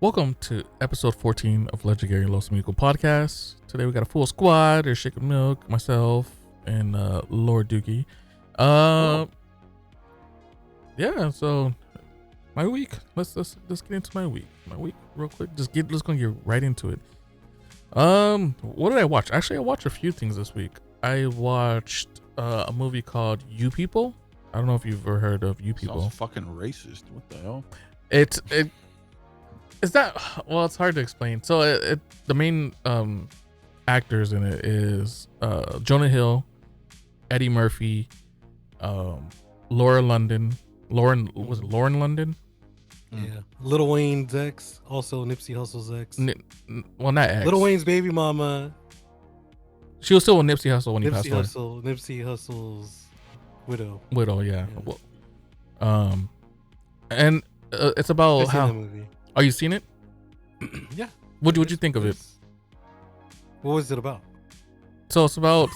Welcome to episode 14 of LegendGary Los Amigos podcast. Today we got a full squad. There's Shaken Milk, myself, and Lord Dookie. Yeah. So my week. Let's get into my week. My week real quick. Let's go get right into it. What did I watch? Actually, I watched a few things this week. I watched a movie called You People. I don't know if you've ever heard of You People. Sounds fucking racist. What the hell? Is that, well, it's hard to explain. So the main actors in it is Jonah Hill, Eddie Murphy, Lauren London. Yeah, Lil Wayne's ex, also Nipsey Hussle's ex. Well, not ex. Lil Wayne's baby mama. She was still with Nipsey Hussle when he passed away. Nipsey Hussle's widow. Yeah. Well, and it's about how. That movie. Are you seen it? Yeah. What'd you think of it? What was it about? So it's about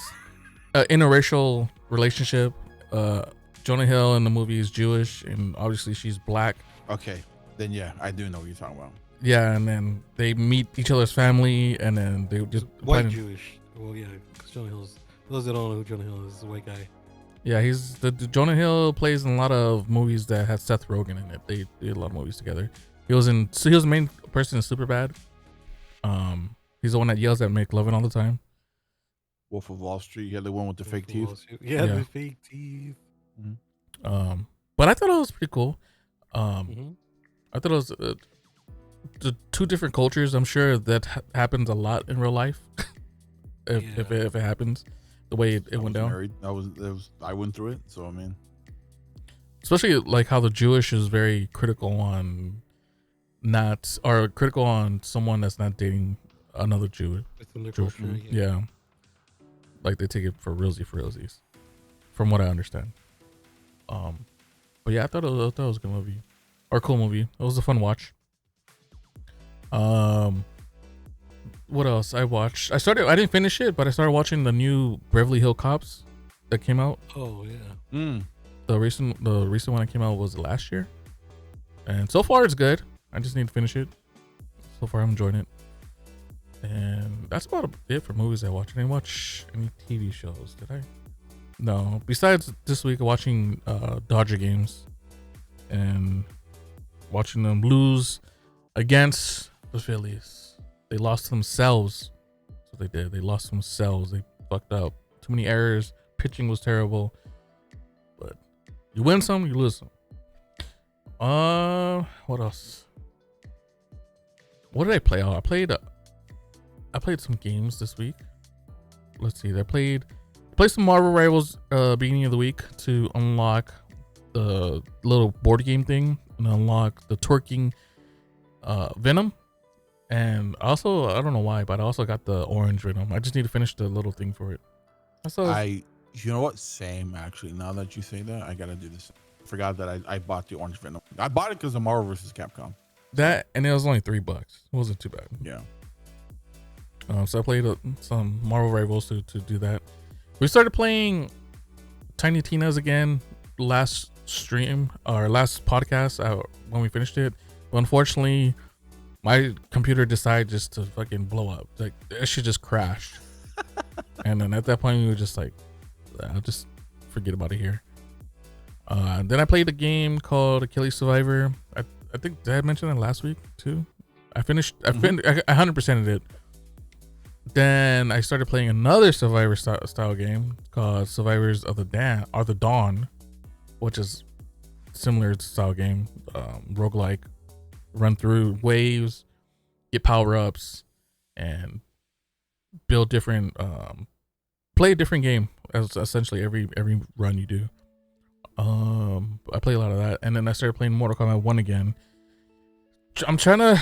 an interracial relationship. Jonah Hill in the movie is Jewish, and obviously she's black. Okay, then yeah, I do know what you're talking about. Yeah, and then they meet each other's family, and then they just white Jewish. Well, yeah, because Jonah Hill's. Those that don't know who Jonah Hill is, a white guy. Yeah, he's the Jonah Hill plays in a lot of movies that had Seth Rogen in it. They did a lot of movies together. He was the main person in Superbad. He's the one that yells at McLovin all the time. Wolf of Wall Street. Yeah, the one with the fake teeth. Yeah, the fake teeth. Mm-hmm. But I thought it was pretty cool. I thought it was the two different cultures. I'm sure that happens a lot in real life. if it happens, the way it went down. Married. I went through it, so I mean, especially like how the Jewish is very critical on someone that's not dating another Jew. Yeah. Like they take it for realsies, from what I understand. But yeah, I thought it was a good movie, or a cool movie. It was a fun watch. What else I watched? I didn't finish it, but I started watching the new Beverly Hills Cops that came out. Oh yeah. The recent one that came out was last year, and so far it's good. I just need to finish it. So far I'm enjoying it, and that's about it for movies I watched. I didn't watch any TV shows, did I? No. Besides this week, watching Dodger games and watching them lose against the Phillies. They lost themselves. That's what they did. They lost themselves. They fucked up. Too many errors. Pitching was terrible. But you win some, you lose some. What else? What did I play? Oh, I played some games this week. Let's see. I played some Marvel Rivals beginning of the week to unlock the little board game thing and unlock the twerking Venom. And also, I don't know why, but I also got the orange Venom. I just need to finish the little thing for it. You know what? Same, actually. Now that you say that, I gotta do this. I forgot that I bought the orange Venom. I bought it because of Marvel vs. Capcom. That, and it was only $3. It wasn't too bad. Yeah. So I played some Marvel Rivals to do that. We started playing Tiny Tina's again last stream or last podcast when we finished it. But unfortunately, my computer decided just to fucking blow up. Like it should just crash. And then at that point, we were just like, I'll just forget about it here. Then I played a game called Achilles Survivor. I think did I mention that last week too? I 100%ed it. Then I started playing another Survivor style game called Survivors of the Dawn, which is similar style game, roguelike, run through waves, get power ups, and build different, play a different game as essentially every run you do. I play a lot of that, and then I started playing Mortal Kombat 1 again. I'm trying to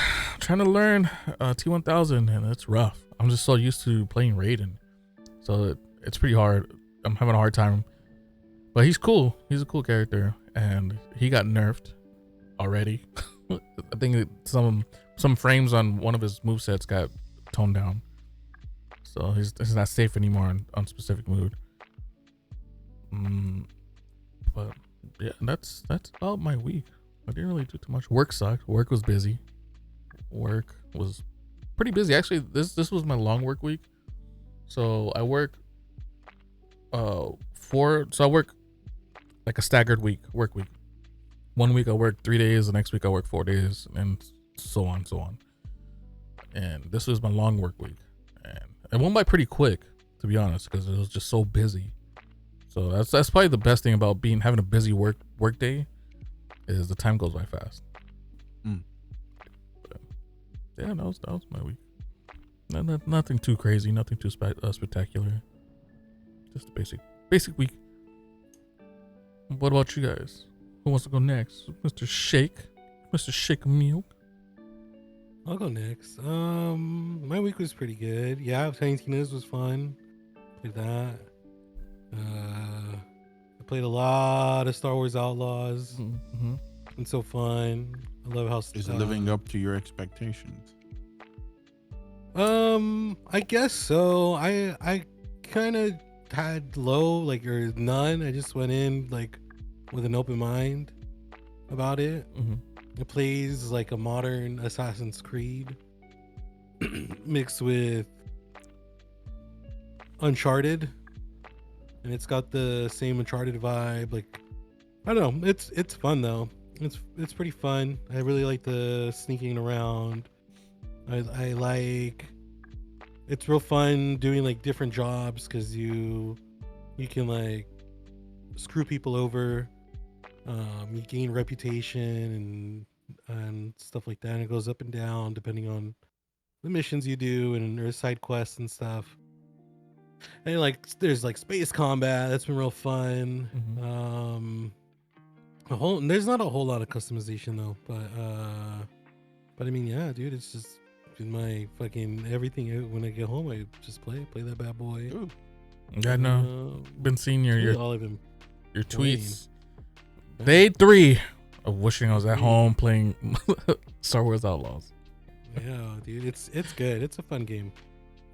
learn T1000, and it's rough. I'm just so used to playing Raiden, so it's pretty hard. I'm having a hard time, but he's cool. He's a cool character, and he got nerfed already. I think some frames on one of his movesets got toned down, so he's not safe anymore on specific mood. But yeah, that's about my week. I didn't really do too much. Work sucked. Work was busy. work was pretty busy. Actually, this was my long work week. So I work so I work like a staggered work week. 1 week I work 3 days, the next week I work 4 days, and so on, so on. And this was my long work week, and it went by pretty quick, to be honest, because it was just so busy. So that's probably the best thing about having a busy work day, is the time goes by fast. But yeah, that was my week. Nothing too crazy, nothing too spectacular. Just a basic week. What about you guys? Who wants to go next? Mr. Shake Milk. I'll go next. My week was pretty good. Yeah, Tiny Tina's was fun. Played that. I played a lot of Star Wars Outlaws. Mm-hmm. It's so fun. I love how Is it living up to your expectations? I guess so. I kind of had low, or none. I just went in with an open mind about it. Mm-hmm. It plays like a modern Assassin's Creed mixed with Uncharted, and it's got the same Uncharted vibe. I don't know. It's fun though. It's pretty fun. I really like the sneaking around. I like. It's real fun doing different jobs because you can screw people over. You gain reputation and stuff like that. And it goes up and down depending on the missions you do and or side quests and stuff. And there's space combat that's been real fun. Mm-hmm. There's not a whole lot of customization though, but I mean, yeah, dude, it's just been my fucking everything. When I get home, I just play that bad boy. Ooh. Yeah, no. Been seeing your all of them. Your tweets. Day 3 of wishing I was at home playing Star Wars Outlaws. Yeah, dude, it's good. It's a fun game.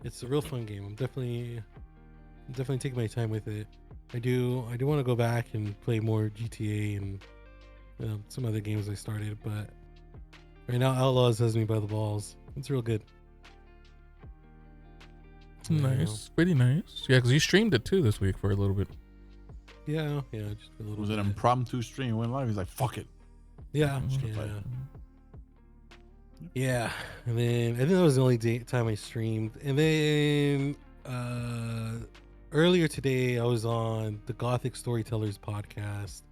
It's a real fun game. I'm definitely taking my time with it. I do want to go back and play more GTA and some other games I started, but right now Outlaws has me by the balls. It's real good. Nice, pretty nice. Yeah, because you streamed it too this week for a little bit. Yeah, just for a little. Was bit. it an impromptu stream? Went live. He's like, "Fuck it." Yeah, yeah. And then I think that was the only time I streamed. And then earlier today I was on the Gothic Storytellers podcast.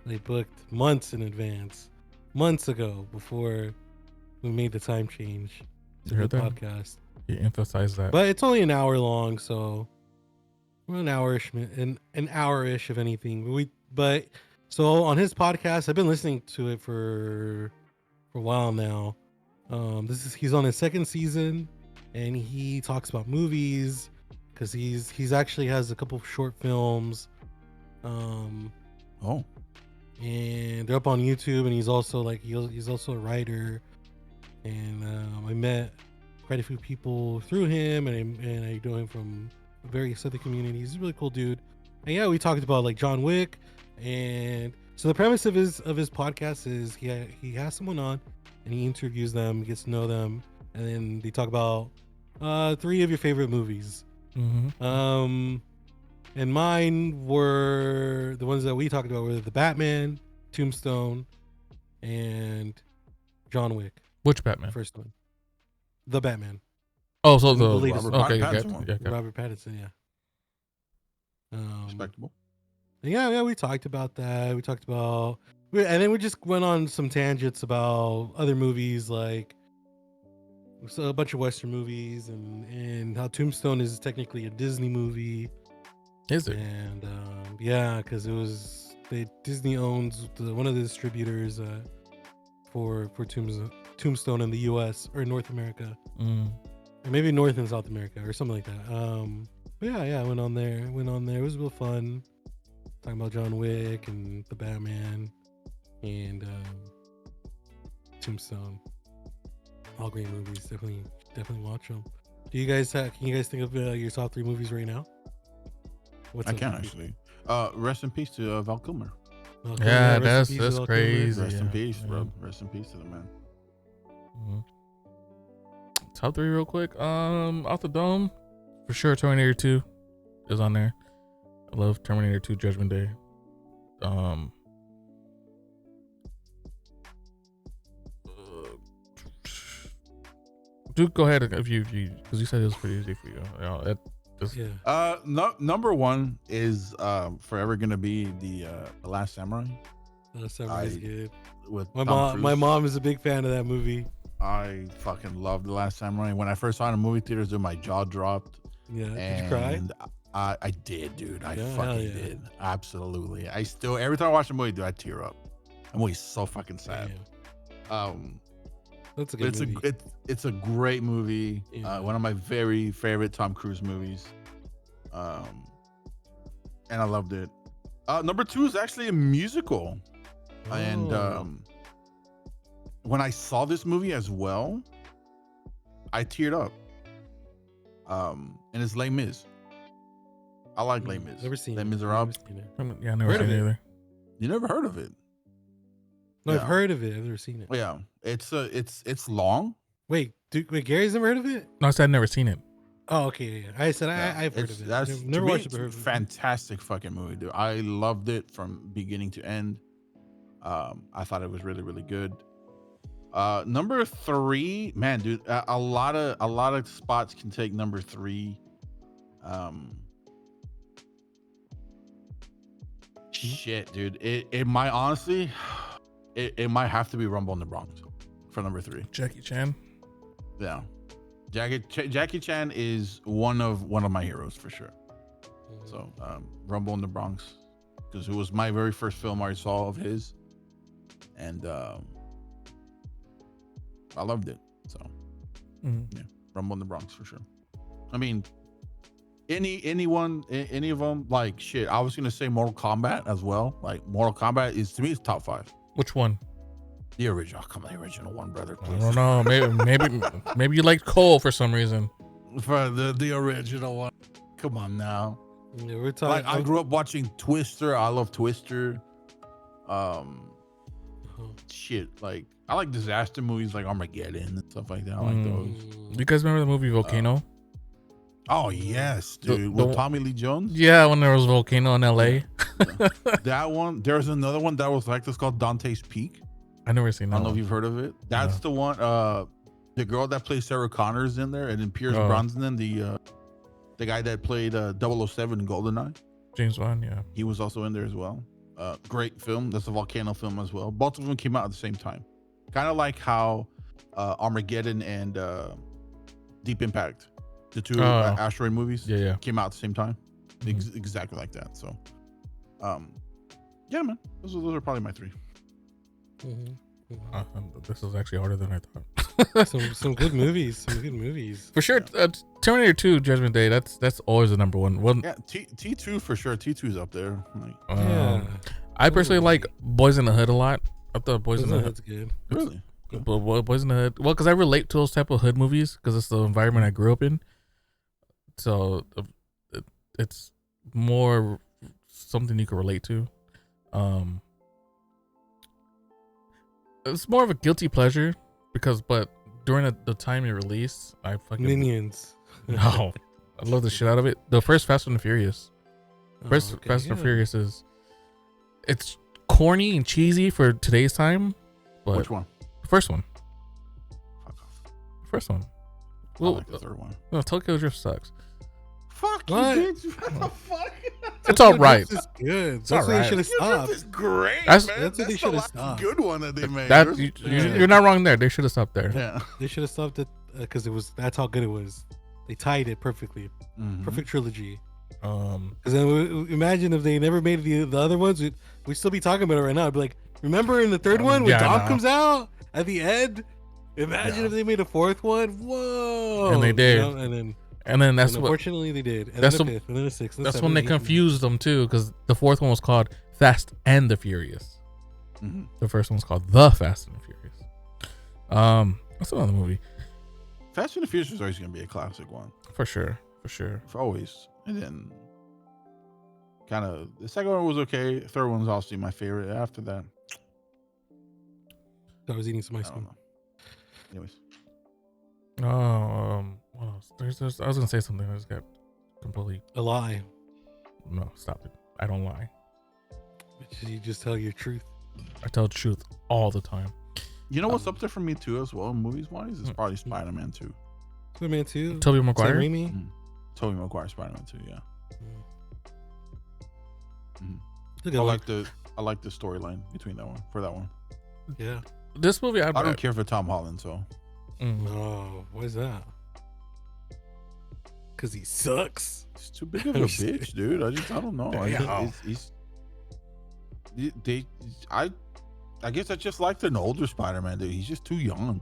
They booked months in advance, months ago, before we made the time change to the podcast. You emphasize that, but it's only an hour long, so an hour-ish, an hour-ish if anything. But so on his podcast, I've been listening to it for a while now. He's on his 2nd season, and he talks about movies because he's actually has a couple of short films. And they're up on YouTube, and he's also he's also a writer. And I met quite a few people through him, and I know him from various other communities. He's a really cool dude. And yeah, we talked about John Wick. And so the premise of his podcast is he has someone on and he interviews them, gets to know them, and then they talk about 3 of your favorite movies. Mm-hmm. And mine were the ones that we talked about were the Batman, Tombstone, and John Wick. Which Batman? First one. The Batman. Oh, so the latest okay, Robert Pattinson, yeah. Respectable. Yeah, we talked about that. We talked about, and then we just went on some tangents about other movies, so a bunch of Western movies, and how Tombstone is technically a Disney movie. Is it? And yeah, because Disney owns one of the distributors for Tombstone in the U.S. or North America, or maybe North and South America or something like that. But yeah, I went on there. It was real fun talking about John Wick and the Batman and Tombstone. All great movies. Definitely watch them. Can you guys think of your top 3 movies right now? I can actually. Rest in peace to Val Kilmer. Yeah, that's crazy. Rest in peace, bro. Yeah. Rest in peace to the man. top 3 real quick. Off the dome, for sure. Terminator 2 is on there. I love Terminator 2 Judgment Day. Dude, go ahead if you because you said it was pretty easy for you. No, number 1 is forever gonna be the Last Samurai. Last Samurai is good. With my mom is a big fan of that movie. I fucking love the Last Samurai. When I first saw it in movie theaters, dude, my jaw dropped. Yeah, did you cry? I did, dude. I fucking did. Absolutely. I still every time I watch a movie, dude, I tear up. That movie's so fucking sad. Yeah. That's a good movie. It's a great movie. Yeah. One of my very favorite Tom Cruise movies. And I loved it. Number 2 is actually a musical. Oh. And when I saw this movie as well, I teared up. And it's Les Mis. I like Les Mis. Never seen Les it. Miserables. Yeah, I never seen it either. You never heard of it? No, I've heard of it. I've never seen it. Yeah, it's long. Wait, Gary's never heard of it? No, I said I've never seen it. Oh, okay. Yeah. I said I've heard of it. That's never watched it. It's fantastic fucking movie, dude. I loved it from beginning to end. I thought it was really, really good. Number 3, man, dude. A lot of spots can take number 3. Shit, dude. It might honestly, it might have to be Rumble in the Bronx for number 3. Jackie Chan. Yeah, Jackie Chan is one of my heroes for sure. So Rumble in the Bronx, because it was my very first film I saw of his, and I loved it. So yeah, Rumble in the Bronx for sure. I mean, any of them, like shit. I was gonna say Mortal Kombat as well. Like Mortal Kombat is, to me, it's top 5. Which one? The original. Come on, the original one, brother. Please. I don't know. Maybe you like Cole for some reason. For the original one. Come on now. Yeah, we're talking. Like I grew up watching Twister. I love Twister. Shit. Like I like disaster movies like Armageddon and stuff like that. I like those. You guys remember the movie Volcano? Oh yes, dude. With Tommy Lee Jones. Yeah, when there was a volcano in LA. That one. There's another one that was like this called Dante's Peak. I never seen that. I don't know if you've heard of it. That's the one. The girl that plays Sarah Connor's in there, and then Pierce Brosnan, the guy that played 007 in GoldenEye. James Bond, yeah. He was also in there as well. Great film. That's a volcano film as well. Both of them came out at the same time. Kind of like how Armageddon and Deep Impact, the 2 asteroid movies, came out at the same time. Exactly like that. So, yeah, man. Those are probably my 3. This is actually harder than I thought. some good movies. For sure. Terminator 2 Judgment Day, that's always the number one. Yeah, T2 for sure. T2 is up there. I personally like Boys in the Hood a lot. I thought Boys in the Hood's good. Really? Boys in the Hood. Well, because I relate to those type of hood movies because it's the environment I grew up in. So it's more something you can relate to. It's more of a guilty pleasure but during the time it released, I fucking Minions. No, I love the shit out of it. The first Fast and the Furious. Fast and Furious it's corny and cheesy for today's time. But which one? The first one. Fuck off. First one. Well, I like the third one. No, Tokyo Drift sucks. Fuck you, bitch. What the fuck? It's all right. It's good. It's all right. Should have stopped. It's great. That's what they should have stopped. Good one that they made. You're not wrong there. They should have stopped there. Yeah, they should have stopped it because that's how good it was. They tied it perfectly. Perfect trilogy. Because then imagine if they never made the other ones, we'd still be talking about it right now. I'd be like, remember in the third one when Dom comes out at the end? Imagine if they made a 4th one. Whoa! And they did. You know, and then that's what. Unfortunately, they did. And that's then the 5th, and then the 6th. And that's when they confused them too, because the 4th one was called Fast and the Furious. The first one's called The Fast and the Furious. That's another movie. Fast and the Furious is always gonna be a classic one. For sure. For always. And then kind of the second one was okay. Third one was also my favorite. After that, I was eating some ice cream. Anyways, What else? I was gonna say something. I just got completely. A lie. No, stop it. I don't lie. You just tell your truth. I tell the truth all the time. You know what's up there for me too, as well, movies wise, is probably Spider-Man 2. Spider-Man 2. Tobey Maguire. Sam Raimi? Tobey Maguire Spider-Man 2, yeah. Look I at like the storyline between that one for that one. Yeah. This movie, I don't care for Tom Holland, so. Oh, what is that? Because he sucks. He's too big of a bitch, dude. I don't know. I guess I just liked an older Spider-Man, dude. He's just too young.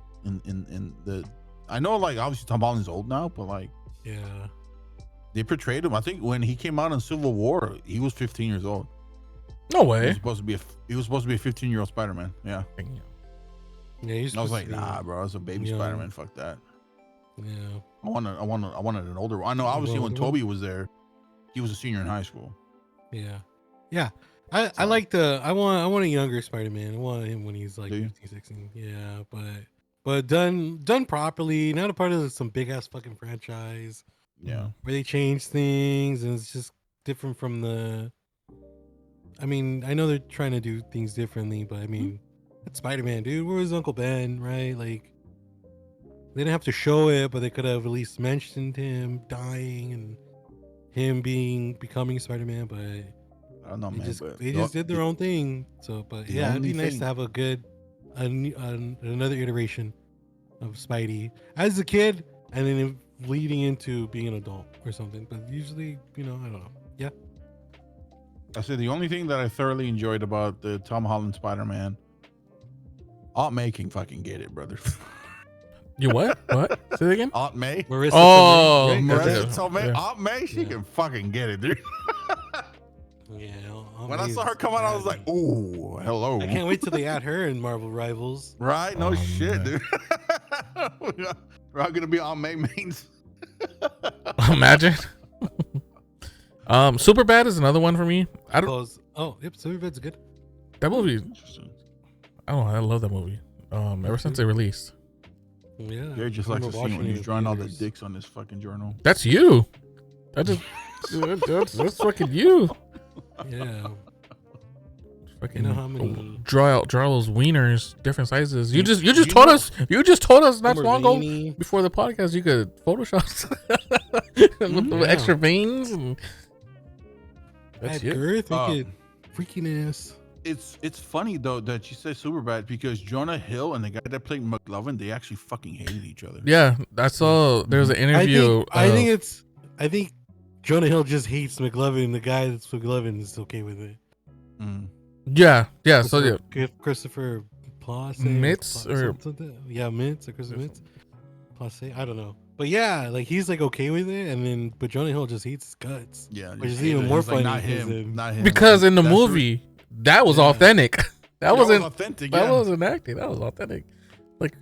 I know, like, obviously Tom Holland's old now, but like, Yeah. they portrayed him. I think when he came out in Civil War, he was 15 years old. No He way. was supposed to be a 15-year-old Spider-Man. Yeah. Yeah, he's And I was supposed like, to be- nah, bro. I was a baby young. Spider-Man. Fuck that. Yeah. I wanted an older one. I know, obviously, when older one? Toby was there, he was a senior in high school. Yeah. Yeah. I like I want a younger Spider-Man. I want him when he's like Do you? 15, 16. Yeah, but done properly, not a part of some big ass fucking franchise Yeah. where they change things and it's just different from the I mean, I know they're trying to do things differently, but I mean, it's Spider-Man, dude. Where's Uncle Ben, right? Like they didn't have to show it, but they could have at least mentioned him dying and him becoming Spider-Man, but I don't know, man. they just did their own thing. So, but the yeah, it'd be only nice thing- to have another iteration of Spidey as a kid, and then leading into being an adult or something. But usually, I don't know. Yeah, I said the only thing that I thoroughly enjoyed about the Tom Holland Spider-Man, Aunt May can fucking get it, brother. You what? What? Say it again. Aunt May. Marissa. Oh, Tomei, right? Marissa. Marissa Tomei, Yeah. Aunt May, she Yeah. can fucking get it, dude. Yeah. When I saw her come out, I was like, "Ooh, hello!" I can't wait till they add her in Marvel Rivals. Right? No Oh, shit, man. dude. We're all gonna be Aunt May mains. Imagine. Super Bad is another one for me. I don't. Yep, Superbad's good. That movie. Interesting. I don't know. I love that movie. Ever since it released. Yeah. Gary just I likes to remember see watching when it he's in drawing all the theaters. dicks on his fucking journal. That's you. That's fucking you. Yeah. Fucking You know how many- draw those wieners, different sizes. You just you told know- us. You just told us not Some so are long ago veiny. before the podcast you could Photoshop with the Yeah. extra veins and. That's Add it. girth, Um, make it freakiness. It's funny though that you said Superbad because Jonah Hill and the guy that played McLovin, they actually fucking hated each other. Yeah, I saw. There was an interview. I think Jonah Hill just hates McLovin, and the guy that's McLovin is okay with it. Mm. Yeah. So yeah, Christopher Place, Mitz or- something. Yeah, Mitz or Christopher Mitz. Place, I don't know, but yeah, like he's like okay with it, but Jonah Hill just hates his guts. Yeah, Which is just even hated it. more He's like, funny Not because him. Not him. because in the That's movie that was Yeah. authentic. That wasn't. authentic. That Yeah. wasn't acting. That was authentic. Like,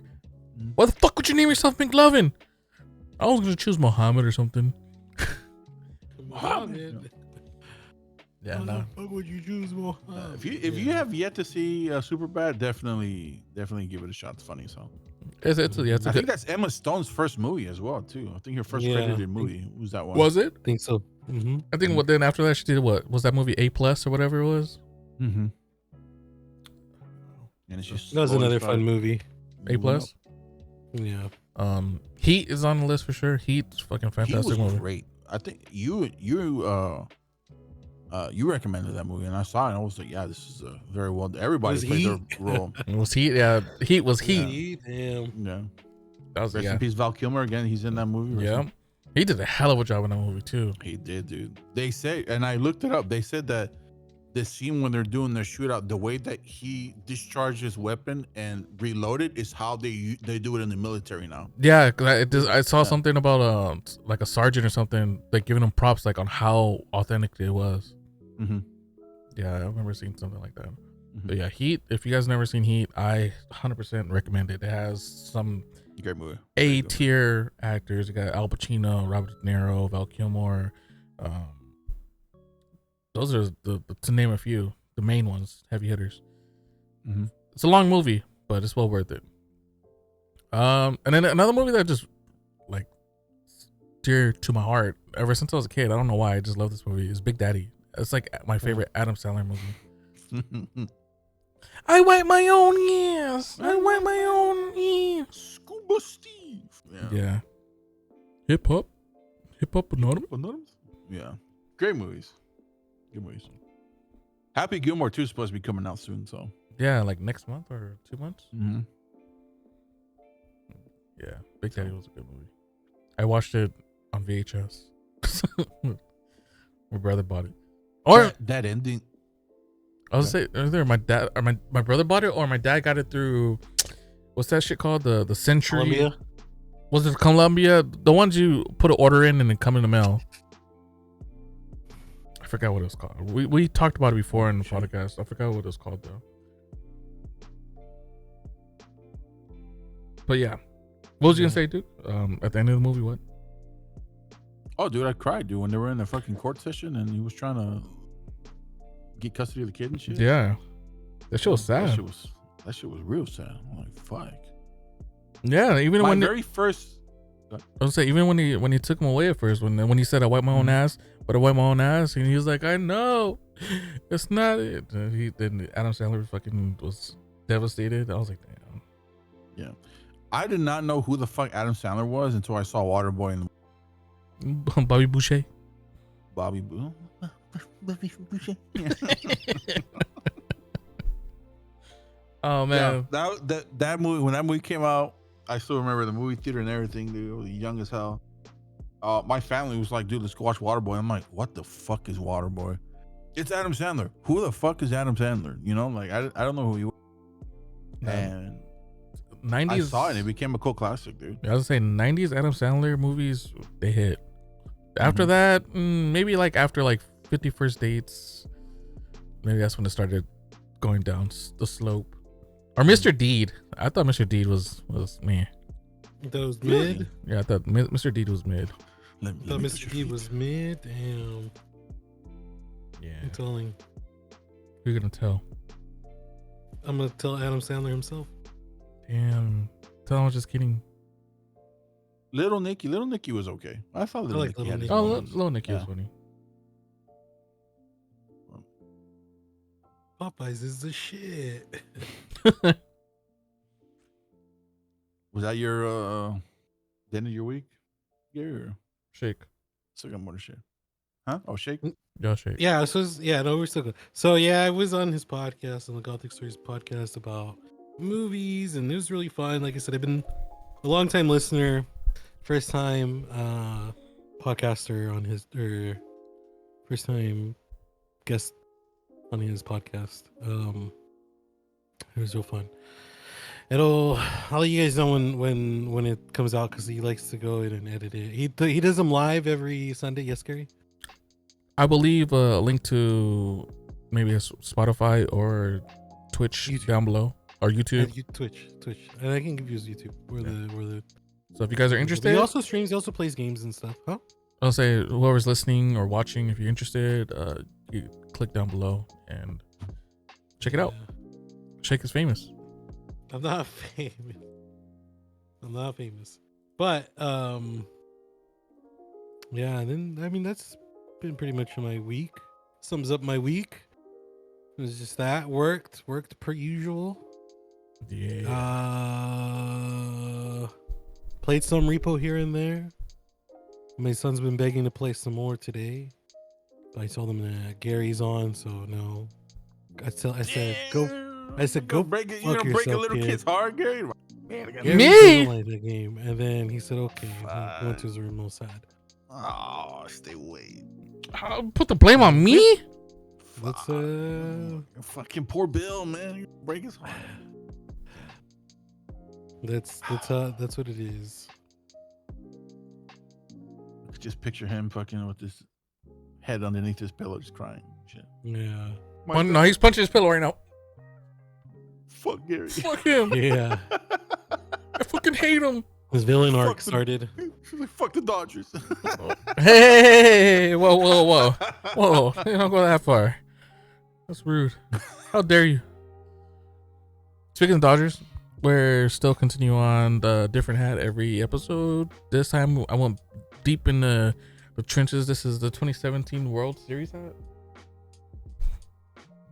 Mm. why the fuck would you name yourself McLovin? I was gonna choose Muhammad or something. Muhammad. Yeah, Why no. the fuck would you choose Muhammad? If you have yet to see Superbad, definitely give it a shot. It's funny. So It's a I good. think that's Emma Stone's first movie as well too. I think her first Yeah. credited movie was that one. Was it? I think so. Mm-hmm. I think. What then after that she did what was that movie A+ or whatever it was? Mm-hmm. And it's just That was slowly another started fun movie. moving A+. up. Yeah. Heat is on the list for sure. Heat's fucking He fantastic was movie. great. I think you recommended that movie and I saw it. And I was like, yeah, this is a very well. Everybody Was played their Heat? role. It was Heat. Yeah, Heat was Heat. Damn. Yeah. That was Rest yeah. in peace, Val Kilmer. Again, he's in that movie. Rest Yeah, in- he did a hell of a job in that movie too. He did, dude. They say, and I looked it up. They said that the scene when they're doing their shootout, the way that he discharged his weapon and reloaded is how they do it in the military now. Yeah, 'cause I saw Yeah. something about like a sergeant or something, like giving him props like on how authentic it was. Mm-hmm. Yeah, I remember seeing something like that. Mhm. But yeah, Heat. If you guys never seen Heat, I 100% recommend it. It has some Great movie. A tier actors. You got Al Pacino, Robert De Niro, Val Kilmer. Those are the to name a few, the main ones, heavy hitters. Mm-hmm. It's a long movie, but it's well worth it. And then another movie that just dear to my heart ever since I was a kid. I don't know why. I just love this movie. It's Big Daddy. It's like my favorite Adam Sandler movie. I wipe my own ears. I wipe my own ears. Scuba Steve. Yeah. Hip hop anonymous. Yeah. Great movies. Good movies. Happy Gilmore 2 is supposed to be coming out soon, so. Yeah, like next month or 2 months. Mm-hmm. Yeah, Big Daddy was a good movie. I watched it on VHS. My brother bought it. Or that ending. I was say either my dad or my brother bought it, or my dad got it through. What's that shit called? The Century. Columbia? Was it Columbia? The ones you put an order in and then come in the mail. I forgot what it was called. We talked about it before in the podcast. I forgot what it was called though. But yeah, what was you gonna say, dude? At the end of the movie, what? Oh, dude, I cried, dude, when they were in the fucking court session and he was trying to get custody of the kid and shit. Yeah, that shit was sad. That shit was real sad. I'm like, fuck. Yeah, even My when very first. I was gonna say, even when he took him away at first, when he said I wipe my own ass, but I wipe my own ass, and he was like, I know, it's not it. And then Adam Sandler fucking was devastated. I was like, damn. Yeah, I did not know who the fuck Adam Sandler was until I saw Waterboy in the Bobby Boucher. Bobby Boucher. Oh man, yeah, that movie, when that movie came out, I still remember the movie theater and everything, dude. I was young as hell. My family was like, dude, let's go watch Waterboy. I'm like, what the fuck is Waterboy? It's Adam Sandler. Who the fuck is Adam Sandler? You know, like I don't know who he was. And 90s, I saw it and it became a cult classic, dude. I was saying 90s Adam Sandler movies, they hit. After that, maybe like after like 50 First Dates, maybe that's when it started going down the slope. Or Mr. Deed. I thought Mr. Deed was meh. You thought it was mid? Yeah, I thought Mr. Deed was mid. I thought Mr. Deed was mid. Damn. Yeah. I'm telling. Who you gonna tell? I'm gonna tell Adam Sandler himself. Damn. Tell him I was just kidding. Little Nicky was okay. I thought Little Nicky had his moments. Little Nicky was funny. Popeyes is the shit. Was that your end of your week? Yeah. Shake. Still got more to share. Huh? Oh, Shake? Yeah, Shake. Yeah, we're still good. So yeah, I was on his podcast, on the Gothic Stories podcast, about movies, and it was really fun. Like I said, I've been a long time listener, first time podcaster on his, or first time guest on his podcast. It was real fun. I'll let you guys know when it comes out, because he likes to go in and edit it. He does them live every Sunday. Yes, Gary? I believe a link to maybe a Spotify or Twitch YouTube. Down below, or YouTube. Twitch, and I can give you his YouTube. Where the So if you guys are interested, he also streams. He also plays games and stuff. Huh? I'll say whoever's listening or watching, if you're interested, you click down below and check it out. Shake is famous. I'm not famous. But yeah, and then I mean that's been pretty much my week. Sums up my week. It was just that worked per usual. Yeah. Played some Repo here and there. My son's been begging to play some more today, but I told him that Gary's on, so no. I said go break it. fuck You're gonna break a yourself, little kid. kid's heart, Gary. Gary Me? doesn't like that game. And then he said okay. He went to his room all sad. Oh, stay away. Put the blame on me? Let's fucking poor Bill, man. Break his heart. That's what it is. I could just picture him fucking with his head underneath his pillow, just crying. Shit. Yeah. Oh, no, he's punching his pillow right now. Fuck Gary. Fuck him. Yeah. I fucking hate him. His villain arc started. Fuck the Dodgers. Hey, whoa. You don't go that far. That's rude. How dare you? Speaking of Dodgers, we're still continue on the different hat every episode. This time I went deep in the trenches. This is the 2017 World Series hat.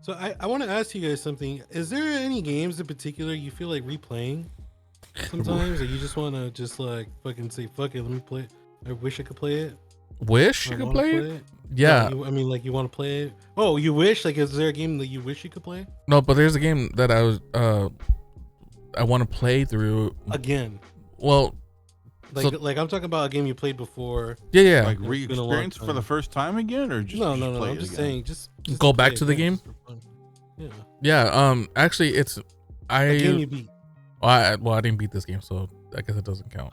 So I want to ask you guys something. Is there any games in particular you feel like replaying sometimes, or you just want to just like fucking say fuck it, let me play it? I wish I could play it. Wish you could play it? Yeah. I mean, like you want to play it? Oh, you wish? Like, is there a game that you wish you could play? No, but there's a game that I want to play through Again. Well, like I'm talking about a game you played before. Yeah. Like re-experience for the first time again, or just no. play I'm it just again? saying, just go back to the game. Yeah. Yeah. Actually, it's A game you beat. I didn't beat this game, so I guess it doesn't count.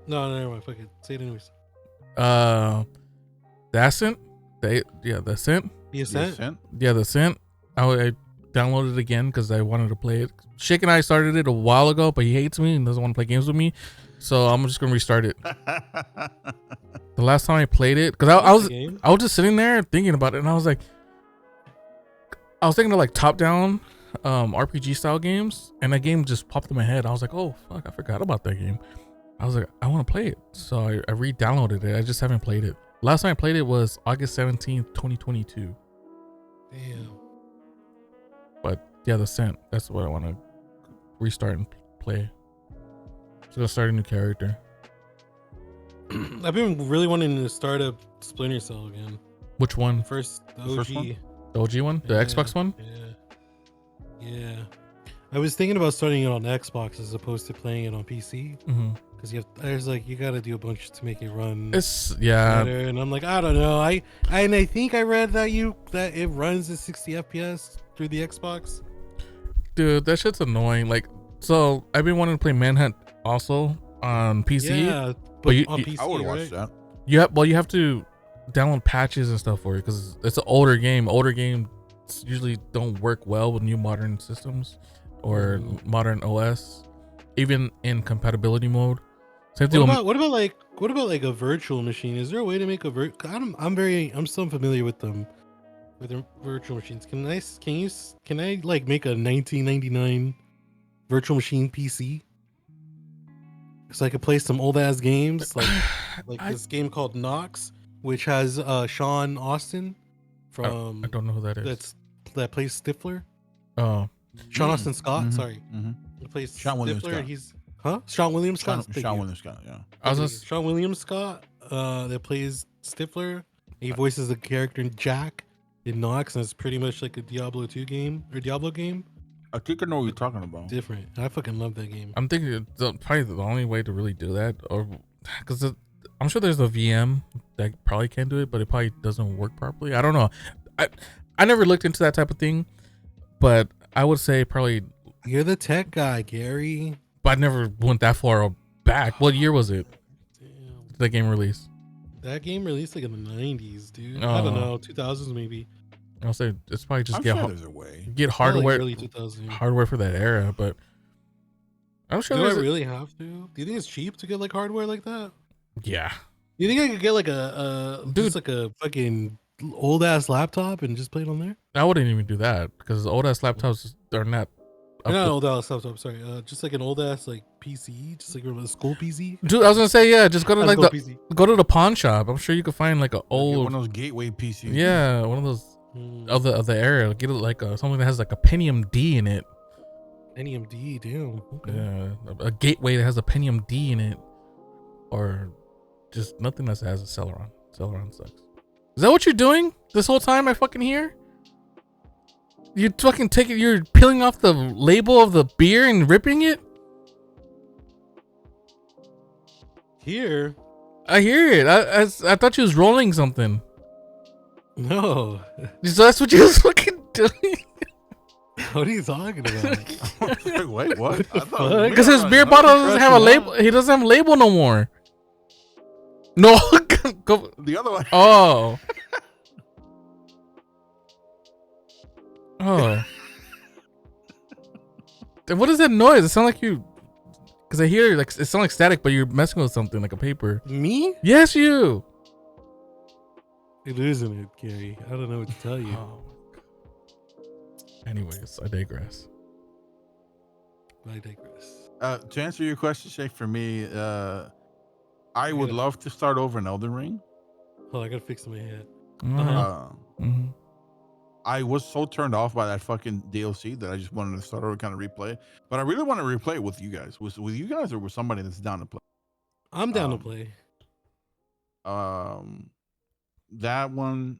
No, never mind. Fuck it. Say it anyways. The Ascent. The Ascent. The Ascent. Yeah, the Ascent. I downloaded it again because I wanted to play it. Shake and I started it a while ago, but he hates me and doesn't want to play games with me. So I'm just gonna restart it. The last time I played it, because I was just sitting there thinking about it, and I was thinking of like top down RPG style games, and that game just popped in my head. I was like, oh fuck, I forgot about that game. I was like, I want to play it, so I re-downloaded it. I just haven't played it. Last time I played it was August 17th, 2022. Damn. But yeah, the Ascent. That's what I want to restart and play. So gonna start a new character. I've been really wanting to start up Splinter Cell again. Which one? The OG. First one? The OG one? The Xbox one? Yeah. I was thinking about starting it on Xbox as opposed to playing it on PC. Because you got to do a bunch to make it run. Better. And I'm like, I don't know. I think I read that it runs at 60 FPS through the Xbox. Dude, that shit's annoying. Like, so I've been wanting to play Manhunt also on PC. Yeah, but on PC, I would right? watch that. You have to download patches and stuff for it because it's an older game. Older games usually don't work well with new modern systems or modern OS, even in compatibility mode. Same thing. What about like a virtual machine? Is there a way to make a I'm so familiar with them, with the virtual machines. Can I like make a 1999 virtual machine PC? So I could play some old ass games like this game called Nox, which has Sean Austin from I don't know who that is. That plays Stifler. Oh, Sean Austin Scott. Sorry, he plays Sean William Stifler. Scott. He's Sean William Scott. Sean William Scott. Yeah. Sean William Scott. That plays Stifler. He voices the character Jack in Nox, and it's pretty much like a Diablo 2 game or Diablo game. I think I know what you're talking about. Different. I fucking love that game. I'm thinking probably the only way to really do that, or because I'm sure there's a VM that probably can do it, but it probably doesn't work properly. I don't know. I never looked into that type of thing, but I would say probably. You're the tech guy, Gary. But I never went that far back. What year was it? Damn. That game released? That game released like in the 90s, dude. I don't know, 2000s maybe. I'll say it's probably just there's a way. get hardware, like early 2000s. hardware for that era. But I'm sure. Do I really have to? Do you think it's cheap to get like hardware like that? Yeah. You think I could get like just like a fucking old ass laptop and just play it on there? I wouldn't even do that because old ass laptops are not. Not old ass laptop. Sorry, just like an old ass like PC, just like a school PC. Dude, I was gonna say just go to like PC. go to the pawn shop. I'm sure you could find like an old one of those gateway PCs. Yeah, one of those of the era. Get it like something that has like a Pentium D in it. Pentium D, damn. Okay. Yeah, a gateway that has a Pentium D in it, or just nothing that has a Celeron. Celeron sucks. Is that what you're doing this whole time? I fucking hear. You fucking take it. You're peeling off the label of the beer and ripping it. Here, I hear it. I thought you was rolling something. no. So that's what you was fucking doing. What are you talking about? Wait, what? Because his beer bottle doesn't have a label. He doesn't have a label no more. No, go. The other one. Oh. Oh. Then what is that noise? It sounds like you. Because I hear like it sounds like static, but you're messing with something like a paper. Me? Yes, you. It isn't it, Gary. I don't know what to tell you. Oh. Anyways, I digress. I digress. To answer your question, Shake, for me, I would love to start over in Elden Ring. Oh, I gotta fix my head. Mhm. I was so turned off by that fucking DLC that I just wanted to start over, kind of replay it. But I really want to replay it with you guys. With you guys or with somebody that's down to play. I'm down to play. That one,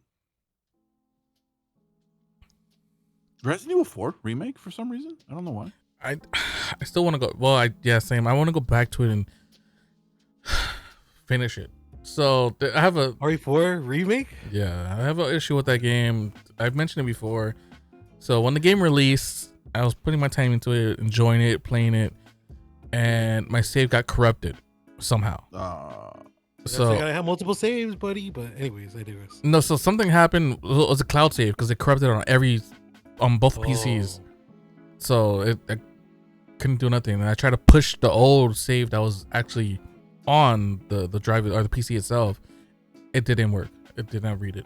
Resident Evil 4 remake for some reason. I don't know why. I still want to go. Well, same. I want to go back to it and finish it. So I have a RE4 remake. Yeah, I have an issue with that game. I've mentioned it before. So when the game released, I was putting my time into it, enjoying it, playing it, and my save got corrupted somehow. So I gotta have multiple saves, buddy. But anyways, I digress. No, so something happened. It was a cloud save because it corrupted on both PCs. So I couldn't do nothing. And I tried to push the old save that was actually on the drive or the PC itself. It didn't work. It did not read it.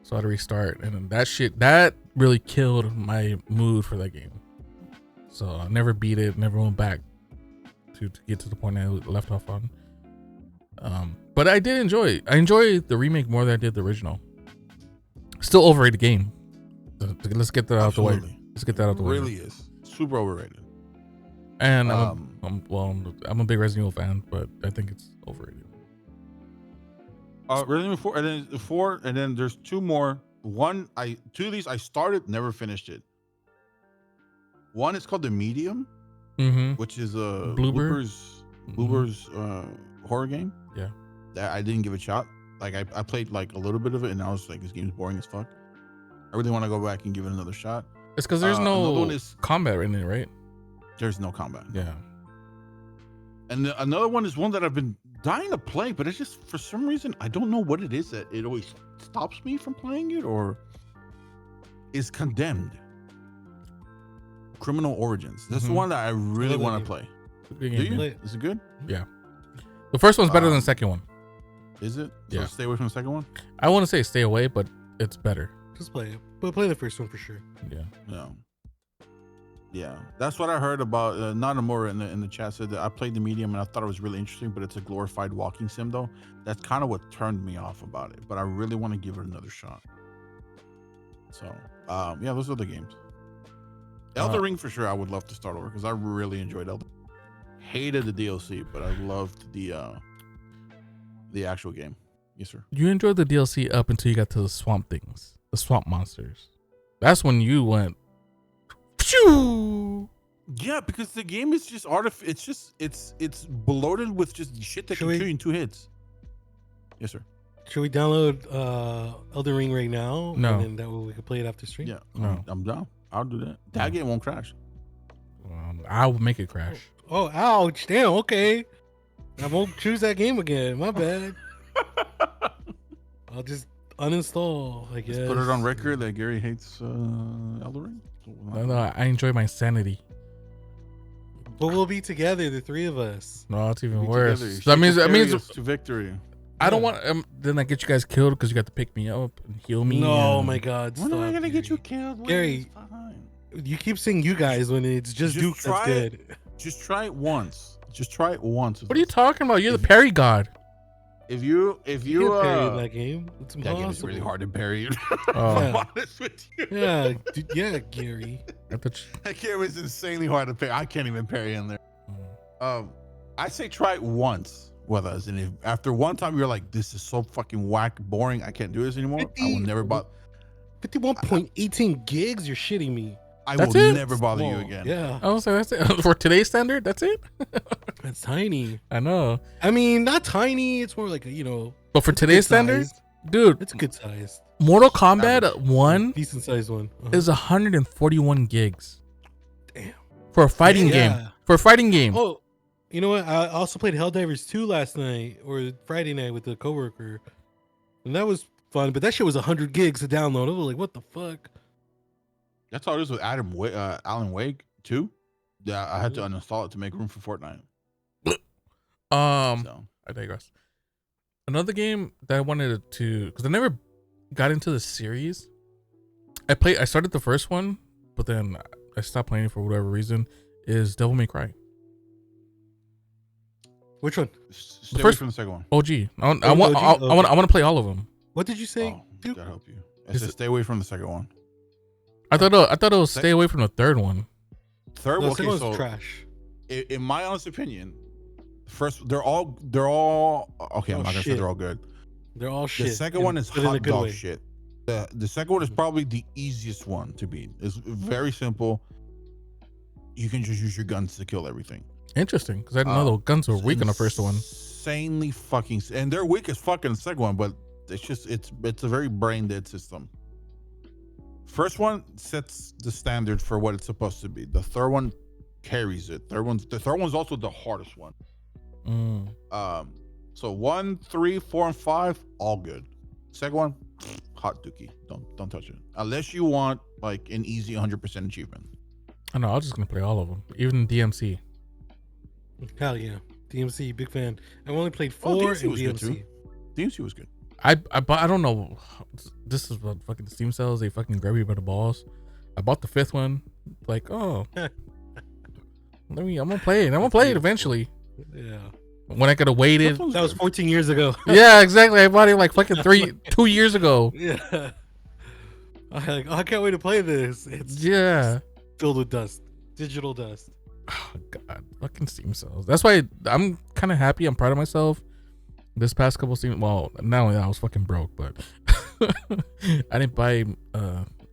So I had to restart, and that really killed my mood for that game. So I never beat it, never went back to get to the point I left off on. But I did enjoy it. I enjoy the remake more than I did the original. Still overrated game. Let's get that out the way. Let's get that out the way. Really is super overrated. And I'm a big Resident Evil fan, but I think it's overrated. Resident Evil 4, and then 4, and then there's two more. Two of these I started, never finished it. One is called The Medium, which is a Bloober's horror game. Yeah, that I didn't give a shot. Like I played like a little bit of it, and I was like, this game's boring as fuck. I really want to go back and give it another shot. It's because there's no combat in it, right? There's no combat. Yeah. And another one is one that I've been dying to play, but it's just for some reason I don't know what it is that it always stops me from playing it, or is Condemned. Criminal Origins. That's the one that I really want to play. Do you? Is it good? Yeah. The first one's better than the second one. Is it? So yeah. Stay away from the second one? I want to say stay away, but it's better. Just play it. But play the first one for sure. Yeah. Yeah. Yeah. That's what I heard about. Nanamura in the chat said that I played The Medium and I thought it was really interesting, but it's a glorified walking sim though. That's kind of what turned me off about it. But I really want to give it another shot. So, yeah, those are the games. Elden Ring for sure. I would love to start over because I really enjoyed Elden. Hated the DLC, but I loved the actual game. Yes, sir. You enjoyed the DLC up until you got to the swamp things, the swamp monsters. That's when you went. Phew! Yeah, because the game is just it's bloated with just shit that can kill you in 2 hits. Yes, sir. Should we download Elden Ring right now? No. And then that way we can play it after stream? Yeah. No. I'm down. I'll do that. That game won't crash. I'll make it crash. Oh, ouch. Damn, okay. I won't choose that game again. My bad. I'll just uninstall, I guess. Just put it on record that Gary hates Elden Ring. No, I enjoy my sanity. But we'll be together, the 3 of us. No, it's even worse. That means to victory. I don't want then I get you guys killed because you got to pick me up and heal me. No, my God. When am I gonna get you killed? Gary, you keep saying you guys when it's just Duke that's good. Just try it once. Just try it once. What are you talking about? You're the parry god. If you parry in that game, it's impossible. That game is really hard to parry. I'm honest with you. Yeah, Gary. That game is insanely hard to parry. I can't even parry in there. I say try it once with us, and if after one time you're like, this is so fucking whack, boring, I can't do this anymore. I will never bother. 51.18 gigs? You're shitting me. I will never bother you again. Yeah. I was like, that's it. For today's standard, that's it? That's tiny. I know. I mean, not tiny. It's more like a, But for today's standard, dude. It's good size. Mortal Kombat 1 decent sized one is 141 gigs. Damn. For a fighting game. For a fighting game. Oh, you know what? I also played Helldivers 2 last night or Friday night with a coworker. And that was fun, but that shit was 100 gigs to download. I was like, what the fuck? That's all it is with Alan Wake too. Yeah, I had to uninstall it to make room for Fortnite. I digress. Another game that I wanted to, because I never got into the series. I started the first one, but then I stopped playing it for whatever reason. is Devil May Cry. Which one? Stay away first- from the second one. OG. I want to play all of them. What did you say? Oh, God help you. I said stay away from the second one. I thought it was stay away from the third one. Third No, one, the okay, second so one's trash. in my honest opinion, first they're all okay. I'm not gonna say shit. they're all good. They're all shit. The second one is but in a hot good dog way. shit. The second one is probably the easiest one to beat. It's very simple. You can just use your guns to kill everything. Interesting, because I didn't know the guns were weak in the first one. Insanely fucking, and they're weak as fuck in the second one, but it's a very brain dead system. First one sets the standard for what it's supposed to be. The third one carries it. The third one's also the hardest one. So 1, 3, 4, and 5, all good. Second one, hot dookie. Don't touch it unless you want like an easy 100% achievement. I know. I was just gonna play all of them, even DMC. Hell yeah, DMC, big fan. I've only played 4 DMC in was good too. DMC. DMC was good. I don't know. This is what fucking Steam sells. They fucking grab you by the balls. I bought the 5th one. Like, oh, I'm gonna play it. I'm gonna play it eventually. Yeah, When I could have waited. that was 14 years ago. Yeah, exactly. I bought it like fucking 2 years ago. Yeah, I can't wait to play this. It's Yeah. filled with dust, digital dust. Oh, God, fucking Steam sales. That's why I'm kind of happy. I'm proud of myself. This past couple Steam, well, not only that I was fucking broke, but I didn't buy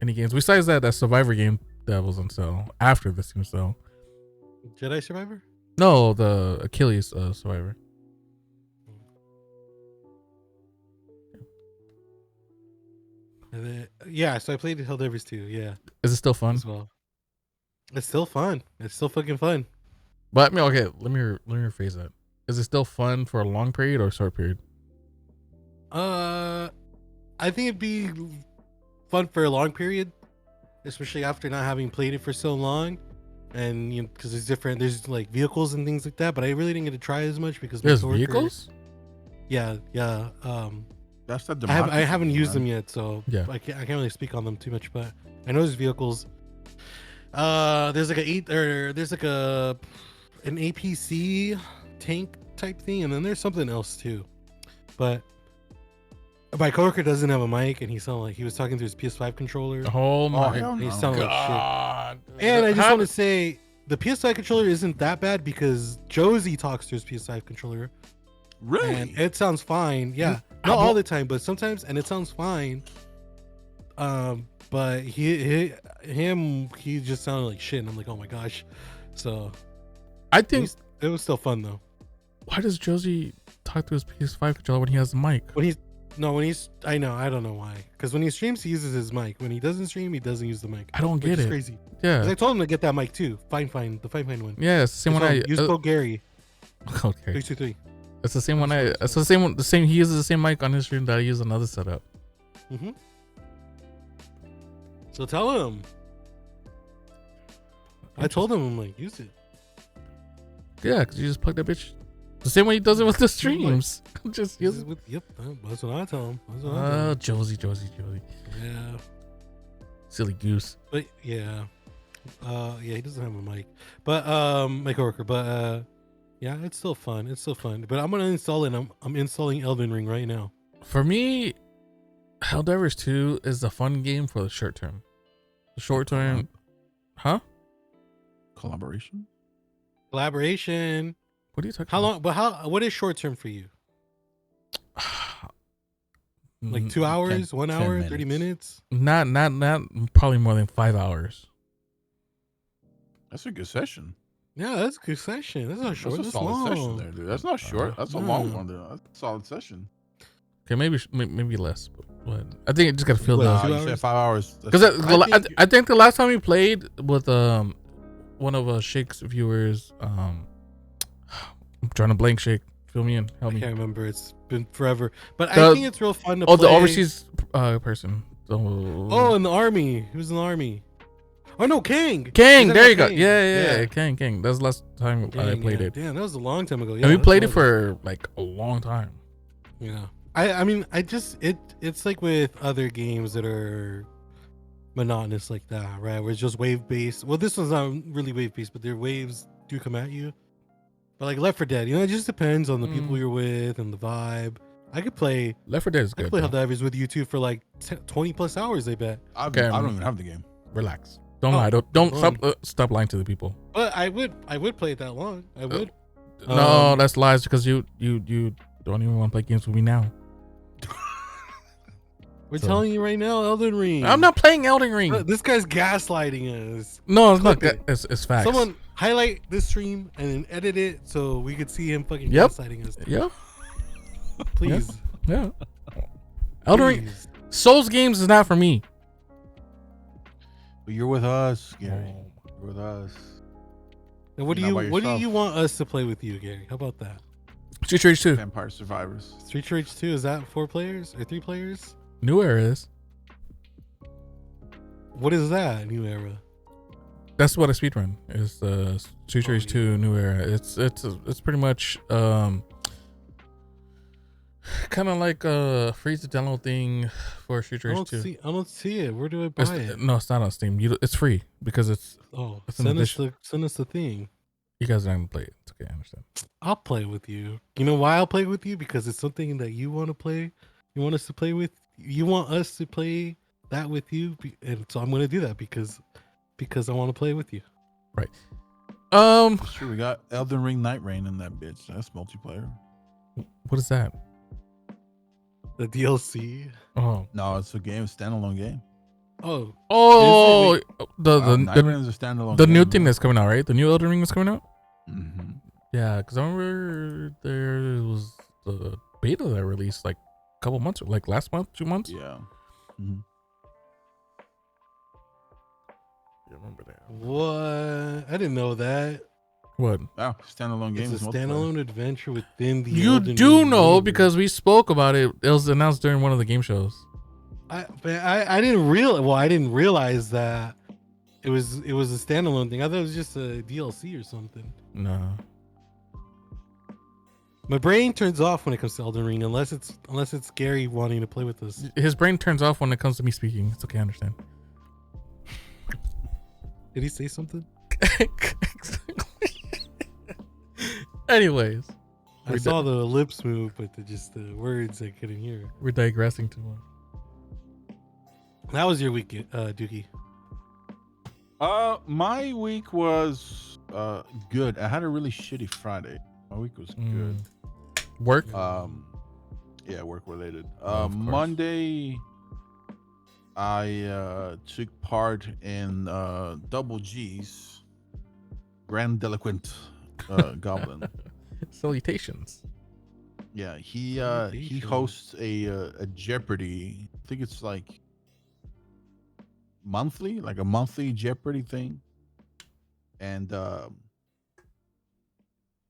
any games besides that Survivor game that was on sale after the Steam sale. Jedi Survivor? No, the Achilles Survivor. Yeah, so I played Helldivers 2. Yeah, Is it still fun? as well. It's still fun. It's still fucking fun. But I mean, okay, let me rephrase that. Is it still fun for a long period or a short period? I think it'd be fun for a long period, especially after not having played it for so long, and you know, because there's like vehicles and things like that. But I really didn't get to try as much because my There's coworker- vehicles? Yeah. That's the I haven't used them yet, so Yeah. I can't really speak on them too much. But I know there's vehicles. There's like an APC tank type thing, and then there's something else too. But my coworker doesn't have a mic, and he sounded like he was talking through his PS5 controller. Oh my hell And he no. sounded like God. shit. And I just want to say the PS5 controller isn't that bad because Josie talks to his PS5 controller, Really? and it sounds fine. Yeah, How not all about- the time, but sometimes, and it sounds fine. But he just sounded like shit, and I'm like, oh my gosh. So I think. it was still fun though. Why does Josie talk to his PS5 controller when he has the mic? I don't know why. Because when he streams, he uses his mic. When he doesn't stream, he doesn't use the mic. I don't Which get is it. crazy. 'Cause Yeah. I told him to get that mic too. The fine one. Yeah, it's the same one I. Use code Gary Okay. 323. It's the same one I. It's the same one. The same. He uses the same mic on his stream that I use on another setup. Mm-hmm. So tell him. I told him, I'm like, use it. Yeah, because you just plug that bitch. The same way he does it with the streams. Just use it. Yep, that's what I tell him. That's what I tell him. Josie. Yeah, Silly goose. but yeah, he doesn't have a mic, but my coworker, but yeah, it's still fun. But I'm gonna install it. I'm installing Elden Ring right now. For me, Helldivers 2 is a fun game for the short term. The short term, huh? Collaboration? Collaboration. What are you talking How about? long? But what is short term for you? Like 2 hours, 1 10 hour, 30 minutes? Not probably more than 5 hours. That's a good session. Yeah, that's a good session. That's not short. That's a That's solid session long. there, dude. That's not short. That's a long no. one, dude. That's a solid session. Okay, maybe less, but I think it just got to feel What, the. 2 you hours? said 5 hours. Because I I think the last time we played with one of Shake's viewers, I'm trying to blank Shake. Fill me in. Help I me. can't remember. It's been forever. But The- I think it's real fun to Oh, play. the overseas person. Oh, in the army. He was in the army. Oh no, Kang. Kang, He's there you go. Kang. Yeah. Kang. That's the last time I Kang, played yeah. it. Damn, that was a long time ago. Yeah, And we that's played it long. for like a long time. Yeah. I mean, it's like with other games that are monotonous like that, right? Where it's just wave based. Well, this one's not really wave based, but their waves do come at you. But like Left 4 Dead, it just depends on the people you're with and the vibe. I could play Left 4 Dead is I good. could play though. Helldivers with you two for like 20 plus hours. I bet. I Okay, don't even have the game. Relax. Don't lie. Don't stop lying to the people. But I would play it that long. I would. No, that's lies because you don't even want to play games with me now. We're telling you right now, Elden Ring. I'm not playing Elden Ring. This guy's gaslighting us. No, it's not. Clip It's facts. Someone highlight this stream and then edit it so we could see him fucking Yep. gaslighting us. Yep. Please. Yeah. Elden Ring. Souls games is not for me. But you're with us, Gary. You're with us. And what do You're not by you yourself. want us to play with you, Gary? How about that? Street Rage 2. Vampire Survivors. Street Rage 2, is that 4 players or 3 players? New Era is. What is that, New Era? That's what a speedrun is. Street Rage 2 New Era. It's pretty much kind of like a free to download thing for Street Rage 2. I don't see it. Where do I buy it? No, it's not on Steam. It's free because it's an Send us the thing. you guys are not gonna play it. It's okay, I understand. I'll play with you. You know why I'll play with you? Because it's something that you want to play. You want us to play with. You want us to play that with you, and so I'm going to do that because I want to play with you. Right. Sure, we got Elden Ring Night Rain in that bitch. That's multiplayer. What is that? The DLC. Oh, No, it's a game, standalone game. Oh, Night Rain is a standalone. the game, new man. thing that's coming out, right? The new Elden Ring is coming out. Mm-hmm. Yeah, because I remember there was the beta that released like a couple months, like last month, 2 months. Yeah. Mm-hmm. You remember that? what? I didn't know that. What? Wow, standalone game. It's is a multiplayer. standalone adventure within the. You Elden do Ring know universe. because we spoke about it. It was announced during one of the game shows. I didn't realize that it was a standalone thing. I thought it was just a DLC or something. No. My brain turns off when it comes to Elden Ring unless it's Gary wanting to play with us. His brain turns off when it comes to me speaking. It's okay, I understand. Did he say something? Anyways, I saw the lips move, but the words I couldn't hear. we're digressing too much. That was your week, Dookie. My week was good. I had a really shitty Friday. My week was good. Work? Yeah, work related. Of course. Monday, I took part in Double G's Grand Delinquent Goblin. Salutations. Yeah, he Salutations. hosts a Jeopardy. I think it's like monthly, like a monthly Jeopardy thing. And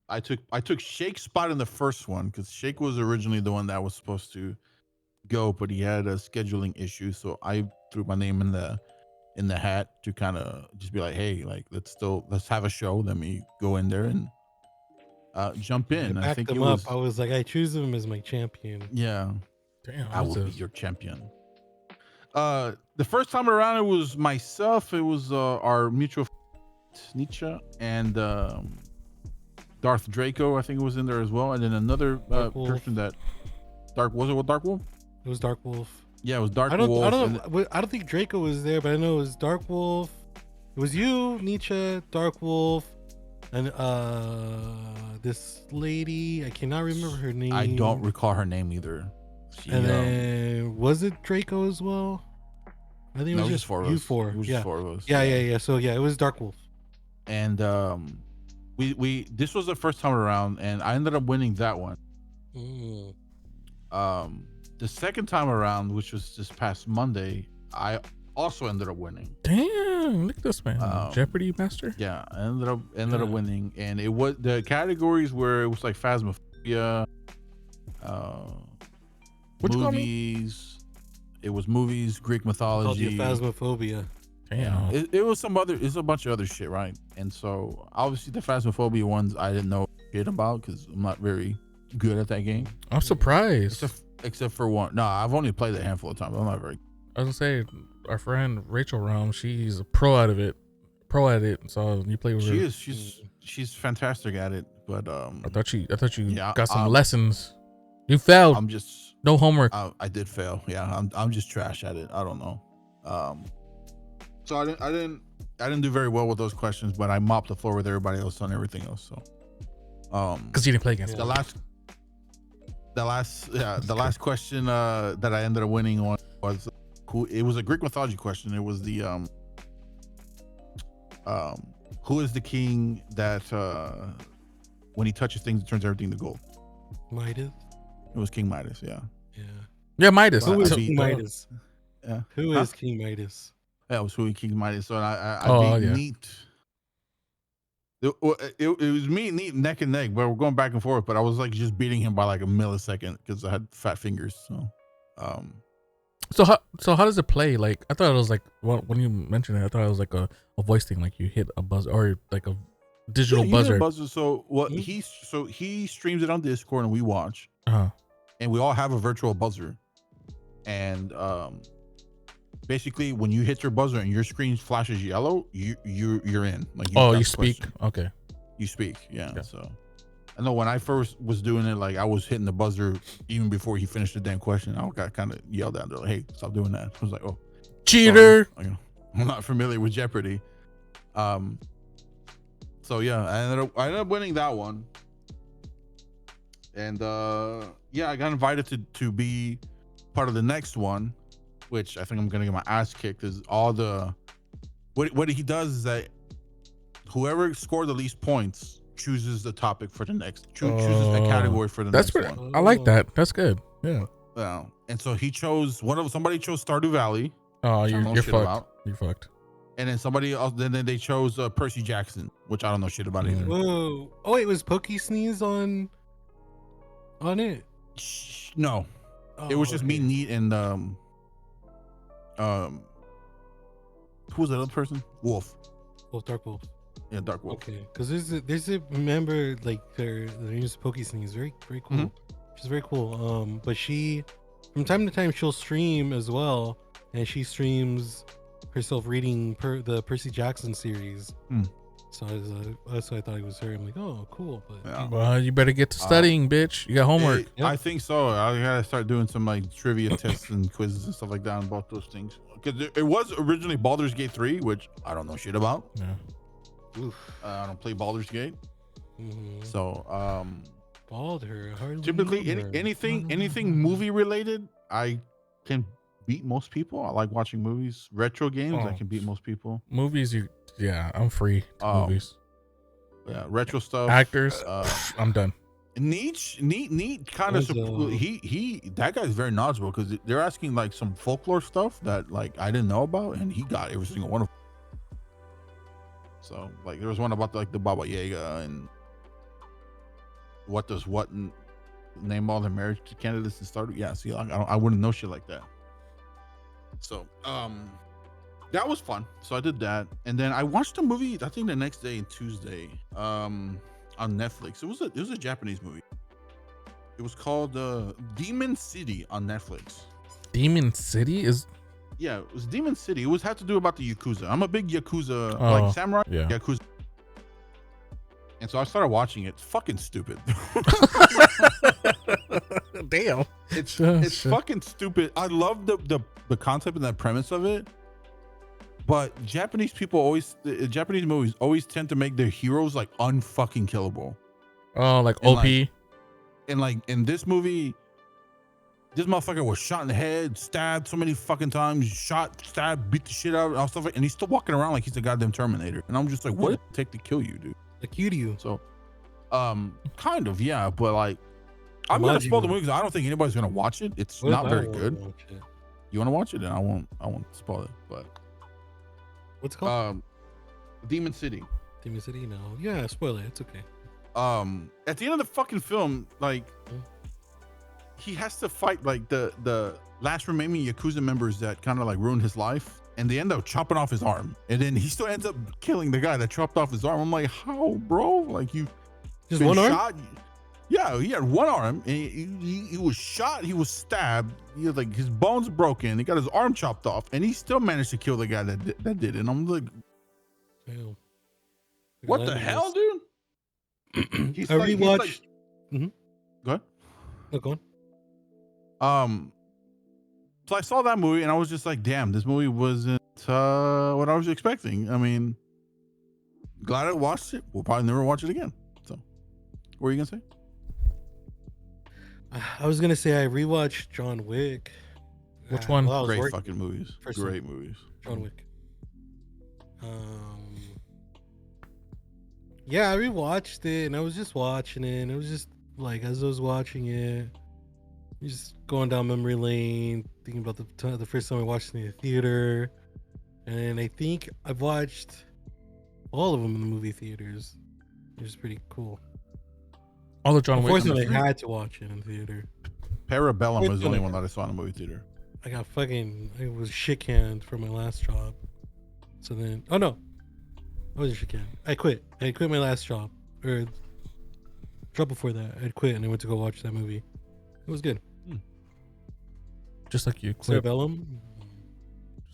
I took Shake's spot in the first one because Shake was originally the one that was supposed to go, but he had a scheduling issue, so I threw my name in the hat to kind of just be like, hey, like let's have a show. Let me go in there and jump in. I I backed think him it was up. I was like, I choose him as my champion. yeah. Damn. I will be your champion. The first time around, it was myself. It was our mutual Nietzsche and Darth Draco. I think it was in there as well, and then another Dark Wolf. person that Dark was it with Dark Wolf? It was Dark Wolf. Yeah, it was Dark I don't Wolf. I don't think Draco was there, but I know it was Dark Wolf. It was you, Nietzsche, Dark Wolf, and this lady. I cannot remember her name. I don't recall her name either. She, And then was it Draco as well? I think it no, was it just four of you us. four. It was Yeah. just four of us. Yeah. So yeah, it was Dark Wolf. And we this was the first time around, and I ended up winning that one. Mm. The second time around, which was this past Monday, I also ended up winning. Damn, look at this man. Jeopardy master. Yeah, I ended up winning, and it was the categories where it was like Phasmophobia, What'd you call me? movies. It was movies, Greek Called you mythology. Phasmophobia. Damn. It was it's a bunch of other shit, right? And so obviously the Phasmophobia ones I didn't know shit about because I'm not very good at that game. I'm surprised. Except for one. No, I've only played it a handful of times. I'm not very. I was gonna say, our friend Rachel Rome. She's a pro at it. So you play with her. She is. She's fantastic at it. But I thought you yeah, got some lessons. You failed. I'm just no homework. I did fail. Yeah, I'm just trash at it. I don't know. So I didn't do very well with those questions, but I mopped the floor with everybody else on everything else. So Because you didn't play against the last question that I ended up winning on was it was a Greek mythology question. It was the who is the king that when he touches things it turns everything to gold? Midas. It was King Midas. Yeah. Yeah, Midas. Who is I King Midas? Yeah. Who is King Midas? Yeah, it was who King Midas. So I beat yeah. Neat. It was me and Neat neck and neck, but we're going back and forth. But I was like just beating him by like a millisecond because I had fat fingers. So how does it play? Like I thought it was like when you mentioned it, I thought it was like a voice thing, like you hit a buzzer or like a digital buzzer. So what he streams it on Discord and we watch, and we all have a virtual buzzer, and basically when you hit your buzzer and your screen flashes yellow, you're in. Like you speak. Question. Okay. You speak. Yeah. So I know when I first was doing it, like I was hitting the buzzer even before he finished the damn question. I got kind of yelled at. They're like, "Hey, stop doing that." I was like, "Oh, cheater!" Sorry. I'm not familiar with Jeopardy. So yeah, I ended up winning that one, and yeah, I got invited to be part of the next one, which I think I'm gonna get my ass kicked. Because all the what he does is that whoever scored the least points chooses the topic for the next chooses a category for the next one. I like that. That's good. Yeah. Yeah. And so he chose somebody chose Stardew Valley. Oh, you're fucked. You're fucked. And then somebody else, then they chose Percy Jackson, which I don't know shit about either. Whoa! Oh, it was Pokey Sneeze on it. No, it was just me, Neat, and who was that other person? Wolf. Dark Wolf. Yeah, Dark Wolf. Okay, because there's a member like their name is Pokey Sneeze, very cool. Mm-hmm. She's very cool. But she, from time to time, she'll stream as well, and she streams herself reading the Percy Jackson series. So that's why I thought it was her. I'm like, oh, cool. But yeah. Well, you better get to studying, bitch. You got homework. I think so. I gotta start doing some like trivia tests and quizzes and stuff like that on both those things. Because it was originally Baldur's Gate 3, which I don't know shit about. Yeah. I don't play Baldur's Gate. Mm-hmm. So Baldur. Typically anything movie related, I can beat most people. I like watching movies. Retro games, I can beat most people. Movies, I'm free to movies. Yeah, retro stuff. Actors, I'm done. Neat kind of he that guy's very knowledgeable because they're asking like some folklore stuff that like I didn't know about, and he got every single one of them. So like there was one about like the Baba Yaga and what name all the marriage candidates and started. Yeah, see, I wouldn't know shit like that. So that was fun. So I did that, and then I watched a movie. I think the next day, Tuesday, on Netflix. It was a Japanese movie. It was called Demon City on Netflix. Demon City is. Yeah, it was Demon City. It had to do about the Yakuza. I'm a big Yakuza like samurai. Yeah. Yakuza. And so I started watching it. It's fucking stupid. Damn. It's fucking stupid. I love the concept and the premise of it. But Japanese movies always tend to make their heroes like unfucking killable. Oh, like OP. And like in this movie, this motherfucker was shot in the head, stabbed so many fucking times, stabbed, beat the shit out and stuff, and he's still walking around like he's a goddamn Terminator. And I'm just like, what did it take to kill you, dude? Like you. So, kind of, yeah, but like, I'm gonna spoil the movie because I don't think anybody's gonna watch it. It's not very good. You want to watch it? Then I won't spoil it. But what's it called? Demon City. Demon City. No, yeah, spoil it. It's okay. At the end of the fucking film, like, he has to fight like the last remaining Yakuza members that kind of like ruined his life, and they end up chopping off his arm, and then he still ends up killing the guy that chopped off his arm. I'm like, how, bro? Like, you just one shot, arm? Yeah, he had one arm, and he was shot. He was stabbed. He was like his bones broken. He got his arm chopped off, and he still managed to kill the guy that did it. And I'm like, Damn. what the hell, dude? I rewatched. Go ahead. No, go on. So I saw that movie, and I was just like, damn, this movie wasn't what I was expecting. I mean, glad I watched it. We'll probably never watch it again. So, what were you gonna say? I was gonna say I rewatched John Wick. Which one? Great fucking movies. Great movies. John Wick. Yeah, I rewatched it, and I was just watching it, and it was just like as I was watching it, just going down memory lane, thinking about the first time I watched it in the theater, and I think I've watched all of them in the movie theaters, which is pretty cool. All the John Wick. Unfortunately, I had to watch it in theater. Parabellum was the only one that I saw in the movie theater. I was shit canned for my last job. So then, oh no, I wasn't shit canned. I quit my last job, or job before that. I quit and I went to go watch that movie. It was good. Just like you quit. Parabellum.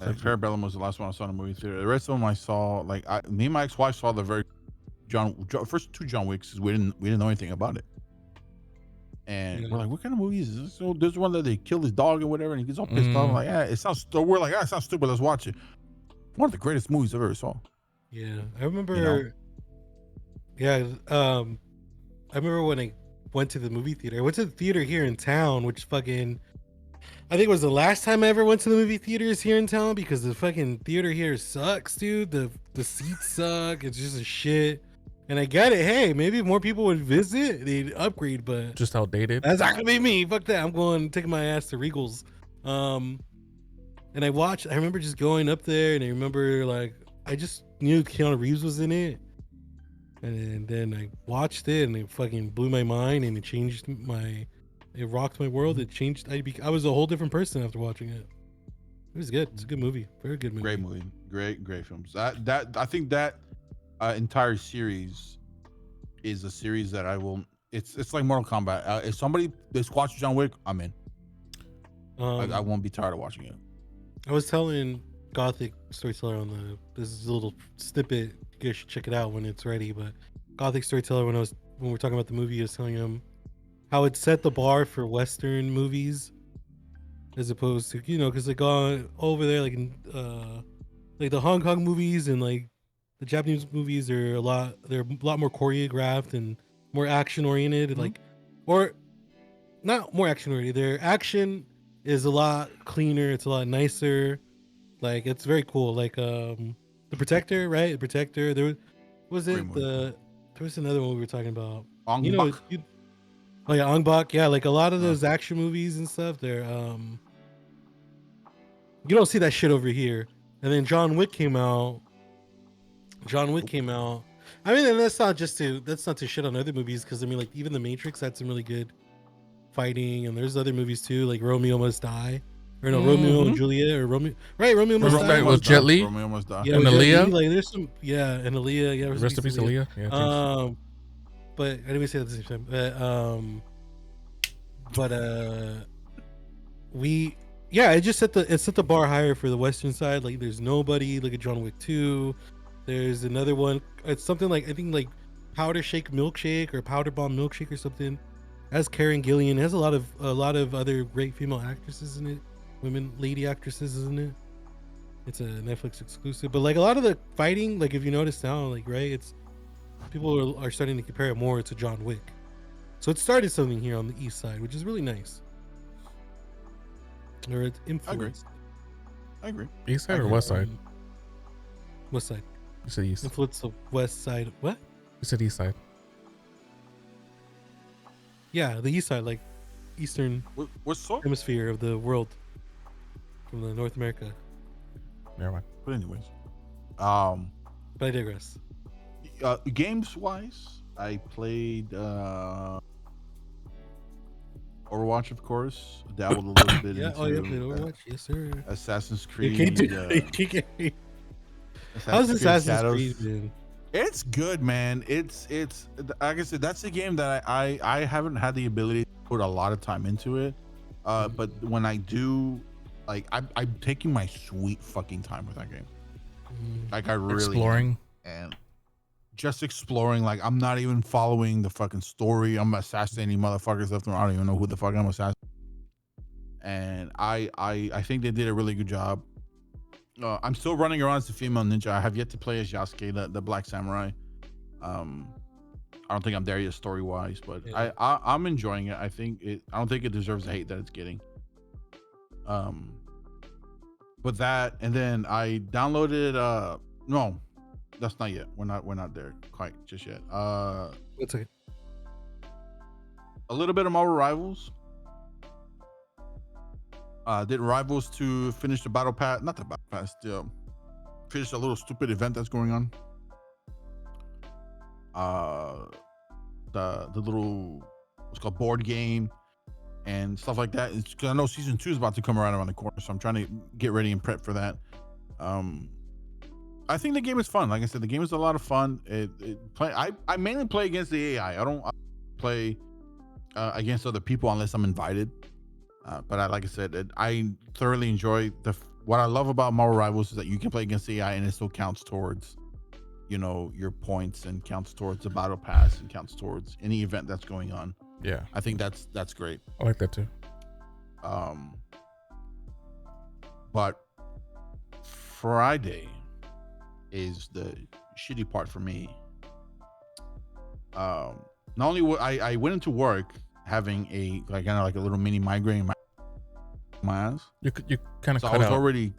Parabellum was the last one I saw in the movie theater. The rest of them I saw, like me and my ex-wife saw the first two John Wicks. We didn't know anything about it, and we're like, "What kind of movie is this?" So there's one that they kill his dog or whatever, and he gets all pissed off. I'm like, it sounds. We're like, it sounds stupid. Let's watch it. One of the greatest movies I've ever saw. Yeah, I remember. Yeah, I remember when I went to the movie theater. I went to the theater here in town, which fucking. I think it was the last time I ever went to the movie theaters here in town because the fucking theater here sucks, dude. The seats suck. It's just a shit. And I get it. Hey, maybe if more people would visit, they'd upgrade, but just outdated. That's not gonna be me. Fuck that. I'm taking my ass to Regals. And I remember just going up there, and I remember like I just knew Keanu Reeves was in it. And then I watched it, and it fucking blew my mind, and it rocked my world. It changed. I was a whole different person after watching it. It was good. It's a good movie. Very good movie. Great movie. Great films. That I think that entire series is a series that I will. It's like Mortal Kombat. If somebody just watches John Wick, I'm in. I won't be tired of watching it. I was telling Gothic Storyteller this is a little snippet. You guys should check it out when it's ready. But Gothic Storyteller, when we're talking about the movie, I was telling him how it set the bar for Western movies, as opposed to because like over there, like in like the Hong Kong movies and like the Japanese movies are a lot more choreographed and more action oriented, like, or not more action oriented. Their action is a lot cleaner. It's a lot nicer. Like it's very cool. Like The Protector, right? The Protector. There was another one we were talking about. Oh yeah, Ong Bak. Yeah, like a lot of those action movies and stuff. They're you don't see that shit over here. And then John Wick came out. I mean, and that's not to shit on other movies, because I mean, like even The Matrix had some really good fighting, and there's other movies too, like Romeo Must Die, or no, Romeo and Juliet, or Romeo Must Die with Jet Li. Romeo Must Die. Yeah, and Aaliyah. Like there's some, and Aaliyah. Yeah, rest in peace, Aaliyah. Yeah. But I didn't even say that at the same time. It just set the bar higher for the Western side. Like there's nobody like a John Wick 2. There's another one. It's something like I think like Powder Shake Milkshake or Powder Bomb Milkshake or something. It has Karen Gillan. It has a lot of other great female actresses in it. Lady actresses in it. It's a Netflix exclusive. But like a lot of the fighting, like if you notice now, like right, it's people are starting to compare it more to John Wick. So it started something here on the East Side, which is really nice. Or it's influenced. I agree. East Side or West Side? West Side. You said East. Influence the West Side. What? You said East Side. Yeah, the East Side, like Eastern hemisphere of the world, from the North America. Never mind. But anyways, but I digress. Games wise, I played Overwatch, of course. Dabbled a little bit into played Overwatch. Yes, sir. Assassin's Creed. How's Assassin's Creed been? It's good, man. It's like I said, that's a game that I haven't had the ability to put a lot of time into it. But when I do, like I'm taking my sweet fucking time with that game. Like I really Exploring. am. And just exploring. Like I'm not even following the fucking story. I'm assassinating motherfuckers left and right. I don't even know who the fuck I'm assassinating. And I think they did a really good job. I'm still running around as a female ninja. I have yet to play as Yasuke, the Black Samurai. I don't think I'm there yet story wise, but Yeah. I'm enjoying it. I don't think it deserves the hate that it's getting. But that, and then I downloaded. No, that's not yet. We're not there quite just yet. What's it? A little bit of Marvel Rivals. Did Rivals to finish the battle pass? Not the battle pass. Finish a little stupid event that's going on. The little what's called board game and stuff like that. It's because I know season 2 is about to come around the corner, so I'm trying to get ready and prep for that. I think the game is fun. Like I said, the game is a lot of fun. I mainly play against the AI. I don't play against other people unless I'm invited. But like I said, I thoroughly enjoy what I love about Marvel Rivals is that you can play against the AI and it still counts towards, your points and counts towards the battle pass and counts towards any event that's going on. Yeah, I think that's great. I like that too. But Friday is the shitty part for me. Not only I went into work having a kind of like a little mini migraine in my ass. You kind of So cut I was out. already.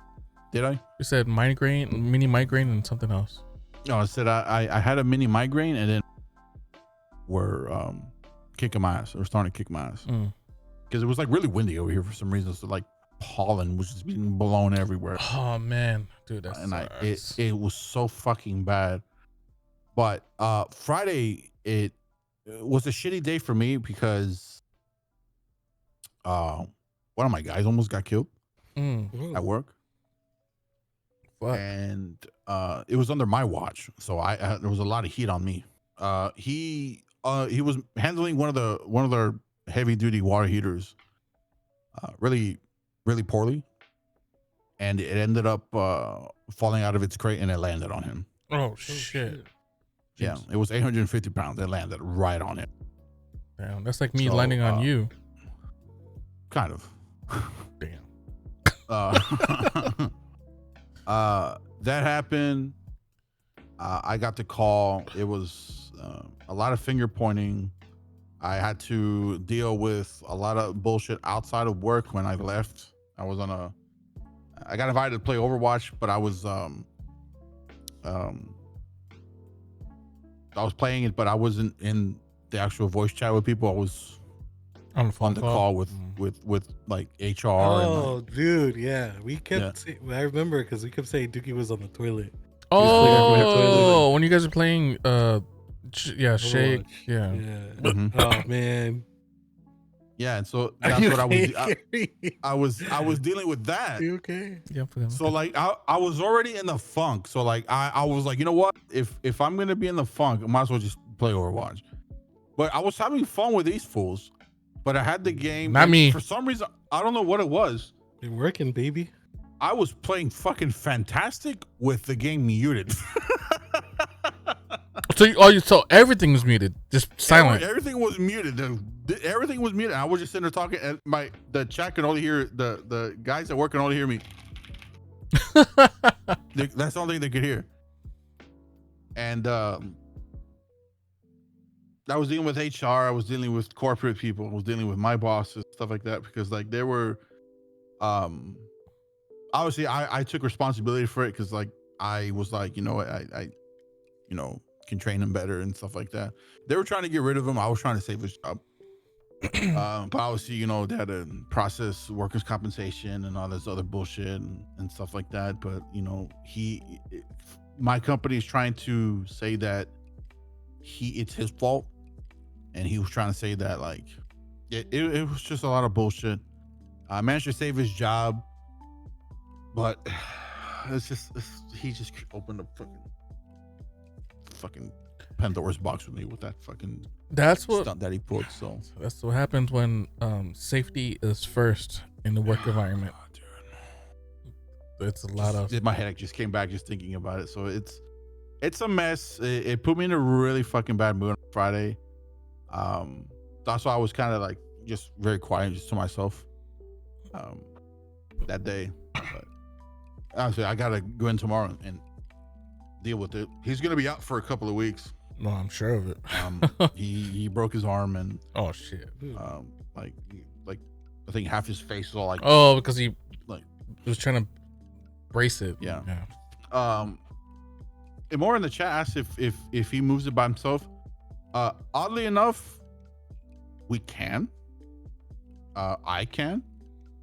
Did I? You said migraine, mini migraine, and something else. No, I said I had a mini migraine and then we're kicking my ass. We're starting to kick my ass because it was like really windy over here for some reason. So like pollen was just being blown everywhere. Oh man, dude, that's it was so fucking bad. But Friday it was a shitty day for me because one of my guys almost got killed at work. What? And it was under my watch, so there was a lot of heat on me. He was handling one of their heavy duty water heaters really poorly, and it ended up falling out of its crate and it landed on him. Oh shit. Yeah, it was 850 pounds. It landed right on him. Damn, that's like me landing on you. Kind of. Damn. That happened. I got the call. It was a lot of finger pointing. I had to deal with a lot of bullshit outside of work when I left. I got invited to play Overwatch, but I was playing it, but I wasn't in the actual voice chat with people. I was on the call with like HR. Oh, dude, yeah. We kept. I remember because we kept saying Dookie was on the toilet. Oh, when you guys are playing, Shake, yeah. Mm-hmm. Oh man. Yeah, and so that's what I was dealing with that. You okay? Yeah. So like I was already in the funk. So like I was like, you know what? If I'm gonna be in the funk, I might as well just play Overwatch. But I was having fun with these fools. But I had the game. Not me. For some reason, I don't know what it was. You're working, baby. I was playing fucking fantastic with the game muted. So everything was muted, just silent. Everything was muted. Everything was muted. I was just sitting there talking, and the chat can only hear the guys at work can only hear me. That's the only thing they could hear. And I was dealing with HR. I was dealing with corporate people. I was dealing with my bosses, stuff like that, because like they were, obviously I took responsibility for it because like I was like, I can train him better and stuff like that. They were trying to get rid of him. I was trying to save his job. But obviously, they had to process workers' compensation and all this other bullshit and stuff like that. But my company is trying to say that it's his fault. And he was trying to say that like it was just a lot of bullshit. I managed to save his job, but he just opened a fucking fucking Pandora's box with me with that fucking That's what stunt that he pulled. So that's what happens when safety is first in the work environment. It's a lot of my headache just came back just thinking about it. So it's a mess. It put me in a really fucking bad mood on Friday. That's why I was kind of like just very quiet, just to myself. That day, but honestly, I gotta go in tomorrow and deal with it. He's gonna be out for a couple of weeks. No, I'm sure of it. He broke his arm and Oh shit. like I think half his face is all like Because he like was trying to brace it. Yeah. And more in the chat asked if he moves it by himself. Oddly enough, we can. I can.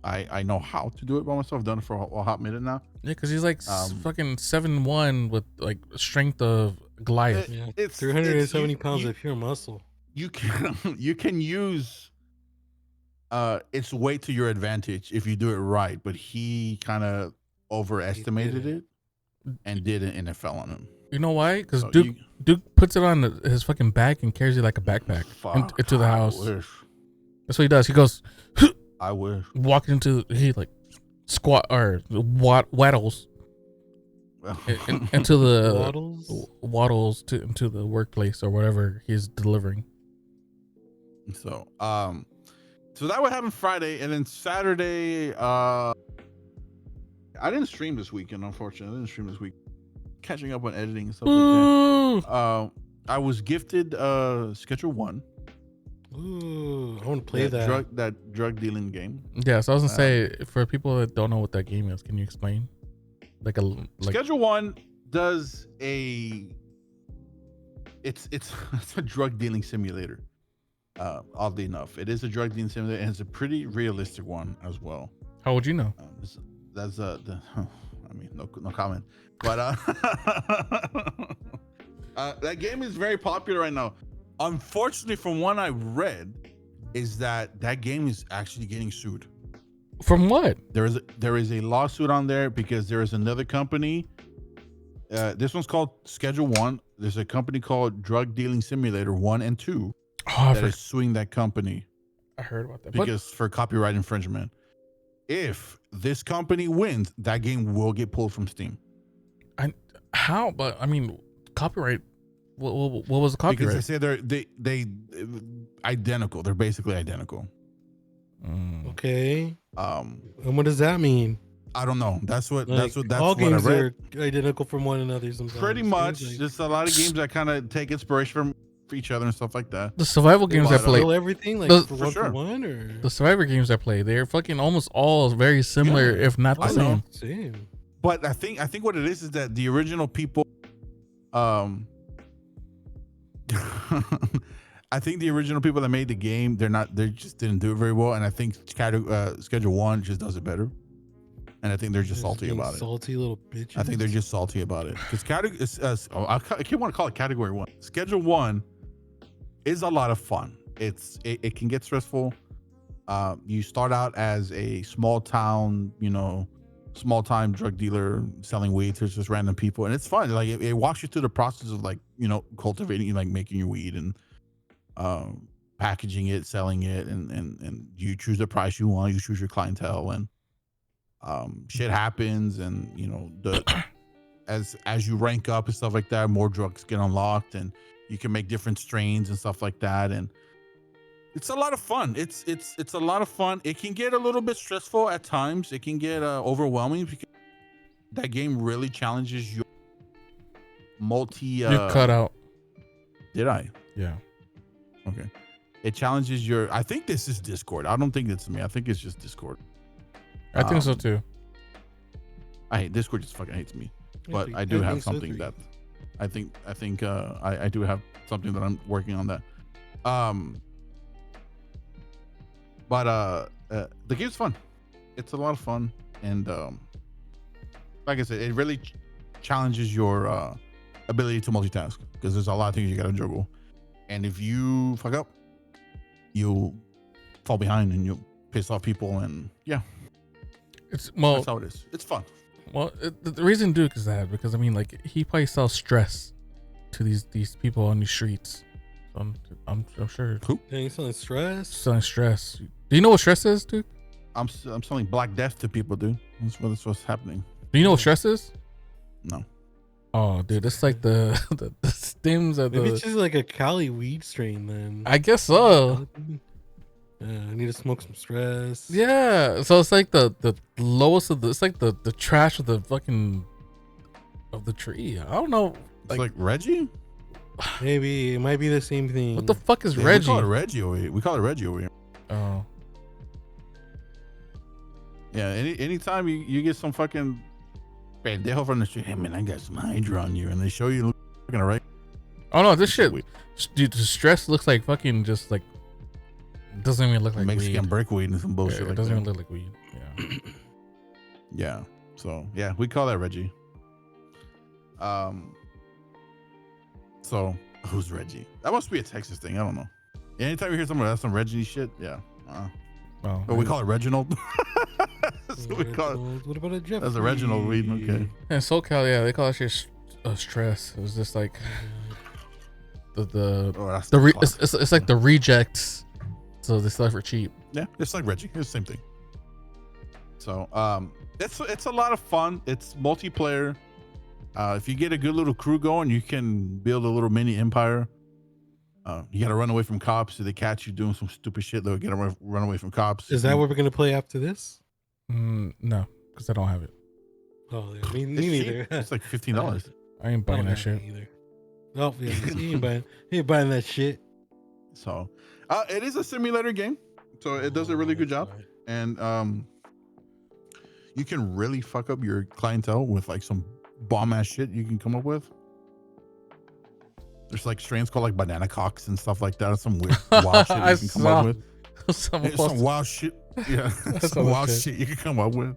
I know how to do it by myself. I've done it for a hot minute now. Yeah, because he's like fucking 7'1" with like strength of Goliath. Yeah, It's 370 pounds of pure muscle. You can use its weight to your advantage if you do it right. But he kind of overestimated it and didn't, and it fell on him. You know why? Because So Duke puts it on his fucking back and carries it like a backpack into the house. That's what he does. He goes. I wish. Walking into he like squat or waddles into the waddles into the workplace or whatever he's delivering. So that would happen Friday, and then Saturday. I didn't stream this weekend, unfortunately. I didn't stream this week. Catching up on editing and stuff like that. I was gifted Schedule 1. Ooh, I want to play that drug dealing game. Yeah, so I was gonna say, for people that don't know what that game is, can you explain? Schedule 1 does it's a drug dealing simulator. Oddly enough, it is a drug dealing simulator, and it's a pretty realistic one as well. How would you know? That's no comment. But that game is very popular right now. Unfortunately, from what I read, is that game is actually getting sued. From what? There is a lawsuit on there because there is another company. This one's called Schedule 1. There's a company called Drug Dealing Simulator 1 and 2 that is suing that company. I heard about that because for copyright infringement. If this company wins, that game will get pulled from Steam. How? But I mean, copyright. What was the copyright? Because they say they identical. They're basically identical. Okay. And what does that mean? I don't know. That's what all what games I read. are identical from one another sometimes. Pretty much. Just a lot of games that kind of take inspiration from each other and stuff like that. The survival games I play, everything like for one, or the survivor games I play, they're fucking almost all very similar, if not the same. Same. But I think what it is that the original people, I think the original people that made the game, they just didn't do it very well, and I think Schedule 1 just does it better, and I think they're just salty about it. Salty little bitches. I think they're just salty about it because I can't want to call it Category 1. Schedule 1 is a lot of fun. It can get stressful. You start out as a small time drug dealer selling weed to just random people, and it's fun. Like it walks you through the process of cultivating, like making your weed and packaging it, selling it, and you choose the price you want. You choose your clientele, and shit happens, and as you rank up and stuff like that, more drugs get unlocked, and you can make different strains and stuff like that, and it's a lot of fun. It's a lot of fun. It can get a little bit stressful at times. It can get overwhelming because that game really challenges your you cut out. Did I? Yeah. Okay. It challenges your. I think this is Discord. I don't think it's me. I think it's just Discord. I think so too. I hate Discord. Just fucking hates me. But I do have something that I think I do have something that I'm working on that. But the game's fun. It's a lot of fun, and like I said, it really challenges your ability to multitask because there's a lot of things you gotta juggle, and if you fuck up, you'll fall behind and you'll piss off people, and that's how it is. It's fun. Well, the reason Duke is that because I mean, like, he probably sells stress to these people on these streets. So I'm sure Dang, you selling stress? selling stress. Do you know what stress is, dude? I'm selling Black Death to people, dude. That's what's happening. Do you know what stress is? No. Oh, dude, it's like the stems of Maybe the. it's just like a Cali weed strain then. I guess so. I need to smoke some stress. Yeah, so it's like the lowest of the. It's like the trash of the fucking of the tree. I don't know. It's like Reggie? Maybe it might be the same thing. What the fuck is Yeah, Reggie? We call it Reggie over here. We call it Reggie over here. Oh, Yeah, anytime you get some fucking pendejo from the street, hey man, I got some Hydra on you, and they show you fucking right. oh no, this shit, Weed. dude. The stress looks like fucking just like doesn't even look like Mexican weed. brickweed and some Yeah, bullshit it like doesn't that. even look like weed. Yeah. Yeah. So yeah, we call that Reggie. So who's Reggie? That must be a Texas thing. I don't know. Yeah, anytime you hear someone that's some Reggie shit, yeah. Oh, But we call it Reginald. That's what we call it. What about a Jeff? That's a Reginald weed. Okay. in SoCal, yeah, they call that shit stress. It was just like the Oh, that's the classic. it's like the rejects, so they sell it for cheap. Yeah, it's like Reggie. It's the same thing. So it's a lot of fun. It's multiplayer. If you get a good little crew going, you can build a little mini empire. You gotta run away from cops. If they catch you doing some stupid shit, they'll get to run away from cops. Is that what we're gonna play after this? No, because I don't have it. Oh, yeah, me It's cheap. neither. It's like $15. I ain't I buying don't that have shit. it either. Oh yeah, he ain't buying that shit. So it is a simulator game. So it does a really good job. And you can really fuck up your clientele with like some bomb ass shit you can come up with. There's like strains called like banana cocks and stuff like that. Some weird wild shit you can come up with. Someone It's some posted- wild shit. Yeah, That's some so wild shit. shit you can come up with.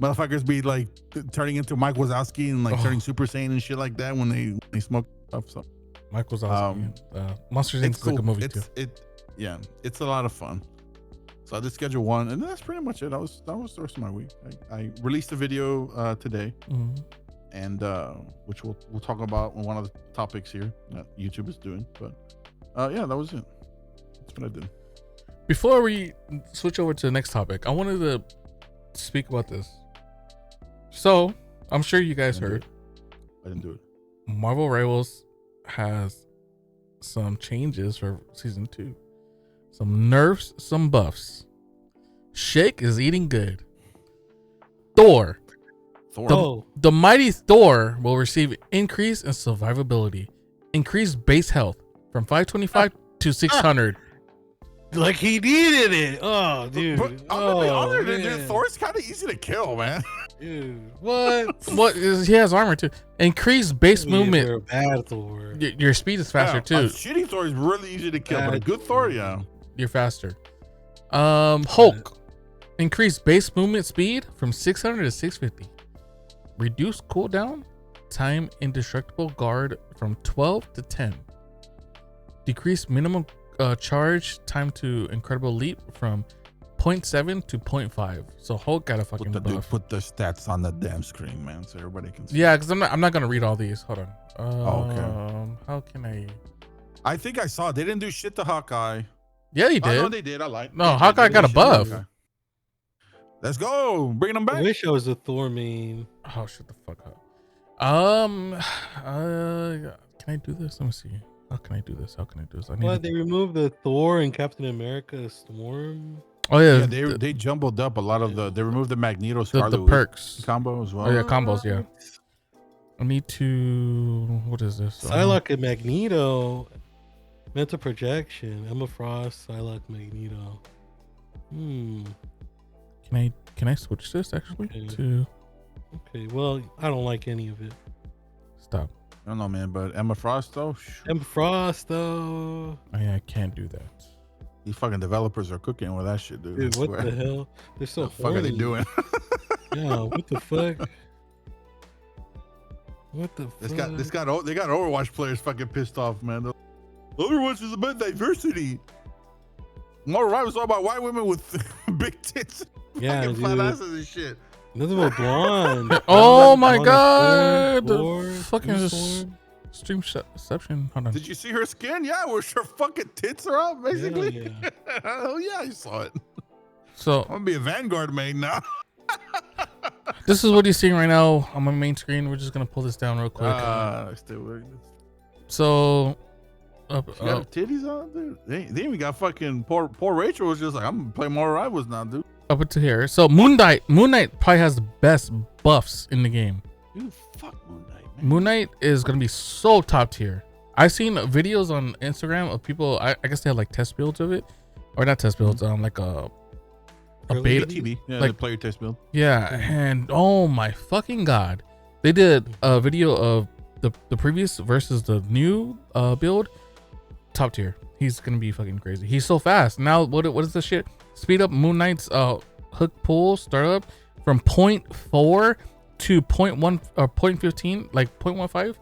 Motherfuckers be like turning into Mike Wazowski and like Oh. turning Super Saiyan and shit like that when they smoke stuff. So Mike was awesome. Monsters Inc. it's is like a cool. movie too. It's a lot of fun. So I did schedule one, and that's pretty much it. That was the rest of my week. I released a video today, Mhm. and which we'll talk about on one of the topics here that YouTube is doing. But yeah, that was it. That's what I did. Before we switch over to the next topic, I wanted to speak about this. So I'm sure you guys heard I didn't do it. Marvel Rivals has some changes for season 2. Some nerfs, some buffs. Shake is eating good. Thor. Thor. Oh, The mighty Thor will receive increase in survivability, increased base health from 525 to 600. like he needed it. Oh, dude. But I'm gonna be honest, dude, man. Thor's kind of easy to kill, man. Dude, what? What is he has armor too? Increased base movement. They're bad Thor. Your speed is faster Yeah, a too. shitty Thor is really easy to kill, but a Bad good Thor, yeah. You're faster. Hulk. Increased base movement speed from 600 to 650. Reduce cooldown time indestructible guard from 12 to 10. Decrease minimum charge time to incredible leap from 0.7 to 0.5. So Hulk got a fucking buff. Put the stats on the damn screen, man, so everybody can see. Yeah, because I'm not gonna read all these. Hold on. Okay. How can I? I think I saw they didn't do shit to Hawkeye. Yeah, he Oh, no, did. they did. I like. No, Hawkeye got a buff. Let's go, bringing them I back. wish I was a Thor main. Oh, shut the fuck up. Can I do this? Let me see. How can I do this? I need What? to- They removed the Thor and Captain America Storm. Oh yeah, Yeah, they jumbled up a lot of the. They removed the Magneto the Scarlet Witch perks. combo as well. Oh yeah, combos. Yeah. I need to. What is this? Psylocke and Magneto. Mental projection. Emma Frost. Psylocke, Magneto. Can I switch this actually Okay. to Okay. Well, I don't like any of it. stop? I don't know, man, but Emma Frost though, Emma Frost, though. I can't do that. these fucking developers are cooking with that shit, dude. Dude, I what swear. the hell? They're so The fuck are they horny. doing? Yeah, what the fuck? What the fuck? They got Overwatch players fucking pissed off, man. Overwatch is about diversity. More right was all about white women with big tits, Yeah, fucking flat dude. asses and shit. Nothing but blonde. Oh my Blonde god! Thor, Fucking Blue just Storm. Stream exception. Hold on. Did you see her skin? Yeah, where her fucking tits are out, basically. Yeah. Hell yeah, I saw it. So I'm gonna be a Vanguard main now. this is what you're seeing right now on my main screen. We're just gonna pull this down real quick. Still working. So, She got her titties on, dude. They even got fucking poor Rachel was just like, I'm gonna play more rivals now, dude. up to here. So Moon Knight probably has the best buffs in the game. Dude, fuck Moon Knight, man. Moon Knight is gonna be so top tier. I've seen videos on Instagram of people. I guess they have like test builds of it, or not test builds. Like a beta TV, yeah, like the player test build. Yeah, and oh my fucking god, they did a video of the previous versus the new build. Top tier. He's gonna be fucking crazy. He's so fast. Now what is this shit? Speed up Moon Knight's hook pull startup from 0.4 to 0.1 or 0.15, like 0.15.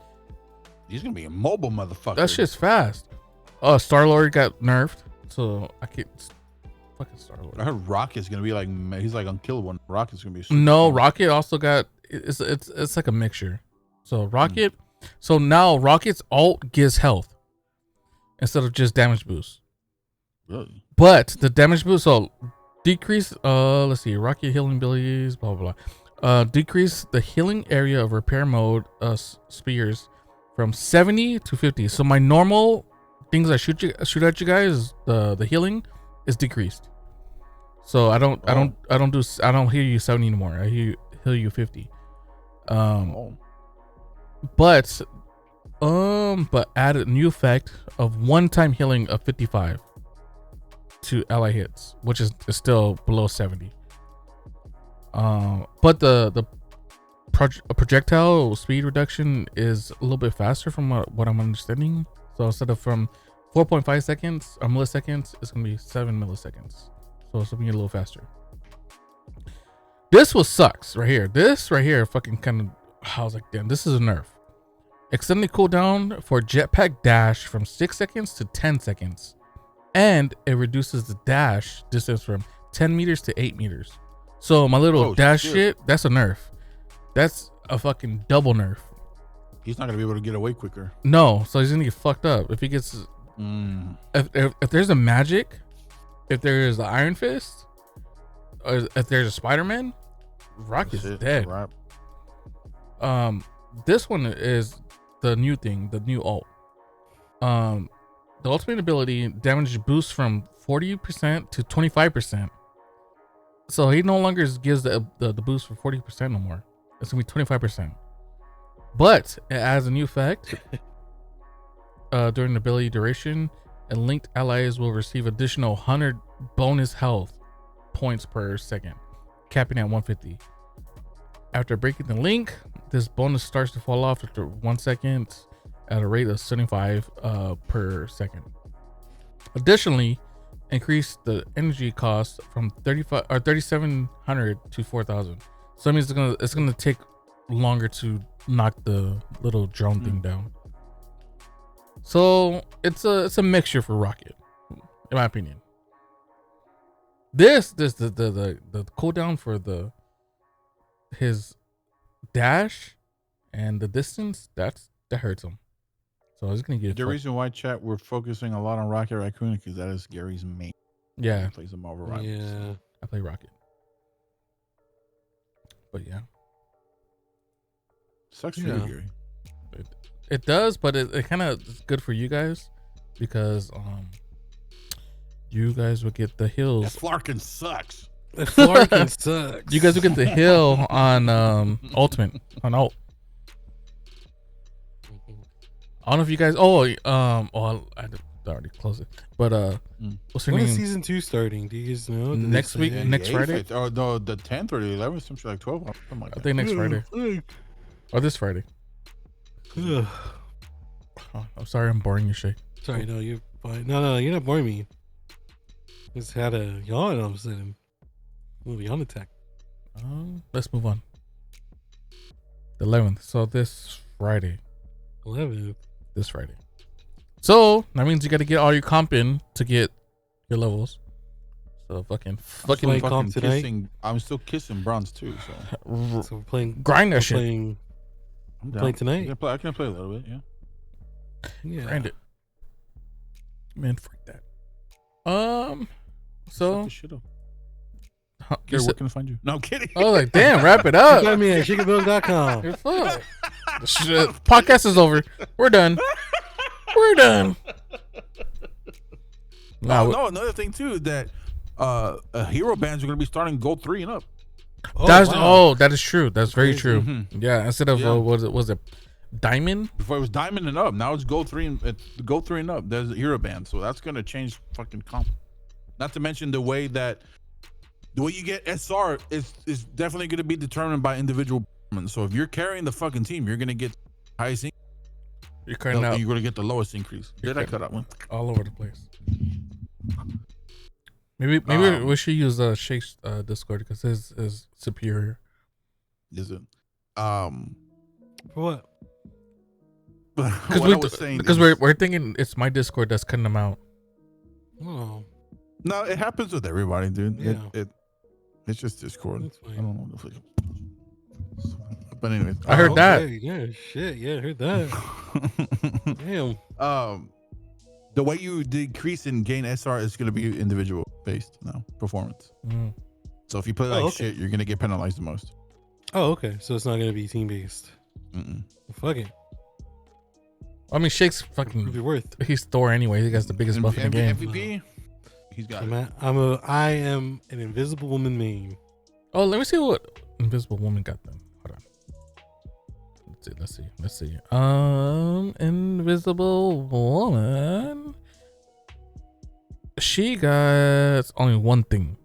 He's gonna be a mobile motherfucker. That shit's fast. Star-Lord got nerfed, so I can't. Fucking Star-Lord. I heard Rocket's gonna be like, he's like unkillable. Rocket's gonna be no. Rocket also got it's like a mixture. So Rocket, so now Rocket's ult gives health instead of just damage boost. Really? But the damage boost, so decrease. Let's see, Rocket healing abilities, blah blah blah. Decrease the healing area of repair mode spears from 70 to 50. So my normal things I shoot at you guys, the healing is decreased. So I don't heal you 70 anymore. I heal you 50. But add a new effect of one-time healing of 55 to ally hits, which is still below 70. But the projectile speed reduction is a little bit faster from what I'm understanding. So instead of from 4.5 seconds or milliseconds, it's gonna be 7 milliseconds. So it's gonna be a little faster. This sucks right here. This right here fucking kind of, I was like, damn, this is a nerf. Extended cooldown for jetpack dash from 6 seconds to 10 seconds. And it reduces the dash distance from 10 meters to 8 meters. So my little dash shit, that's a nerf. That's a fucking double nerf. He's not gonna be able to get away quicker. No, so he's gonna get fucked up. If he gets if there's a magic, if there's the Iron Fist, or if there's a Spider-Man, Rocket's dead. Right. This one is the new thing, the new ult. The ultimate ability damage boosts from 40% to 25%. So he no longer gives the boost for 40% no more. It's gonna be 25%. But it adds a new effect. During the ability duration, and linked allies will receive additional 100 bonus health points per second, capping at 150. After breaking the link, this bonus starts to fall off after 1 second at a rate of 75 per second. Additionally, increase the energy cost from 3,700 to 4,000. So that means it's gonna take longer to knock the little drone thing down. So it's a mixture for Rocket, in my opinion. The cooldown for his dash and the distance, that hurts him. So I was gonna get the reason why, chat, we're focusing a lot on Rocket Raccoon because that is Gary's main. Yeah, he plays the Marvel Rivals. Yeah, I play Rocket. But yeah, sucks for you, Gary. It does, but it kind of is good for you guys because you guys would get the hills. That Flarkin sucks. Flarkin sucks. You guys would get the hill on Ultimate on ult. I don't know if you guys. I already closed it. But what's her when name? is season 2 starting? Do you guys know? Next week, next Friday. Oh no, the 10th or the 11th, something like 12. Something like that. I think next Friday or this Friday. Oh, I'm sorry, I'm boring you, Shay. Sorry, no, you're fine. No, you're not boring me. Just had a yawn all of a sudden. Little yawn attack. Let's move on. The 11th. So this Friday. 11th. This Friday. So that means you got to get all your comp in to get your levels. So fucking kissing. I'm still kissing bronze too. So we're playing. Grind that shit. Playing tonight. I can play a little bit. Yeah. Yeah. Grind it. Man, freak that. Suck So the shit up. huh, you Gary, where said- can I find you? No, I'm kidding. I was like, damn, wrap it up. Find me at chickenbills.com. You're fucked. Shit. Podcast is over. We're done. We're done. Nah, Oh no, another thing too that hero bands are gonna be starting gold 3 and up. that is true. That's very crazy. true. Mhm. Yeah, instead of Yeah. was it diamond? Before it was diamond and up, now it's gold 3 and gold 3 and up. There's a hero band, so that's gonna change fucking comp. Not to mention the way you get SR is definitely gonna be determined by individual performance. So if you're carrying the fucking team, you're gonna get highest increase. You're cutting out You're gonna get the lowest increase. Did I cut out one? all over the place. Maybe we should use Shake's Discord because his is superior. Is it? For what? Because we're thinking it's my Discord that's cutting them out. Oh, no, it happens with everybody, dude. Yeah. It's just Discord. that's fine. I don't know. But anyways, I heard that. Okay, yeah, shit. Yeah, I heard that. Damn. The way you decrease and gain SR is going to be individual based now, performance. Mm. So if you play like okay. shit, you're going to get penalized the most. Oh, okay. So it's not gonna be team based. Mm-mm. Fuck it. I mean, Shake's It'd fucking. be worth. He's Thor anyway. He has the biggest buff in the game. MVP, he's got it. I am an invisible woman main. Oh, let me see what Invisible Woman got then. Hold on. Let's see. Invisible Woman. She got only one thing.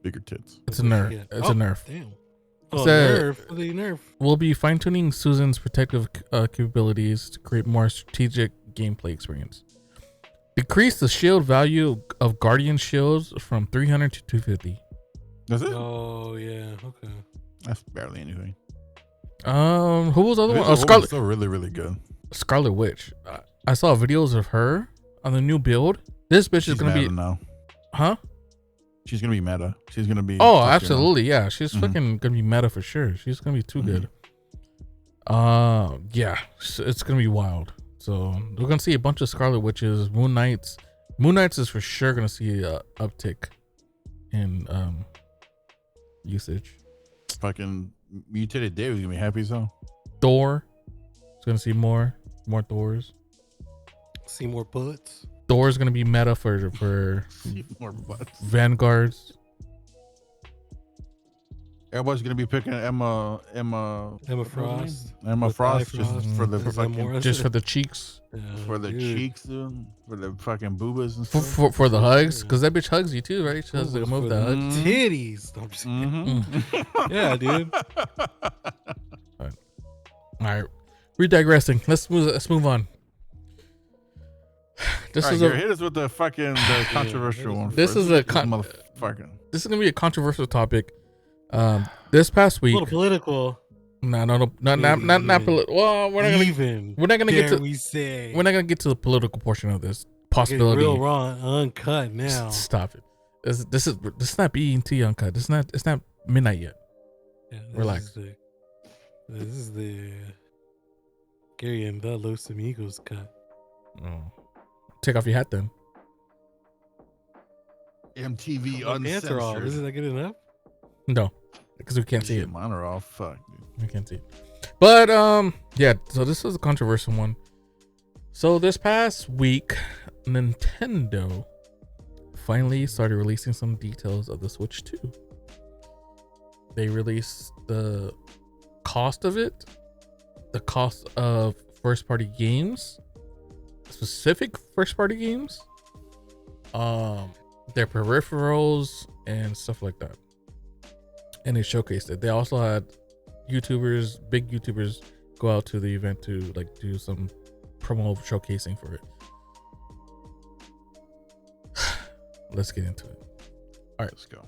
Bigger tits. It's a nerf. Yeah. It's a nerf. Damn. Oh, Said- nerf. What do you nerf? We'll be fine tuning Susan's protective capabilities to create more strategic gameplay experience. Decrease the shield value of Guardian shields from 300 to 250. That's it? Oh yeah. Okay. That's barely anything. Who was the other one? Invisible Oh, Scarlet. Woman's still really, really good. Scarlet Witch. I saw videos of her on the new build. This bitch is She's gonna meta be, now. huh? She's gonna be meta. She's gonna be. Oh, top tier now. absolutely, yeah. She's Mhm. fucking gonna be meta for sure. She's gonna be too Mhm. good. Yeah, it's gonna be wild. So we're gonna see a bunch of Scarlet Witches, Moon Knights. Moon Knights is for sure gonna see a uptick in usage. Fucking mutated Dave is gonna be happy as hell. Thor is gonna see more Thors. See more bullets. Thor's gonna be meta for See more butts. Vanguards. Everybody's gonna be picking Emma Frost. Emma With Frost Eye just Frost. for the Is that fucking more? Just for the cheeks, Yeah, for the dude. cheeks, dude, for the fucking boobas and stuff. for the hugs, because that bitch hugs you too, right? She has to Ooh, move for the hugs. Mhm. Titties. No, I'm just kidding. Mhm. Yeah, dude. All right, we're digressing. Let's move on. This All right, is Gary, a hit us with the fucking the controversial one. This first. is a con- motherfucker. this is gonna be a controversial topic. This past A week, little political. not political. Well, we're not gonna get to we say. we're not gonna get to the political portion of this Getting possibility. real raw, and uncut now. Stop it. This is not BET uncut. It's not midnight yet. Yeah, Relax. This is the Gary and the Los Amigos cut. Oh. Take off your hat then. MTV My pants are off. uncensored. Is that good enough? No, because we can't see it. Mine are all fuck. Dude. We can't see it. But yeah. So this is a controversial one. So this past week, Nintendo finally started releasing some details of the Switch 2. They released the cost of it, the cost of first-party games, specific first-party games, their peripherals and stuff like that. And they showcased it. They also had YouTubers, big YouTubers, go out to the event to like do some promo showcasing for it. Let's get into it. All right, Let's go.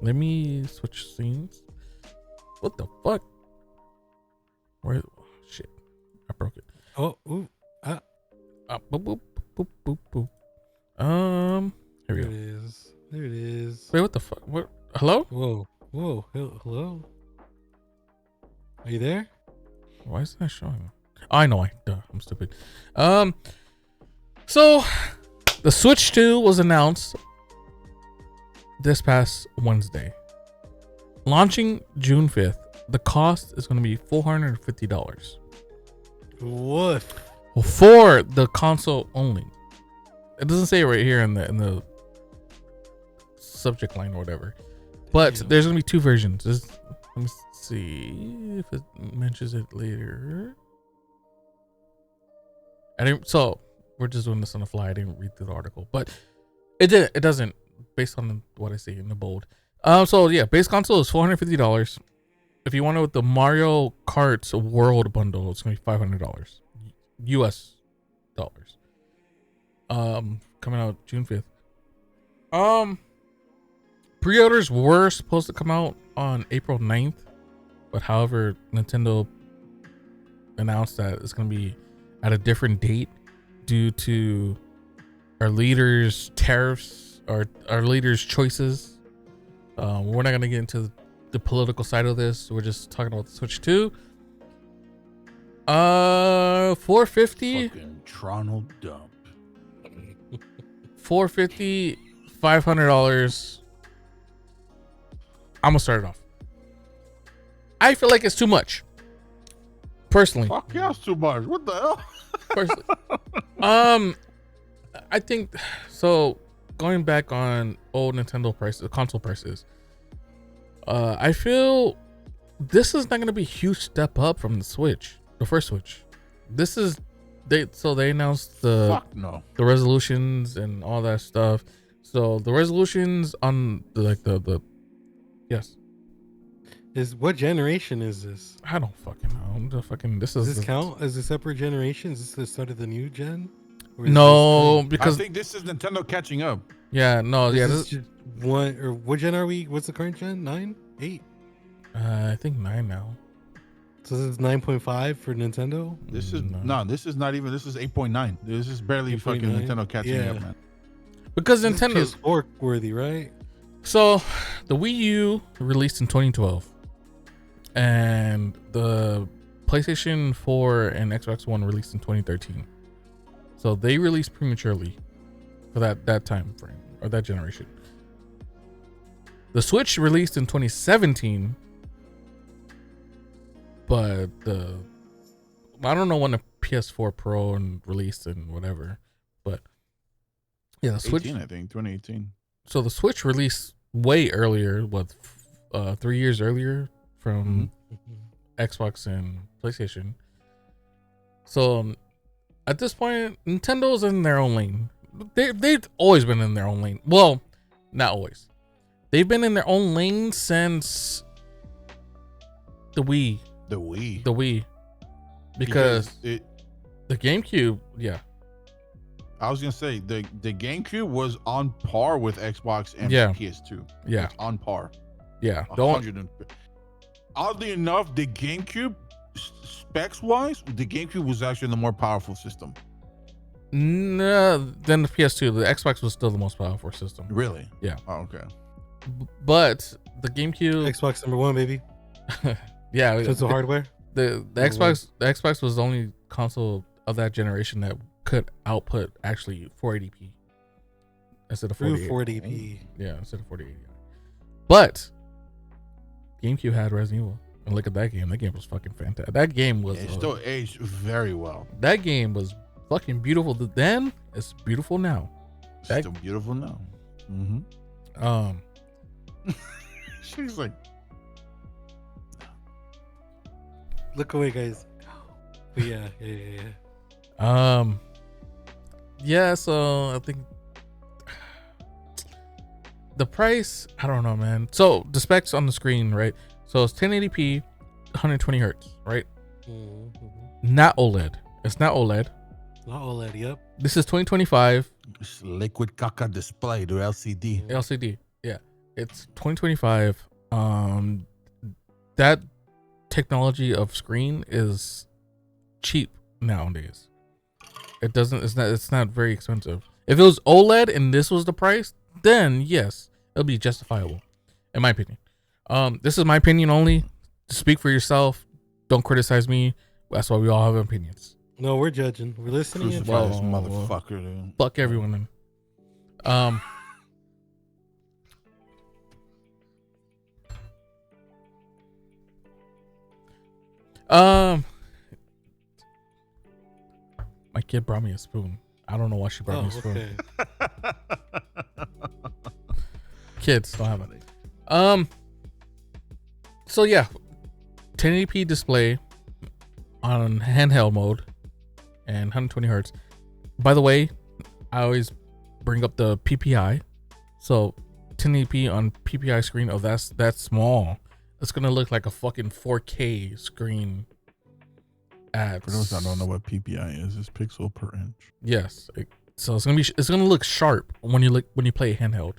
let me switch scenes. What the fuck? Where? Shit, I broke it. Oh, ooh. Boop, boop, boop, boop, boop. Here we There it go. is. There it is. Wait, what the fuck? What? Hello? Whoa. Whoa. Hello? Are you there? Why is that showing? I know. I'm stupid. So the Switch 2 was announced this past Wednesday, launching June 5th. The cost is going to be $450. What? For the console only. It doesn't say it right here in the subject line or whatever. But there's gonna be two versions. Let me see if it mentions it later. So we're just doing this on the fly. I didn't read through the article, but it doesn't, based on what I see in the bold. So yeah, base console is $450. If you want it with the Mario Kart World bundle, it's gonna be $500 US dollars. Coming out June 5th. Pre-orders were supposed to come out on April 9th, but however, Nintendo announced that it's going to be at a different date due to our leaders' tariffs or our leaders' choices. We're not going to get into the political side of this. We're just talking about the Switch 2. $450. Fucking Toronto dump. $450, $500. I'm gonna start it off. I feel like it's too much. Personally. Fuck yeah, it's too much. What the hell? Personally. I think so. Going back on old Nintendo prices, console prices. I feel this is not gonna be a huge step up from the Switch, the first Switch. This is they announced the resolutions and all that stuff. So the resolutions on the yes. Is what generation is this? I don't fucking know. This Does this count as a separate generation? Is this the start of the new gen? No, because I think this is Nintendo catching up. Yeah, no, yeah. This is one or what gen are we? What's the current gen? 9, 8? I think 9 now. So this is 9.5 for Nintendo. This is This is not even. This is 8.9. This is barely 8.9? Fucking Nintendo catching up, man. Because Nintendo's PS4 worthy, right? So the Wii U released in 2012, and the PlayStation 4 and Xbox One released in 2013. So they released prematurely for that time frame or that generation. The Switch released in 2017, but I don't know when the PS4 Pro and released and whatever, but yeah, the Switch. 18, I think 2018. So the Switch released way earlier, 3 years earlier from Xbox and PlayStation. So at this point, Nintendo's in their own lane. They've always been in their own lane. Well, not always. They've been in their own lane since the Wii. Because the GameCube, yeah. I was gonna say the GameCube was on par with Xbox and PS2. Yeah, it's on par. Yeah, oddly enough, the GameCube, specs wise, the GameCube was actually the more powerful system. No, than the PS2. The Xbox was still the most powerful system. Really? Yeah. Oh, okay. But the GameCube, Xbox number one, baby. Yeah, it's the hardware. The Xbox was the only console of that generation that could output actually 480p instead of 480p. Yeah, instead of 480. But GameCube had Resident Evil, and look at that game. That game was fucking fantastic. That game was still aged very well. That game was fucking beautiful then. It's beautiful now. Still beautiful now. She's like, look away, guys. But yeah. Yeah, so I think the price, I don't know, man. So the specs on the screen, right? So it's 1080p, 120 hertz, right? Not OLED. It's not OLED. Not OLED, yep. This is 2025. It's liquid caca display to LCD. LCD, yeah. It's 2025. That technology of screen is cheap nowadays. It's not very expensive. If it was OLED and this was the price, then yes, it'll be justifiable, in my opinion. This is my opinion only. Speak for yourself. Don't criticize me. That's why we all have opinions. No, we're judging. We're listening. And Crucify this Well, motherfucker, dude. Fuck everyone then. My kid brought me a spoon. I don't know why she brought me a spoon. okay. Kids don't have it. So yeah, 1080p display on handheld mode and 120 hertz. By the way, I always bring up the PPI. So 1080p on PPI screen. Oh, that's small. It's gonna look like a fucking 4K screen. For those that don't know what PPI is, it's pixel per inch. Yes. So it's gonna look sharp when you play handheld.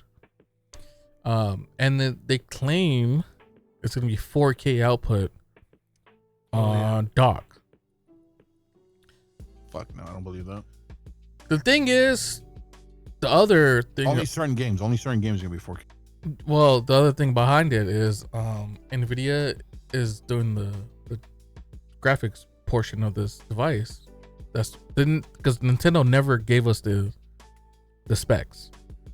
And then they claim it's gonna be 4K output on dock. Fuck no, I don't believe that. The thing is, the other thing. Only certain games are gonna be 4K. Well, the other thing behind it is Nvidia is doing the graphics portion of this device. That's didn't because Nintendo never gave us the specs,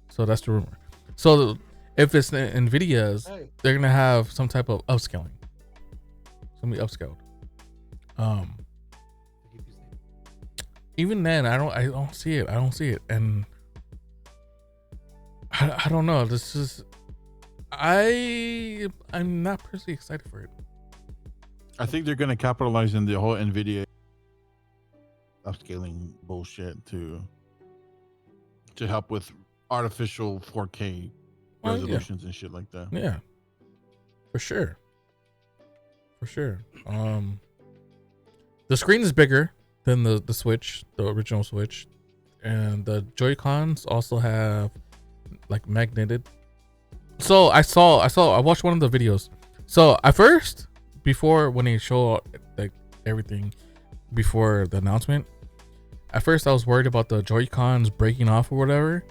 so that's the rumor. So if it's Nvidia's, they're gonna have some type of upscaling. It's gonna be upscaled. Even then, I don't see it. I don't see it, and I don't know. This is I'm not personally excited for it. I think they're gonna capitalize in the whole Nvidia upscaling bullshit to help with artificial 4K resolutions and shit like that. Yeah, for sure. The screen is bigger than the Switch, the original Switch, and the Joy-Cons also have like magneted. So I watched one of the videos. So at first, before when they show like everything before the announcement, at first I was worried about the Joy-Cons breaking off or whatever.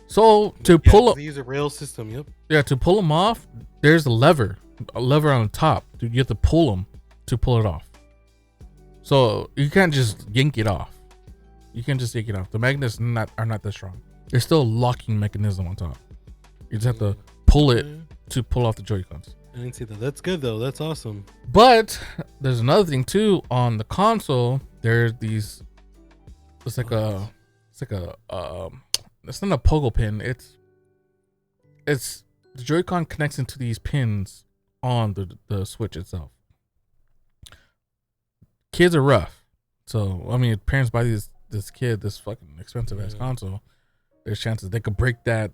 So to pull up, use a rail system. Yep. Yeah, to pull them off, there's a lever on the top. Dude, you have to pull them to pull it off. So you can't just yank it off. You can't just yank it off. The magnets are not that strong. There's still a locking mechanism on top. You just have to pull it to pull off the Joy-Cons. I didn't see that. That's good though. That's awesome. But there's another thing too. On the console, there's these. It's not a pogo pin. It's the Joy-Con connects into these pins on the Switch itself. Kids are rough, so I mean, parents buy this kid this fucking expensive ass console. There's chances they could break that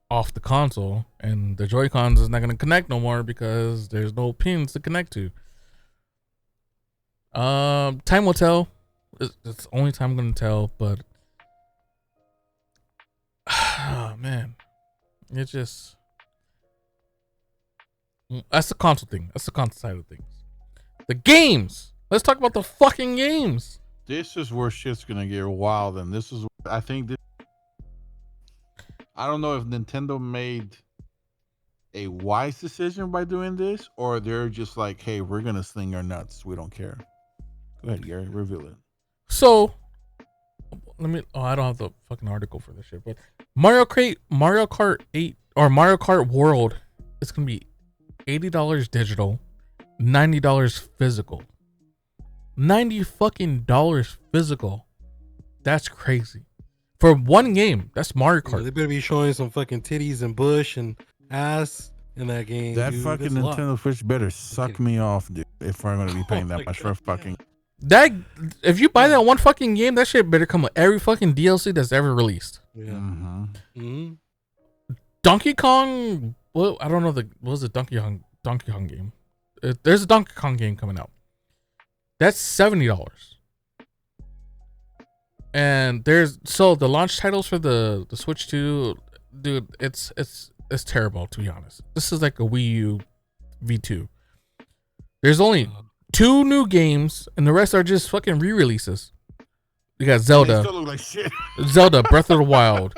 off the console, and the Joy-Cons is not gonna connect no more because there's no pins to connect to. Time will tell. It's the only time I'm gonna tell, but oh man, it's just that's the console thing. That's the console side of things. The games. Let's talk about the fucking games. This is where shit's gonna get wild, and this is I think I don't know if Nintendo made a wise decision by doing this, or they're just like, hey, we're gonna sling our nuts. We don't care. Go ahead, Gary, reveal it. So I don't have the fucking article for this shit, but Mario Kart 8 or Mario Kart World, it's gonna be $80 digital, $90 physical. $90 fucking dollars physical. That's crazy. For one game, that's Mario Kart. They better be showing some fucking titties and bush and ass in that game. That dude. fucking Nintendo Switch better suck me off, dude. If I'm gonna be paying that much for fucking. That if you buy that one fucking game, that shit better come with every fucking DLC that's ever released. Yeah. Mm-hmm. Donkey Kong. Well, I don't know what was the Donkey Kong game. There's a Donkey Kong game coming out. That's $70. And there's the launch titles for the Switch 2, dude, it's terrible, to be honest. This is like a Wii U V2. There's only 2 new games, and the rest are just fucking re-releases. You got Zelda. They still look like shit. Zelda Breath of the Wild.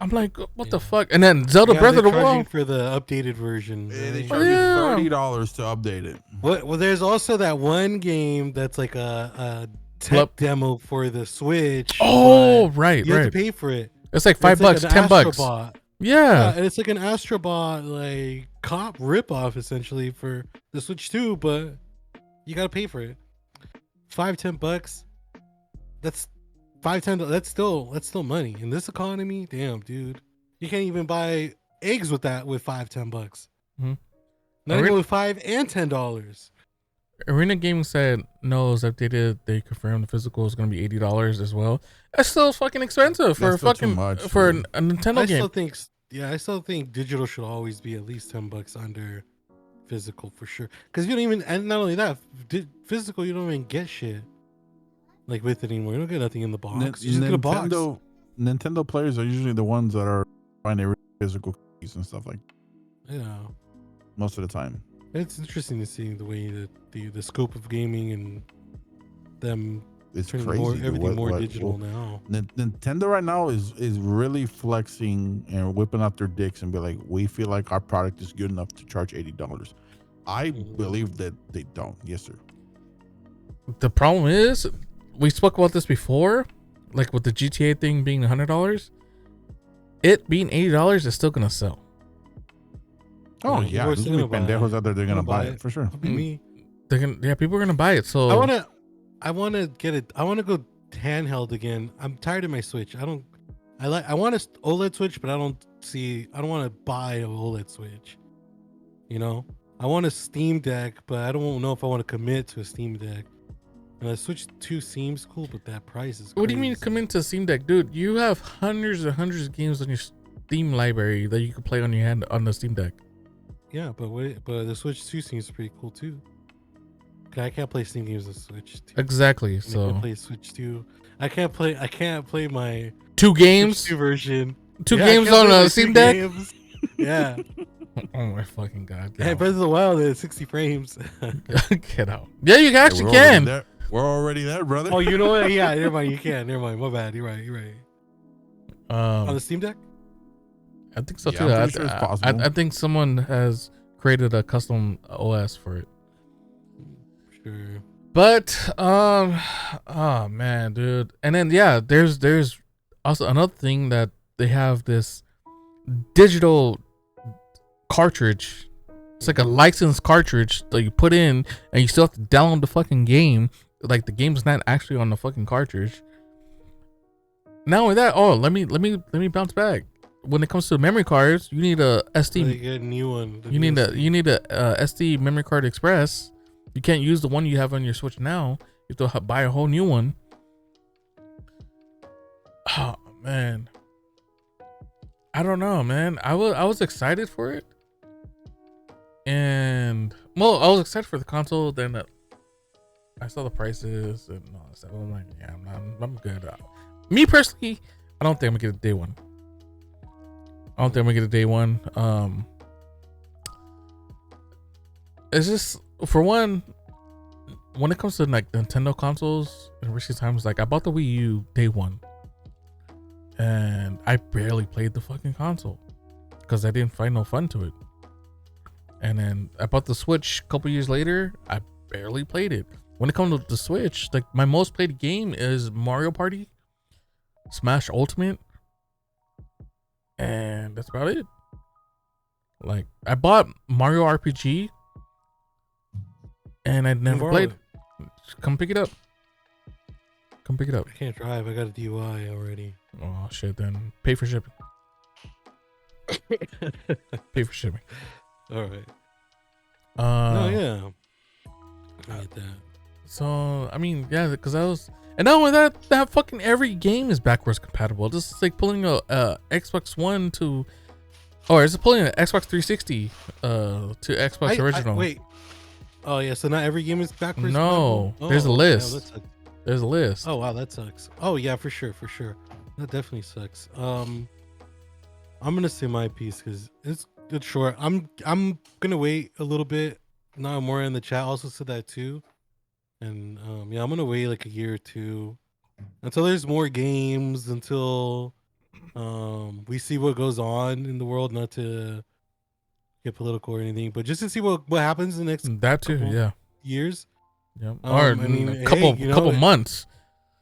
I'm like, what the fuck? And then Zelda Breath of the Wild for the updated version. Yeah, they charge you $30 to update it. What? Well, there's also that one game that's like a tech Flip. demo for the Switch. Oh, but right, you have to right. pay for it. It's like It's like $5, an $10. Astrobot. Yeah. And it's like an Astrobot like cop ripoff essentially for the Switch 2, but you gotta pay for it. $5-10. That's $5-10. That's still money in this economy. Damn, dude, you can't even buy eggs with that with $5-10. Mhm. Not even with $5 and $10. Arena Gaming said no, it's updated. They confirmed the physical is going to be $80 as well. That's still fucking expensive for That's still fucking too much, for dude. a Nintendo game. I still think digital should always be at least $10 under physical for sure. Because you don't even, and not only that, physical you don't even get shit like with it anymore. You don't get nothing in the box. You just get a box. Nintendo players are usually the ones that are finding physical keys and stuff like. Yeah, most of the time. It's interesting to see the way that the scope of gaming and them it's turning crazy. everything more digital now. Nintendo right now is really flexing and whipping out their dicks and be like, we feel like our product is good enough to charge $80. I believe that they don't. Yes, sir. The problem is, we spoke about this before, like with the GTA thing being $100, it being $80 is still gonna sell. Oh yeah, there's gonna be pendejos out there. They're gonna buy it for sure. Me. They're gonna, yeah, people are gonna buy it. So I wanna get it. I wanna go handheld again. I'm tired of my Switch. I want a OLED Switch, but I don't want to buy a OLED Switch. You know, I want a Steam Deck, but I don't know if I want to commit to a Steam Deck. And a Switch 2 seems cool, but that price is crazy. What do you mean commit to Steam Deck, dude? You have hundreds and hundreds of games on your Steam library that you can play on your hand on the Steam Deck. Yeah, but the Switch 2 seems pretty cool too. I can't play Steam games on Switch 2. Exactly. And so I can play Switch 2. I can't play my 2 games Switch 2 version. Two games on a Steam Deck. Yeah. Oh my fucking god. Hey, Breath of the Wild is 60 frames. Get out. Yeah, you actually can. We're already there, brother. Oh, you know what? Yeah, never mind. You can. Never mind. My bad. You're right. On the Steam Deck? I think so Yeah, too. I'm pretty sure it's possible. I think someone has created a custom OS for it. Sure. But oh man, dude. And then yeah, there's also another thing that they have this digital cartridge. It's like a licensed cartridge that you put in, and you still have to download the fucking game. Like the game's not actually on the fucking cartridge. Not only that, let me bounce back. When it comes to memory cards, you need a SD. They get a new one. You need a SD memory card express. You can't use the one you have on your Switch now. You have to buy a whole new one. Oh man, I don't know, man. I was excited for it, and well, I was excited for the console. Then I saw the prices and all that stuff. I'm like, yeah, I'm good. Me personally, I don't think I'm gonna get a day one. It's just, for one, when it comes to like Nintendo consoles in recent times, like I bought the Wii U day one, and I barely played the fucking console because I didn't find no fun to it. And then I bought the Switch a couple years later. I barely played it. When it comes to the Switch, like my most played game is Mario Party, Smash Ultimate, and that's about it. Like I bought Mario RPG, and I never played. Come pick it up. I can't drive. I got a DUI already. Oh shit! Then pay for shipping. All right. No, yeah. I get that. So I mean, yeah, because I was, and not only that fucking every game is backwards compatible. This is like pulling a Xbox One to, or is it pulling an Xbox 360 to Xbox original? Wait. Oh yeah, so not every game is backwards. No, there's a list. There's a list. Oh wow, that sucks. Oh yeah, for sure. That definitely sucks. I'm gonna say my piece because it's short. I'm gonna wait a little bit. Now more in the chat also said that too, and yeah, I'm gonna wait like a year or two until there's more games, until we see what goes on in the world. Not to get political or anything, but just to see what happens in the next That too, couple yeah. years. Yep. I Or mean, a couple hey, you know, couple months.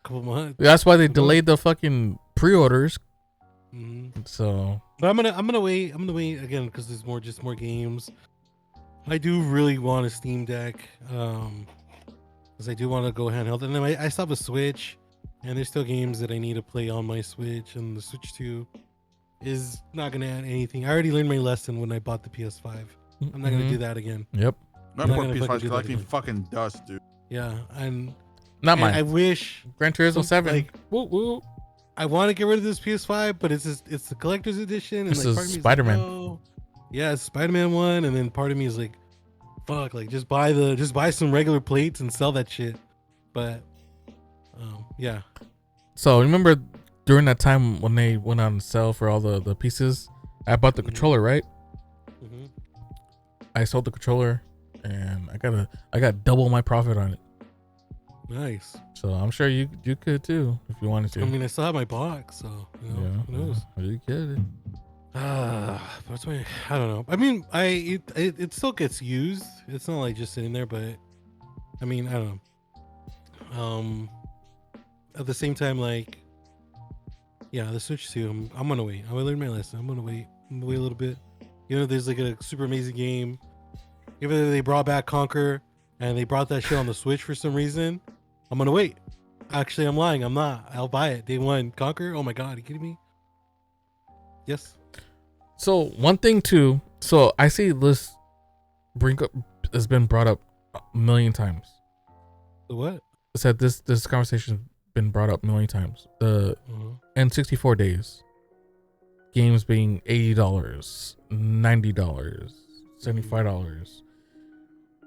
Couple months. That's why they Couple delayed the fucking pre-orders. Mm-hmm. So, but I'm gonna wait. I'm gonna wait again because there's more games. I do really want a Steam Deck, because I do want to go handheld, and then I still have a Switch, and there's still games that I need to play on my Switch, and the Switch 2 is not gonna add anything. I already learned my lesson when I bought the PS5. I'm not gonna do that again. Yep. My I'm not poor gonna PS5 fucking is do that collecting again. fucking dust, dude. Yeah, and Not mine. I wish Gran Turismo 7. like woo woo. I want to get rid of this PS5, but it's the collector's edition, and This like is part of me Spider-Man. Like, no. Yeah, it's Spider-Man 1, and then part of me is like, fuck, like just buy some regular plates and sell that shit. But yeah. So remember during that time when they went on sale for all the pieces, I bought the controller, right? Mm-hmm. I sold the controller, and I got double my profit on it. Nice. So I'm sure you could too if you wanted to. I mean, I still have my box, so who knows? You could. That's why I don't know. I mean, it still gets used. It's not like just sitting there, but I mean, I don't know. At the same time, like, yeah, the Switch 2, I'm gonna wait. I'm gonna learn my lesson. I'm gonna wait a little bit. You know, there's like a super amazing game. Even though they brought back Conquer and they brought that shit on the Switch for some reason, I'm gonna wait. Actually, I'm lying. I'm not. I'll buy it day one. Conquer. Oh my god, are you kidding me? Yes. So one thing too. So I see this has been brought up a million times. The what? I said this conversation's been brought up a million times. The N64 days, games being $80, $90, $75.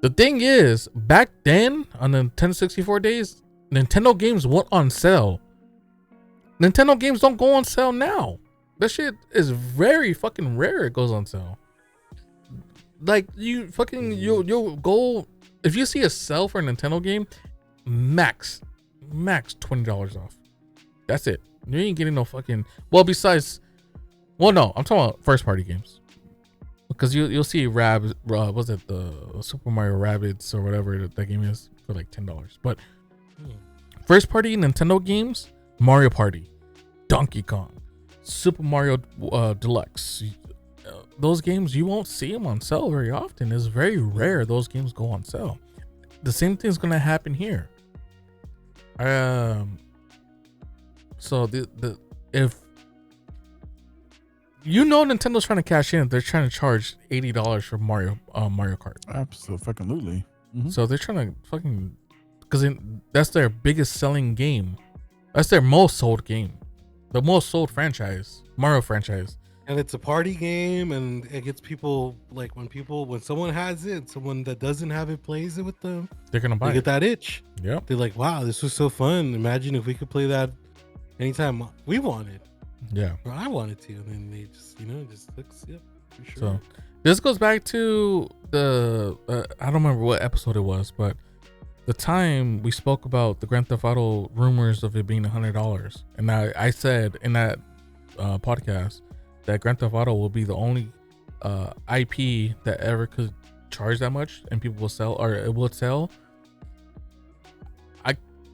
The thing is, back then on the Nintendo 64 days, Nintendo games went on sale. Nintendo games don't go on sale now. That shit is very fucking rare. It goes on sale. Like you'll go if you see a sale for a Nintendo game, max $20 off. That's it. You ain't getting no fucking. Well, no, I'm talking about first party games. Because you'll see was it the Super Mario Rabbids or whatever that game is for like $10. But first party Nintendo games, Mario Party, Donkey Kong, Super Mario Deluxe. Those games you won't see them on sale very often. It's very rare those games go on sale. The same thing's gonna happen here. So if Nintendo's trying to cash in, they're trying to charge $80 for Mario Kart. Absolutely. Mm-hmm. So they're trying to fucking, because that's their biggest selling game. That's their most sold game, the most sold franchise, Mario franchise. And it's a party game, and it gets people like when someone has it, someone that doesn't have it plays it with them, they're gonna buy they get that itch. Yep. They're like, wow, this was so fun. Imagine if we could play that anytime we wanted. Yeah. Or I wanted to, and then they just looks, yep, for sure. So this goes back to the I don't remember what episode it was, but the time we spoke about the Grand Theft Auto rumors of it being $100, and I said in that podcast that Grand Theft Auto will be the only IP that ever could charge that much and people will sell, or it will sell.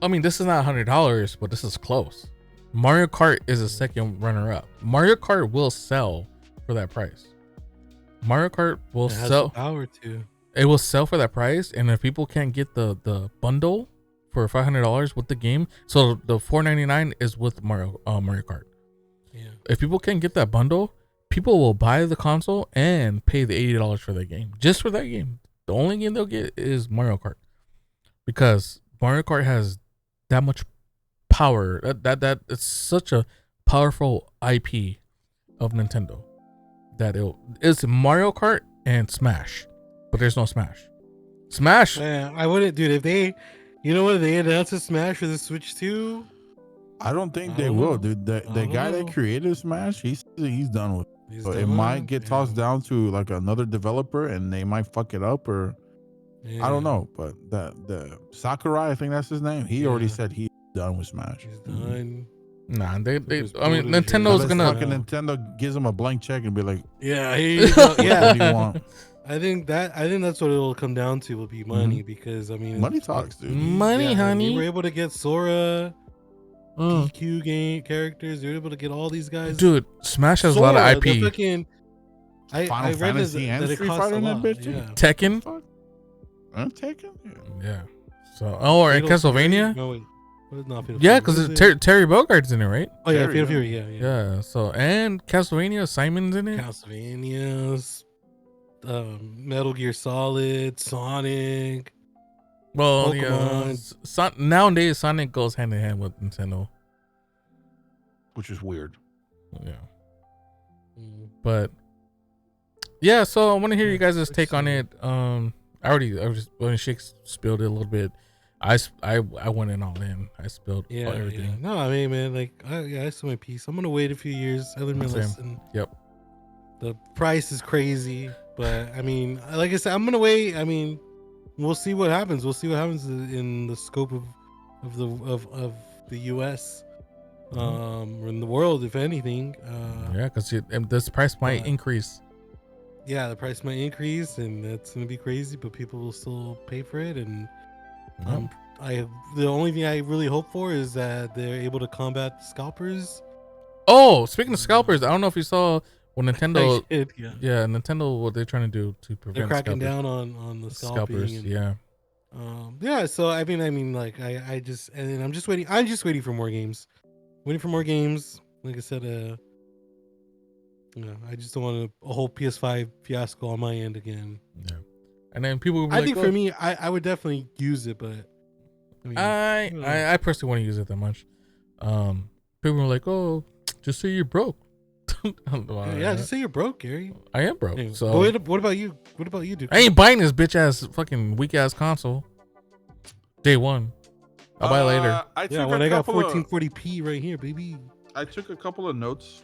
I mean, this is not $100, but this is close. Mario Kart is a second runner up. Mario Kart will sell for that price. Mario Kart will It has sell. the power to. It will sell for that price, and if people can't get the bundle for $500 with the game, so the $499 is with Mario Kart. Yeah. If people can't get that bundle, people will buy the console and pay the $80 for that game, just for that game. The only game they'll get is Mario Kart, because Mario Kart has that much power. That it's such a powerful IP of Nintendo that it's Mario Kart and Smash, but there's no Smash. Man, I wouldn't, dude. If they, if they announced a Smash for the Switch 2, I don't think they will, dude. The guy that created Smash, he's done with it. So it might get tossed down to like another developer, and they might fuck it up, or I don't know. But the Sakurai, I think that's his name. He already said he's done with Smash. He's done. Nah, they Just I mean, bloated shit. Nintendo's Unless gonna. fucking Nintendo gives them a blank check and be like, Yeah, here you go. what do Yeah, you want? I think that's what it'll come down to will be money because I mean Money it's- talks, dude. Money, yeah, honey. We were able to get Sora, Mm. PQ game characters. We were able to get all these guys. Dude, Smash has a lot of Sora, IP. the fucking, Final I read Fantasy and that it Street costs Fighter a in that lot. bitch, too? Yeah. Tekken. Fuck. Taken? Yeah. Yeah. So, or in Fatal Castlevania. Fury? No, wait. What is not Fatal Yeah, Fury? What because is it? Terry Bogart's in it, right? Oh yeah, Terry, Fatal yeah. Fury. Yeah, yeah. Yeah. So, and Castlevania, Simon's in it. Castlevanias, Metal Gear Solid, Sonic. Well, Pokemon. yeah. Nowadays, Sonic goes hand in hand with Nintendo. Which is weird. Yeah. Mm. But yeah, so I want to hear Yeah, you guys' it's take on it. I was just when Shakes spilled it a little bit. I went in all in. I spilled Yeah, everything. yeah. No, I mean, man, like, I saw my piece. I'm gonna wait a few years. I learned my Same. lesson. Yep. The price is crazy, but I mean, like I said, I'm gonna wait. I mean, we'll see what happens. We'll see what happens in the scope of the U.S. Or in the world, if anything. Yeah, because this price might increase. Yeah, the price might increase, and that's gonna be crazy, but people will still pay for it. And the only thing I really hope for is that they're able to combat scalpers. Oh, speaking of scalpers, I don't know if you saw what Nintendo. Yeah. Nintendo. What they're trying to do to prevent. They're cracking scalpers. down on the Scalpers. and, Yeah. Yeah. So I mean, like I just and I'm just waiting. I'm just waiting for more games. Waiting for more games. Like I said, I just don't want a whole PS5 fiasco on my end again. Yeah. And then people will be I like, think for me, I would definitely use it, but I mean, I personally want to use it that much. People were like, "Oh, just say you're broke." yeah, just say you're broke, Gary. I am broke. Anyway, So what about you? What about you, dude? I ain't buying this bitch ass fucking weak ass console. Day one. I'll buy it later. When I got 1440p right here, baby. I took a couple of notes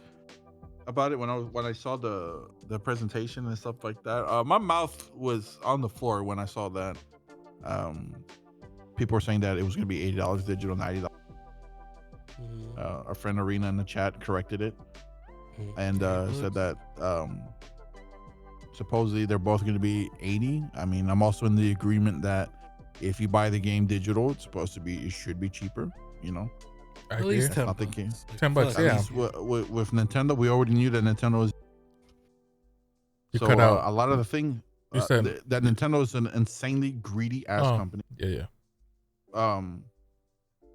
about it when I saw the presentation and stuff like that. My mouth was on the floor when I saw that. People were saying that it was going to be $80 digital, $90. Our friend Arena in the chat corrected it and said that supposedly they're both going to be $80. I mean, I'm also in the agreement that if you buy the game digital, it should be cheaper, you know. At least $10. Not the case. $10, At yeah. least with Nintendo, we already knew that Nintendo was. You So cut out. a lot of the thing that Nintendo is an insanely greedy ass company. Yeah.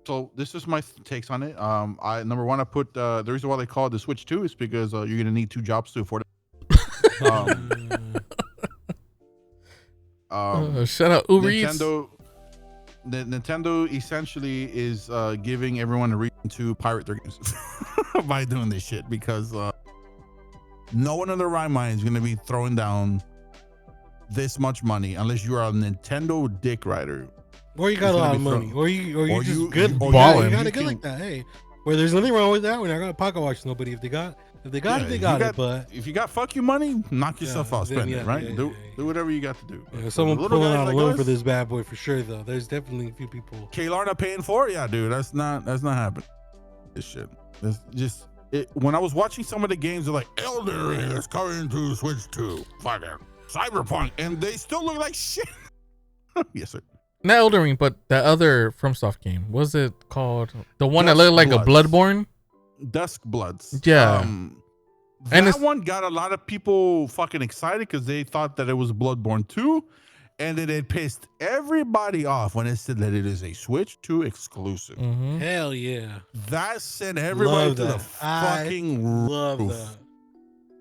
So this is my takes on it. Number one, I put the reason why they call it the Switch 2 is because you're gonna need 2 jobs to afford it. Shut up, Uber Eats. Nintendo essentially is giving everyone a reason to pirate their games by doing this shit because no one in their right mind is going to be throwing down this much money unless you are a Nintendo dick rider. Or you got a lot of money. Or you just good balling. You got to get like that. Hey, where there's nothing wrong with that. We're not going to pocket watch nobody. If they got it, they got it. But if you got fuck you money, knock yourself out, spend it, right? Do whatever you got to do. Yeah, someone pulling out a loan for this bad boy for sure, though. There's definitely a few people. Klarna paying for it? Yeah, dude, that's not happening. This shit. It's just when I was watching some of the games, they're like Elder Ring is coming to Switch 2, fucking Cyberpunk, and they still look like shit. Yes, sir. Not Elden Ring, but that other FromSoft game. What was it called? The one Dusk that looked like Bloods. a Bloodborne? Dusk Bloods. Yeah. That one got a lot of people fucking excited because they thought that it was Bloodborne 2, and then it pissed everybody off when it said that it is a Switch 2 exclusive. Mm-hmm. Hell yeah. That sent everybody to the I fucking love roof. that.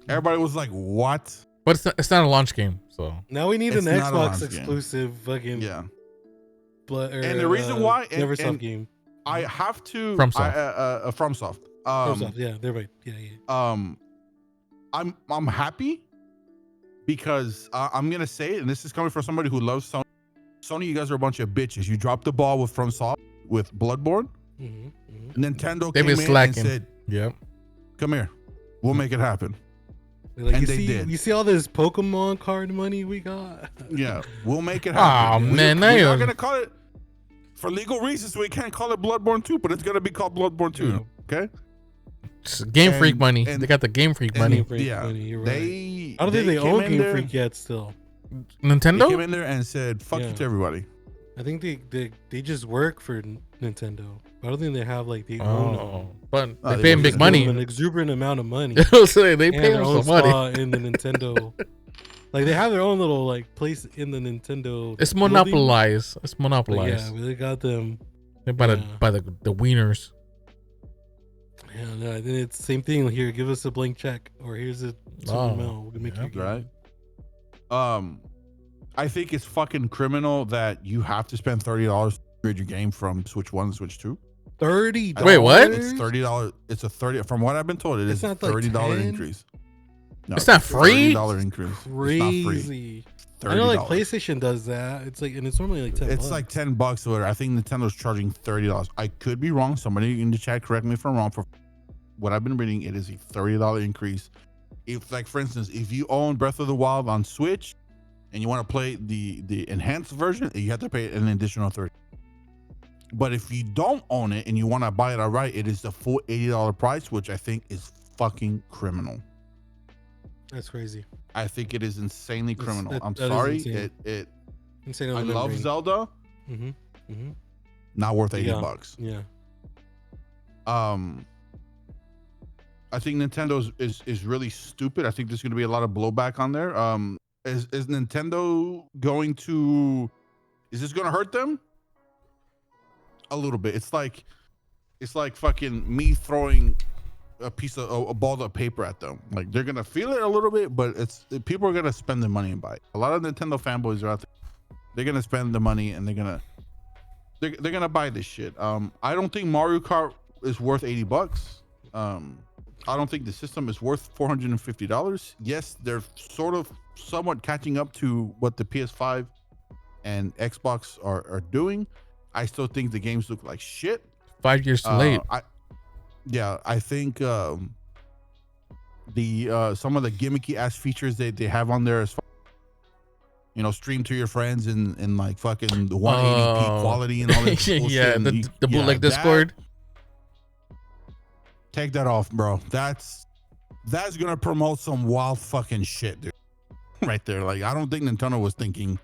Everybody was like, what? But it's not a launch game, so. Now we need It's an not a Xbox launch game. exclusive fucking And the reason why Neversoft game. I have to FromSoft. FromSoft. FromSoft, yeah, they're right. Yeah. I'm happy because I'm gonna say it, and this is coming from somebody who loves Sony. Sony, you guys are a bunch of bitches. You dropped the ball with FromSoft with Bloodborne. Nintendo They've came been in slacking. and said, Yep. "Come here, we'll make it happen." Like, And you they see, did. You see all this Pokemon card money we got? Yeah, we'll make it happen. Aw, man, now we're you're- not gonna call it for legal reasons. We can't call it Bloodborne 2, but it's gonna be called Bloodborne 2. Okay. It's Game Freak money. and- They got the Game Freak and- money. Game Freak yeah, money, you're right. they. I don't think they came own in Game there- Freak yet. Still, They Nintendo? came in there and said, "Fuck you Yeah. to everybody." I think they just work for Nintendo. I don't think they have like they own Oh, but Oh, they they pay him work big for money. an exuberant amount of money. So they and pay their him own some money. spot in the Nintendo. Like they have their own little like place in the Nintendo. It's building. monopolized. It's But monopolized. yeah, but they got them. They're by yeah. the wieners. Yeah, no, then it's the same thing here. Give us a blank check, or here's a super Oh, mail. We'll make yeah. you a game. Right. I think it's fucking criminal that you have to spend $30 to upgrade your game from Switch 1 to Switch 2. $30. Wait, what? It's $30. It's a 30. From what I've been told, it It's is a not like $30 10? increase. No, It's not free? $30 increase. It's not free. Crazy. I know, like PlayStation does that. It's like, and it's normally like $10. It's like $10 or I think Nintendo's charging $30. I could be wrong. Somebody in the chat correct me if I'm wrong. For what I've been reading, it is a $30 increase. If, like, for instance, if you own Breath of the Wild on Switch and you want to play the enhanced version, you have to pay an additional $30. But if you don't own it and you want to buy it outright, it is the full $80 price, which I think is fucking criminal. That's crazy. I think it is insanely criminal. I'm that is sorry. insane. Insane I love remembering. Zelda. Mm-hmm. Mm-hmm. Not worth $80. Yeah. I think Nintendo is really stupid. I think there's going to be a lot of blowback on there. Is Nintendo going to? Is this going to hurt them? A little bit. It's like fucking me throwing a ball of paper at them. Like they're gonna feel it a little bit, but people are gonna spend their money and buy it. A lot of Nintendo fanboys are out there. They're gonna spend the money and they're gonna buy this shit. I don't think Mario Kart is worth $80. I don't think the system is worth $450. Yes, they're somewhat catching up to what the PS5 and Xbox are doing. I still think the games look like shit. 5 years too late. I think some of the gimmicky ass features they have on there as far, stream to your friends in like fucking 180p quality and all that bullshit. Yeah, the bootleg Discord. Take that off, bro. That's gonna promote some wild fucking shit, dude. Right there. Like I don't think Nintendo was thinking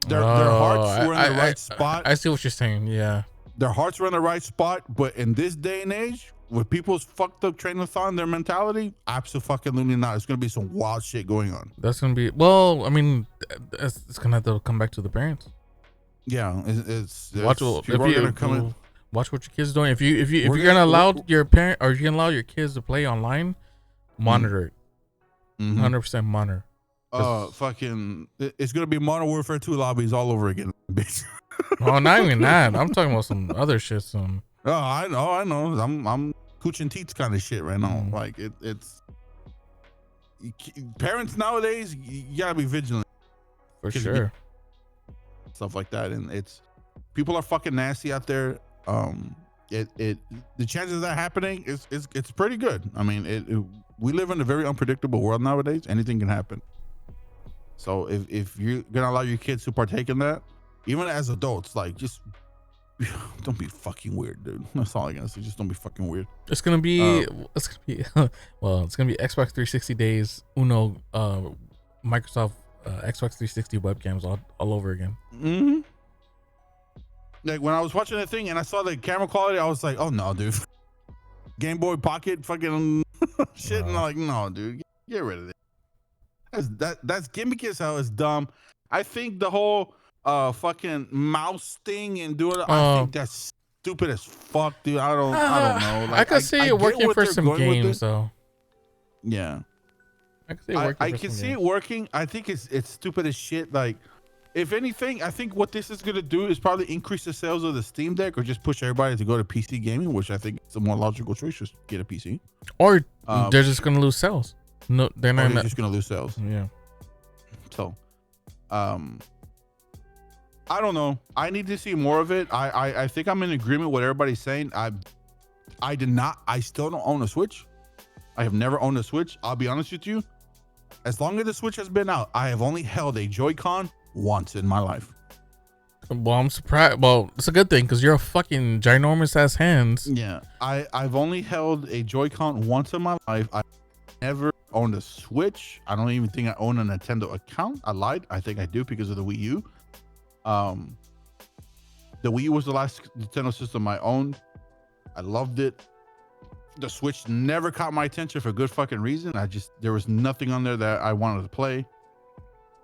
their hearts were in the right spot. I see what you're saying. Yeah. Their hearts were in the right spot, but in this day and age, with people's fucked up train of thought and their mentality, absolutely not. It's gonna be some wild shit going on. That's gonna be I mean, it's gonna have to come back to the parents. Yeah, it's Watch people are gonna come in. Watch what your kids doing. If you're gonna allow your parent or you're gonna allow your kids to play online, monitor it. 100% monitor. Fucking, it's gonna be Modern Warfare 2 lobbies all over again, bitch. Oh, not even that. I'm talking about some other shit. Some. Oh, I know. I'm cooch and teats kind of shit right now. Like it's parents nowadays. You gotta be vigilant For sure. Stuff like that, and people are fucking nasty out there. The chances of that happening it's pretty good. I mean, we live in a very unpredictable world nowadays. Anything can happen. So if you're gonna allow your kids to partake in that, even as adults, like just don't be fucking weird, dude. That's all I gotta say. Just don't be fucking weird. It's gonna be it's gonna be Xbox 360 days, Microsoft Xbox 360 webcams all over again. Mm-hmm. Like when I was watching the thing and I saw the camera quality, I was like, oh no, dude. Game Boy Pocket fucking shit. And I'm like, no, dude, get rid of it. That's gimmicky as hell. It's dumb. I think the whole fucking mouse thing and doing it, I think that's stupid as fuck, dude. I don't know. Like, I could see it working for some games though. Yeah. I can see it working. I can see it working. I think it's stupid as shit. Like, if anything, I think what this is gonna do is probably increase the sales of the Steam Deck or just push everybody to go to PC gaming, which I think is a more logical choice. Just get a PC. Or they're just gonna lose sales. No, they're not. They're just gonna lose sales. Yeah. So, I don't know. I need to see more of it. I think I'm in agreement with everybody's saying. I still don't own a Switch. I have never owned a Switch. I'll be honest with you. As long as the Switch has been out, I have only held a Joy-Con once in my life. Well, I'm surprised. Well, it's a good thing because you're a fucking ginormous ass hands. Yeah, I've only held a Joy-Con once in my life. I never owned a Switch. I don't even think I own a Nintendo account. I lied. I think I do because of the Wii U. The Wii U was the last Nintendo system I owned. I loved it. The Switch never caught my attention for good fucking reason. There was nothing on there that I wanted to play.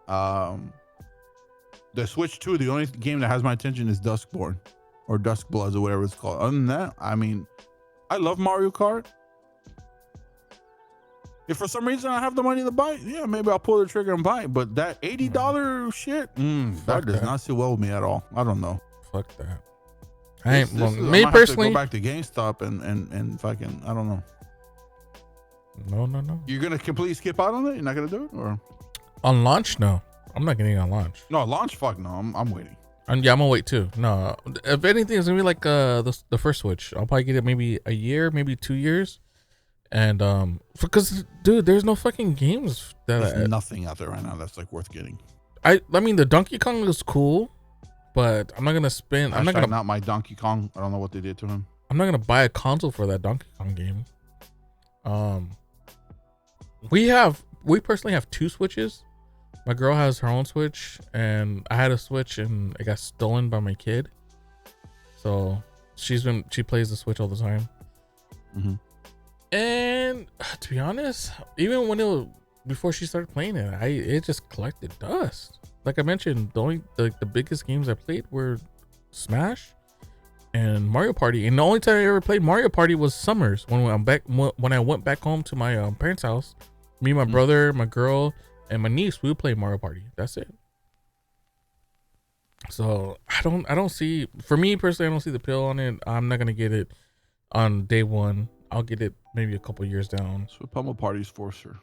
The Switch 2, the only game that has my attention is Duskborn or Duskbloods or whatever it's called. Other than that, I mean, I love Mario Kart. If for some reason I have the money to buy it, yeah, maybe I'll pull the trigger and buy it. But that $80 shit, that does not sit well with me at all. I don't know. Fuck that. Me personally, go back to GameStop and fucking, I don't know. No. You're gonna completely skip out on it? You're not gonna do it, or on launch? No, I'm not getting it on launch. No, launch? Fuck no. I'm waiting. Yeah, I'm gonna wait too. No, if anything, it's gonna be like the first Switch. I'll probably get it maybe a year, maybe 2 years, and because dude, there's no fucking games there's nothing out there right now that's like worth getting. I mean, the Donkey Kong is cool, but I'm not gonna spend. I'm not my Donkey Kong. I don't know what they did to him. I'm not gonna buy a console for that Donkey Kong game. We personally have 2 Switches. My girl has her own Switch, and I had a Switch, and it got stolen by my kid. So she plays the Switch all the time. Mm-hmm. And to be honest, even before she started playing it, it just collected dust. Like I mentioned, the biggest games I played were Smash and Mario Party. And the only time I ever played Mario Party was summers when I went back home to my parents' house. Me, my brother, my girl, and my niece, we would play Mario Party. That's it. So I don't see, for me personally, I don't see the appeal on it. I'm not gonna get it on day one. I'll get it maybe a couple years down. That's what Pummel Party's for, sir.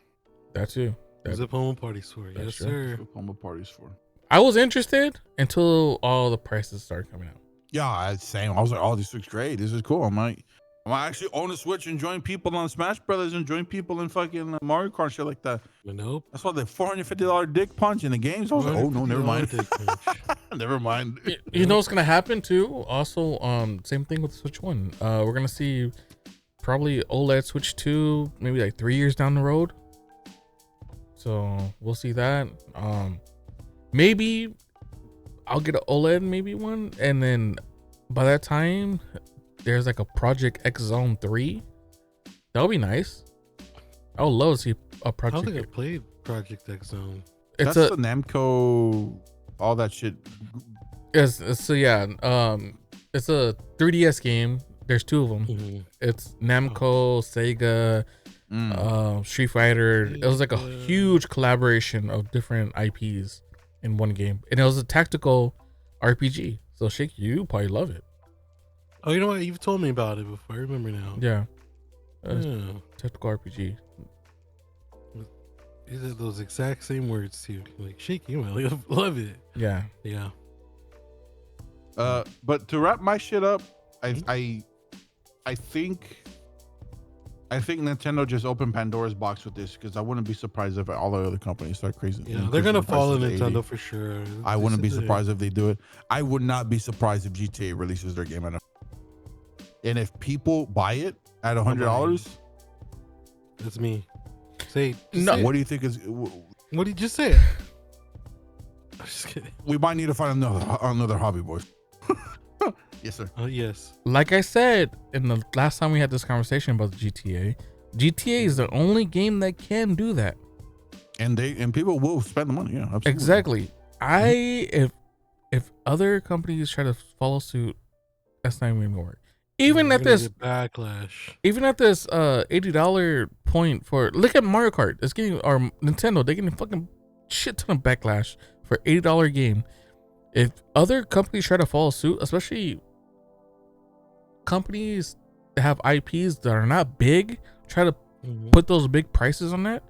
That too. That's what Pummel Party's for. Yes, sir. That's what Pummel Party's for. I was interested until all the prices started coming out. Yeah, same. I was like, oh, this looks great. This is cool. I might actually own a Switch and join people on Smash Brothers and join people in fucking Mario Kart shit like that. Nope. That's why the $450 dick punch in the games. I was like, oh no, never mind. Never mind. You know what's gonna happen too? Also, same thing with the Switch 1. We're gonna see probably OLED Switch 2 maybe like 3 years down the road. So we'll see that. Maybe I'll get an OLED maybe one, and then by that time there's like a Project X Zone 3. That would be nice. I would love to see a Project. I don't think I played Project X Zone. That's the Namco, all that shit. It's a 3DS game. There's 2 of them. Mm-hmm. It's Namco, Sega, Street Fighter. It was like a huge collaboration of different IPs in one game, and it was a tactical RPG. So Shake, you probably love it. Oh, you know what? You've told me about it before. I remember now. Yeah. Tactical RPG. These are those exact same words too. Like Shake, you might love it. Yeah. Yeah. But to wrap my shit up, I think Nintendo just opened Pandora's box with this, because I wouldn't be surprised if all the other companies start crazy. Yeah, they're gonna follow Nintendo for sure. I wouldn't be surprised if they do it. I would not be surprised if GTA releases their game at and if people buy it at $100, that's me. Say no. What do you think is? What did you just say? I'm just kidding. We might need to find another hobby, boys. Yes, sir. Oh, yes. Like I said in the last time we had this conversation about GTA is the only game that can do that. And people will spend the money. Yeah, absolutely. Exactly. If other companies try to follow suit, that's not even gonna work. Even at this backlash. Even at this $80 point for, look at Mario Kart. It's getting, or Nintendo, they're getting a fucking shit ton of backlash for $80 game. If other companies try to follow suit, especially companies that have IPs that are not big, try to put those big prices on that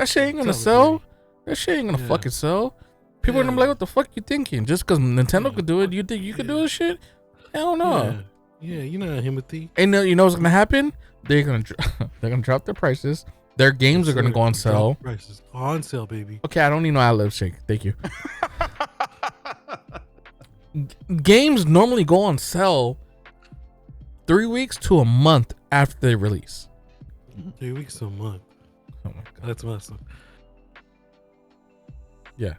shit ain't gonna sell. That shit ain't gonna fucking sell. People are gonna be like, what the fuck you thinking? Just because Nintendo could do it, you think you could do this shit? Hell no. Yeah, you know Himothy. And you know what's gonna happen? They're gonna drop their prices. Their games are gonna go on sale. Prices on sale, baby. Okay, I don't need no ad-lib, Shake. Thank you. games normally go on sale 3 weeks to a month after they release. 3 weeks to a month. Oh my god. That's massive. Yeah.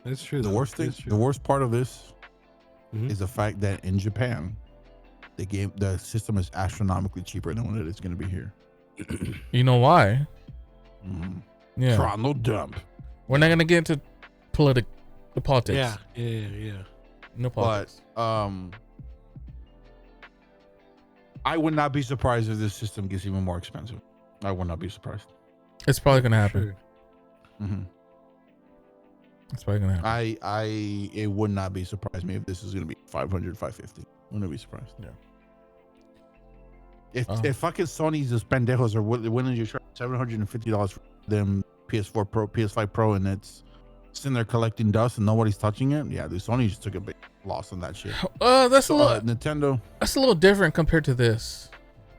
That's true. The though. worst thing, That's true. the worst part of this Mhm. is the fact that in Japan, the system is astronomically cheaper than what it is going to be here. You know why? Yeah. Toronto dump. We're not gonna get into the politics. Yeah. No politics. But I would not be surprised if this system gets even more expensive. I would not be surprised. It's probably gonna happen. Sure. Mm-hmm. It's probably gonna happen. It would not be surprised me if this is gonna be 500, 550. Wouldn't be surprised. Yeah. If fucking Sony's just pendejos are willing to charge $750 for them PS4 Pro, PS5 Pro, and it's sitting there collecting dust and nobody's touching it, yeah, dude, Sony just took a big loss on that shit. That's a little Nintendo. That's a little different compared to this,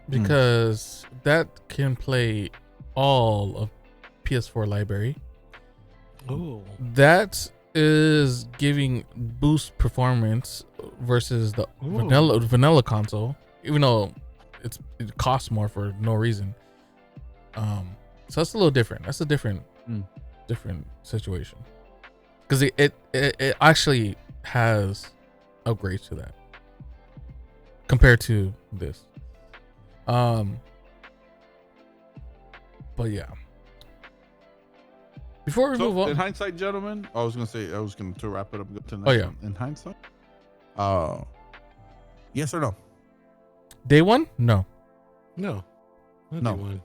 because that can play all of PS4 library. Oh. That is giving boost performance versus the vanilla console, even though it costs more for no reason. So that's a little different. That's a different situation, because it actually has upgrades to that compared to this. But yeah. Before we move on, In hindsight, gentlemen, I was going to wrap it up and go to the next Oh, yeah. one. In hindsight, yes or no? day one, no. No. Not No. day one.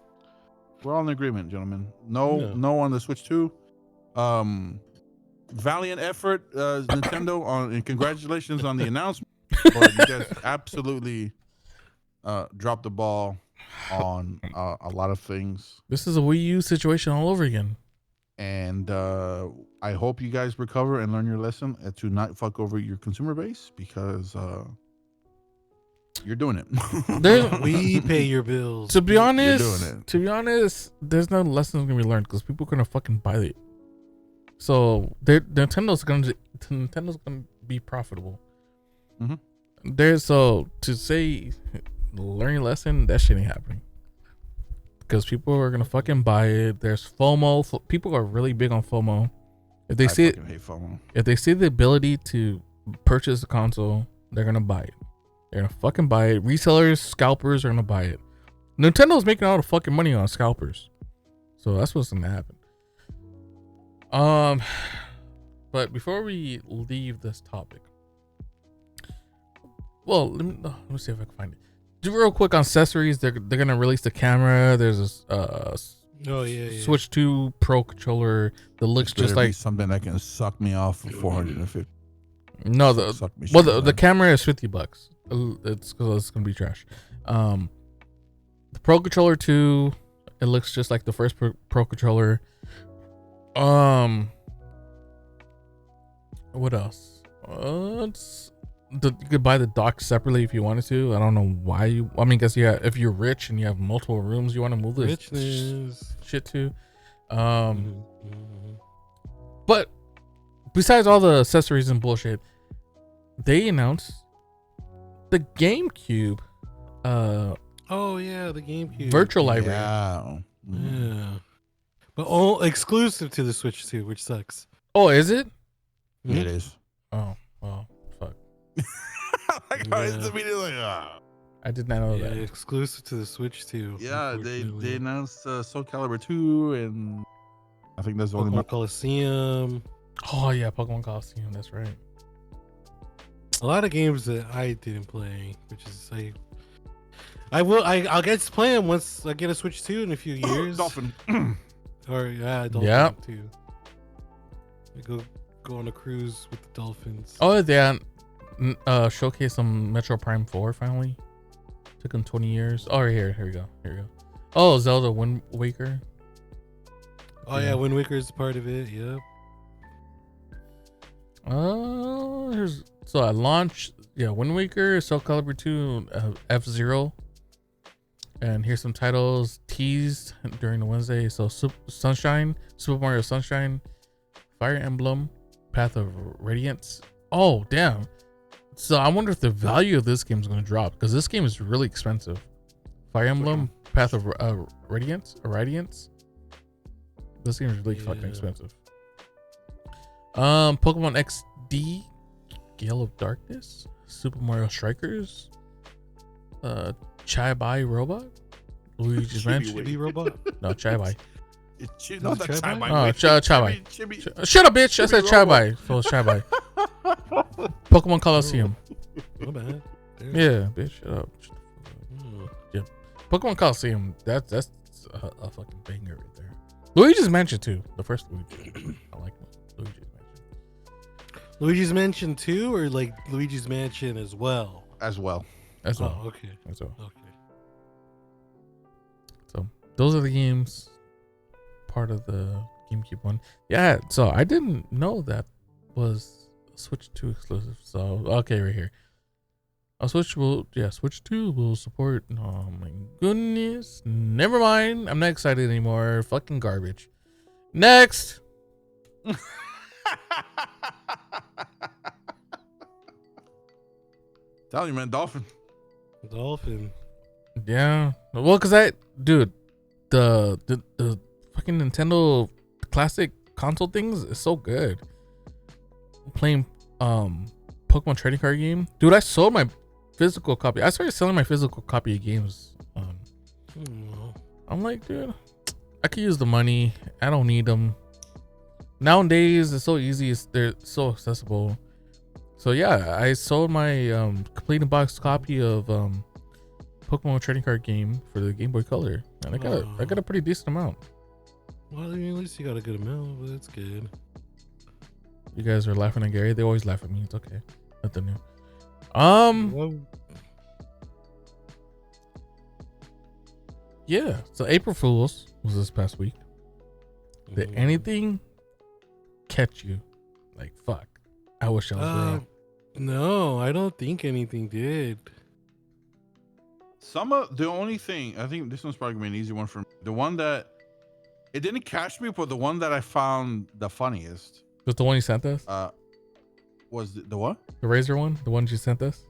We're all in agreement, gentlemen. No on the Switch 2. Valiant effort, Nintendo, and congratulations on the announcement. But you guys absolutely dropped the ball on a lot of things. This is a Wii U situation all over again. And I hope you guys recover and learn your lesson to not fuck over your consumer base, because you're doing it. We pay your bills. To be honest, doing there's no lessons gonna be learned because people are gonna fucking buy it. So Nintendo's gonna be profitable. So to say learn your lesson, that shit ain't happening. Because people are gonna fucking buy it. There's FOMO. People are really big on FOMO. If they see it, hate FOMO. if they see the ability to purchase a console, they're gonna buy it. They're gonna fucking buy it. Resellers, scalpers are gonna buy it. Nintendo's making a lot of fucking money on scalpers, so that's what's gonna happen. But before we leave this topic, well, let me see if I can find it. Do real quick on accessories. They're gonna release the camera. There's a Switch 2 Pro controller that looks just like something that can suck me off for 450. No, the camera is $50. It's gonna be trash. The Pro controller 2, it looks just like the first Pro controller. What else? You could buy the dock separately if you wanted to. I don't know why you. I mean, guess if you're rich and you have multiple rooms, you want to move this shit to. But besides all the accessories and bullshit, they announced the GameCube. Oh yeah, the GameCube virtual library. Yeah. But all exclusive to the Switch 2, which sucks. Oh, is it? It is. Oh, well, fuck. It's immediately like, I did not know that. Exclusive to the Switch 2. Yeah, they announced Soul Calibur 2, and I think that's the only Pokemon Coliseum. Oh yeah, Pokemon Coliseum. That's right. A lot of games that I didn't play, which is I'll get to play them once I get a Switch 2 in a few years. Dolphin. Dolphin too. I go on a cruise with the dolphins. Oh, they showcase some Metro Prime 4 finally. Took them 20 years. Oh, here we go. Oh, Zelda Wind Waker. Oh yeah, Wind Waker is part of it. Yep. So at launch, Wind Waker, Soul Calibur 2, F-Zero. And here's some titles teased during the Wednesday. So Super Mario Sunshine, Fire Emblem, Path of Radiance. Oh, damn. So I wonder if the value of this game is going to drop because this game is really expensive. Fire Emblem Path of Radiance. This game is really fucking expensive. Pokemon XD, Gale of Darkness, Super Mario Strikers, Chai Bai Robot, Luigi's Mansion. Chibi robot. No, Chai Bai. Not that Chai Chai Bai? Bai. Oh, Chai Bai. Chibi. Shut up, bitch. I said Chai Robot. Bai. So it's Chai Bai. Pokemon Coliseum. My bad. Damn. Yeah, bitch. Shut up. Hmm. Yep. Pokemon Coliseum. That's a fucking banger right there. Luigi's Mansion too. The first Luigi. I like Luigi's Mansion. Luigi's Mansion 2 or like Luigi's Mansion as well? As well. As well. Oh, okay. As well. Okay. So those are the games. Part of the GameCube one. Yeah. So I didn't know that was Switch 2 exclusive. So okay, right here. Switch 2 will support. Oh my goodness. Never mind. I'm not excited anymore. Fucking garbage. Next. Tell you, man, Dolphin. Dolphin. Yeah. Well, cause dude, the fucking Nintendo classic console things is so good. Playing Pokemon trading card game, dude. I sold my physical copy. I started selling my physical copy of games. I'm like, dude, I could use the money. I don't need them. Nowadays, it's so easy. They're so accessible. So yeah, I sold my complete in box copy of Pokemon trading card game for the Game Boy Color, and I got a pretty decent amount. Well, I mean, at least you got a good amount, but that's good. You guys are laughing at Gary. They always laugh at me. It's okay. Nothing new. Well, Yeah. So April Fools was this past week. Did anything catch you? Like, fuck. I wish I was real. No, I don't think anything did. The only thing, I think this one's probably gonna be an easy one for me. The one that it didn't catch me, but the one that I found the funniest Was the one you sent us? was the what? The Razor one? The one you sent us?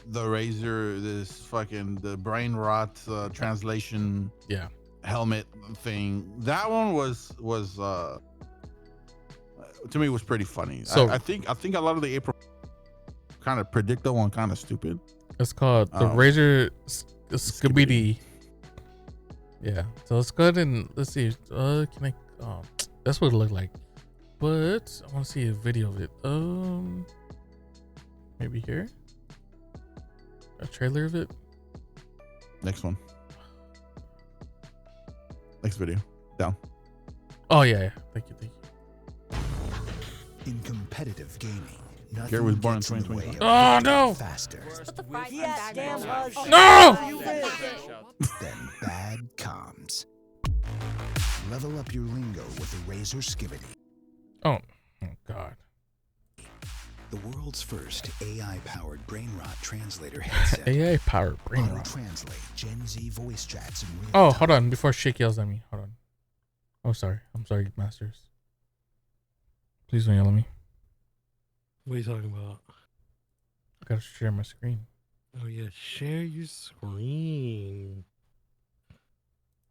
The Razor, the brain rot translation Yeah. helmet thing. That one was to me was pretty funny. So I think a lot of the April kind of predictable and kind of stupid. It's called the Razor Skibidi. Yeah. So let's go ahead and let's see. Can I? That's what it looked like. But I want to see a video of it. Maybe here. A trailer of it. Next one. Next video. Down. Oh yeah. Thank you. In competitive gaming, Gary was nothing born in gets in the 2020. way of Oh, getting no. faster No! than bad comms. Level up your lingo with the Razor Skibidi, Oh God. the world's first AI-powered brain rot translator headset. AI powered brain rot. Auto-translate Gen Z voice chats in real Oh, time. hold on. Before Shake yells at me. Hold on. Oh, sorry. I'm sorry, Masters. Please don't yell at me. What are you talking about? I gotta share my screen. Oh yeah, share your screen.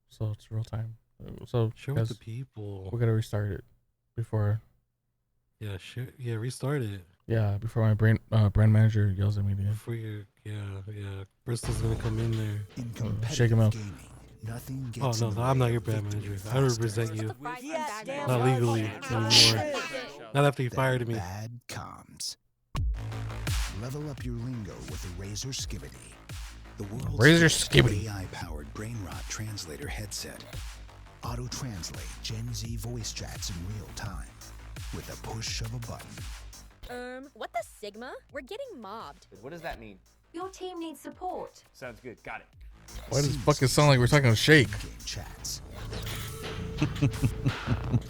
So it's real time. So Share guys, with the people. we gotta restart it before. Yeah, share. Yeah, restart it. Yeah, before my brand manager yells at me again. Before you, yeah. Bristol's gonna come in there. In Shake him competitive out. gaming, nothing Oh gets in no, the I'm way not your of brand victory manager. I faster represent you. Not legally anymore. Not after you than fired me. bad comms. Level up your lingo with the Razor Skibidi, the world's Razor first Skibidi. AI-powered brain rot translator headset. Auto-translate Gen Z voice chats in real time with a push of a button. What the Sigma? We're getting mobbed. What does that mean? Your team needs support. Sounds good. Got it. Why does it fucking sound like we're talking to Shake? Game chats.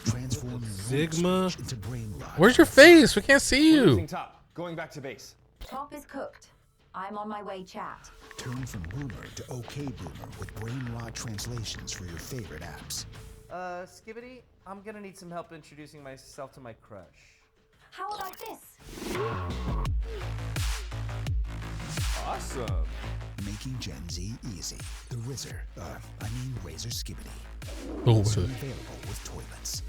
Transform your Sigma? speech into brain rot. Where's your face? We can't see We're you. losing top. Going back to base. Top is cooked. I'm on my way, chat. Turn from boomer to okay boomer with brain rot translations for your favorite apps. Skibbity, I'm gonna need some help introducing myself to my crush. How about this? Awesome. Making Gen Z easy. The Razor Skibbity. Oh, Soon available with toilets.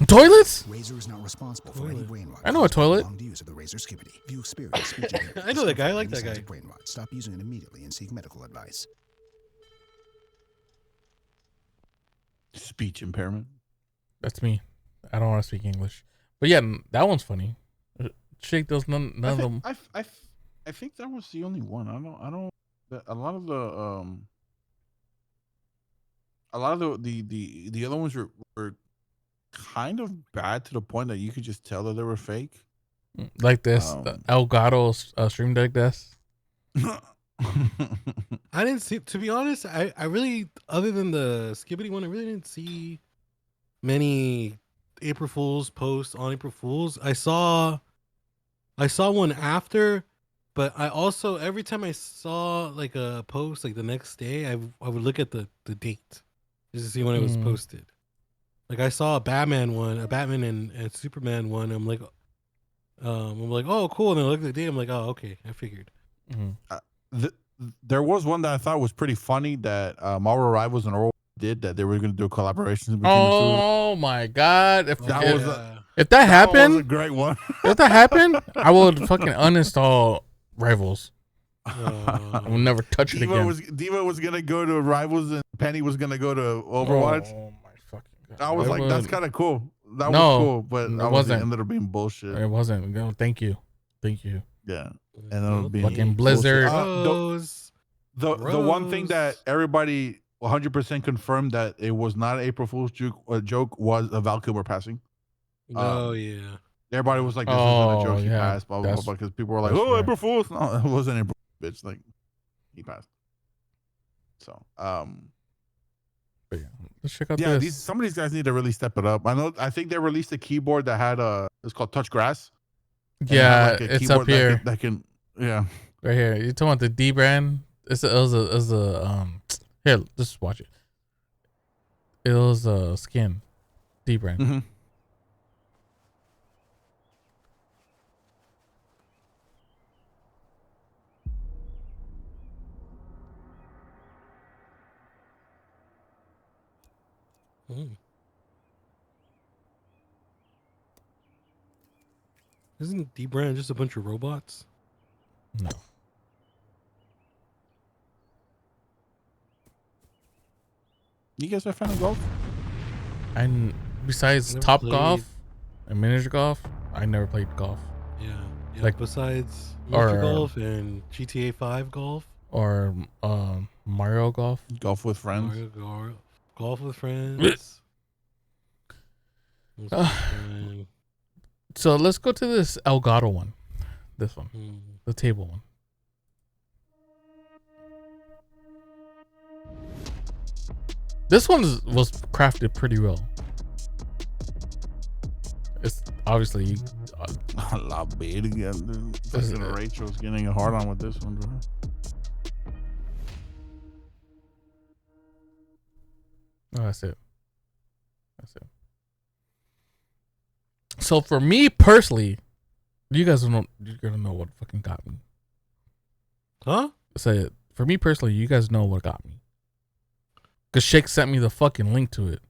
toilets? Razor is not responsible for any brain rot. I know a toilet. Prolonged use of the Razor Skibbity. If you experience speech impediment, I know that guy. I like discomfort, that any signs guy. of brain rot, stop using it immediately and seek medical advice. Speech impairment. That's me. I don't want to speak English. But yeah, that one's funny. Shake those none of them. I think that was the only one. I don't. A lot of the other ones were kind of bad to the point that you could just tell that they were fake. Like this Elgato Stream Deck desk. I didn't see. To be honest, I really, other than the Skibbity one, I really didn't see many April Fools posts on April Fools. I saw one after, but I also every time I saw like a post like the next day, I would look at the date just to see when it was posted. Like I saw a Batman one, a Batman and Superman one. I'm like, oh cool. And then I look at the date. I'm like, oh okay, I figured. There was one that I thought was pretty funny that Marvel Rivals and Orwell did, that they were going to do collaborations between the Oh my god! If that that was if that that was a happened, great one. if that happened, I would fucking uninstall Rivals. I will never touch it again. Diva was gonna go to Rivals and Penny was gonna go to Overwatch. Oh my fucking god! I was like, that's kind of cool. That No, was cool, but it it wasn't. ended up being bullshit. It wasn't. No, thank you. Yeah, and then being Fucking Blizzard. The one thing that everybody 100% confirmed that it was not an April Fool's joke was a Val Kilmer passing. Oh yeah. Everybody was like, "This isn't a joke. He yeah. passed." Blah blah blah. Because people were like, that's "Oh, right. April Fool's." No, it wasn't April. Bitch, like he passed. So, But yeah, let's check out yeah, this. some of these guys need to really step it up. I think they released a keyboard that had it's called Touch Grass. And it had, Yeah, like, a it's keyboard up here. that can yeah. Right here. You're talking about the D brand? It was a here, just watch it. It was a skin. D brand. Mm-hmm. Isn't D-Brand just a bunch of robots? No. You guys are a fan of golf? And besides Never Top played. Golf and miniature golf, I never played golf. Yeah. Like- besides or- Miniature Golf and GTA 5 Golf, Or Mario Golf. Golf with friends. Mario Golf with friends. So let's go to this Elgato one. This one. The table one. This one was crafted pretty well. It's obviously A lot big again. Fucking Rachel's getting a hard on with this one, bro. oh, that's it. That's it. So for me personally, you guys don't. You're gonna know what fucking got me. Huh? Say it. For me personally, you guys know what got me. Cause Shake sent me the fucking link to it.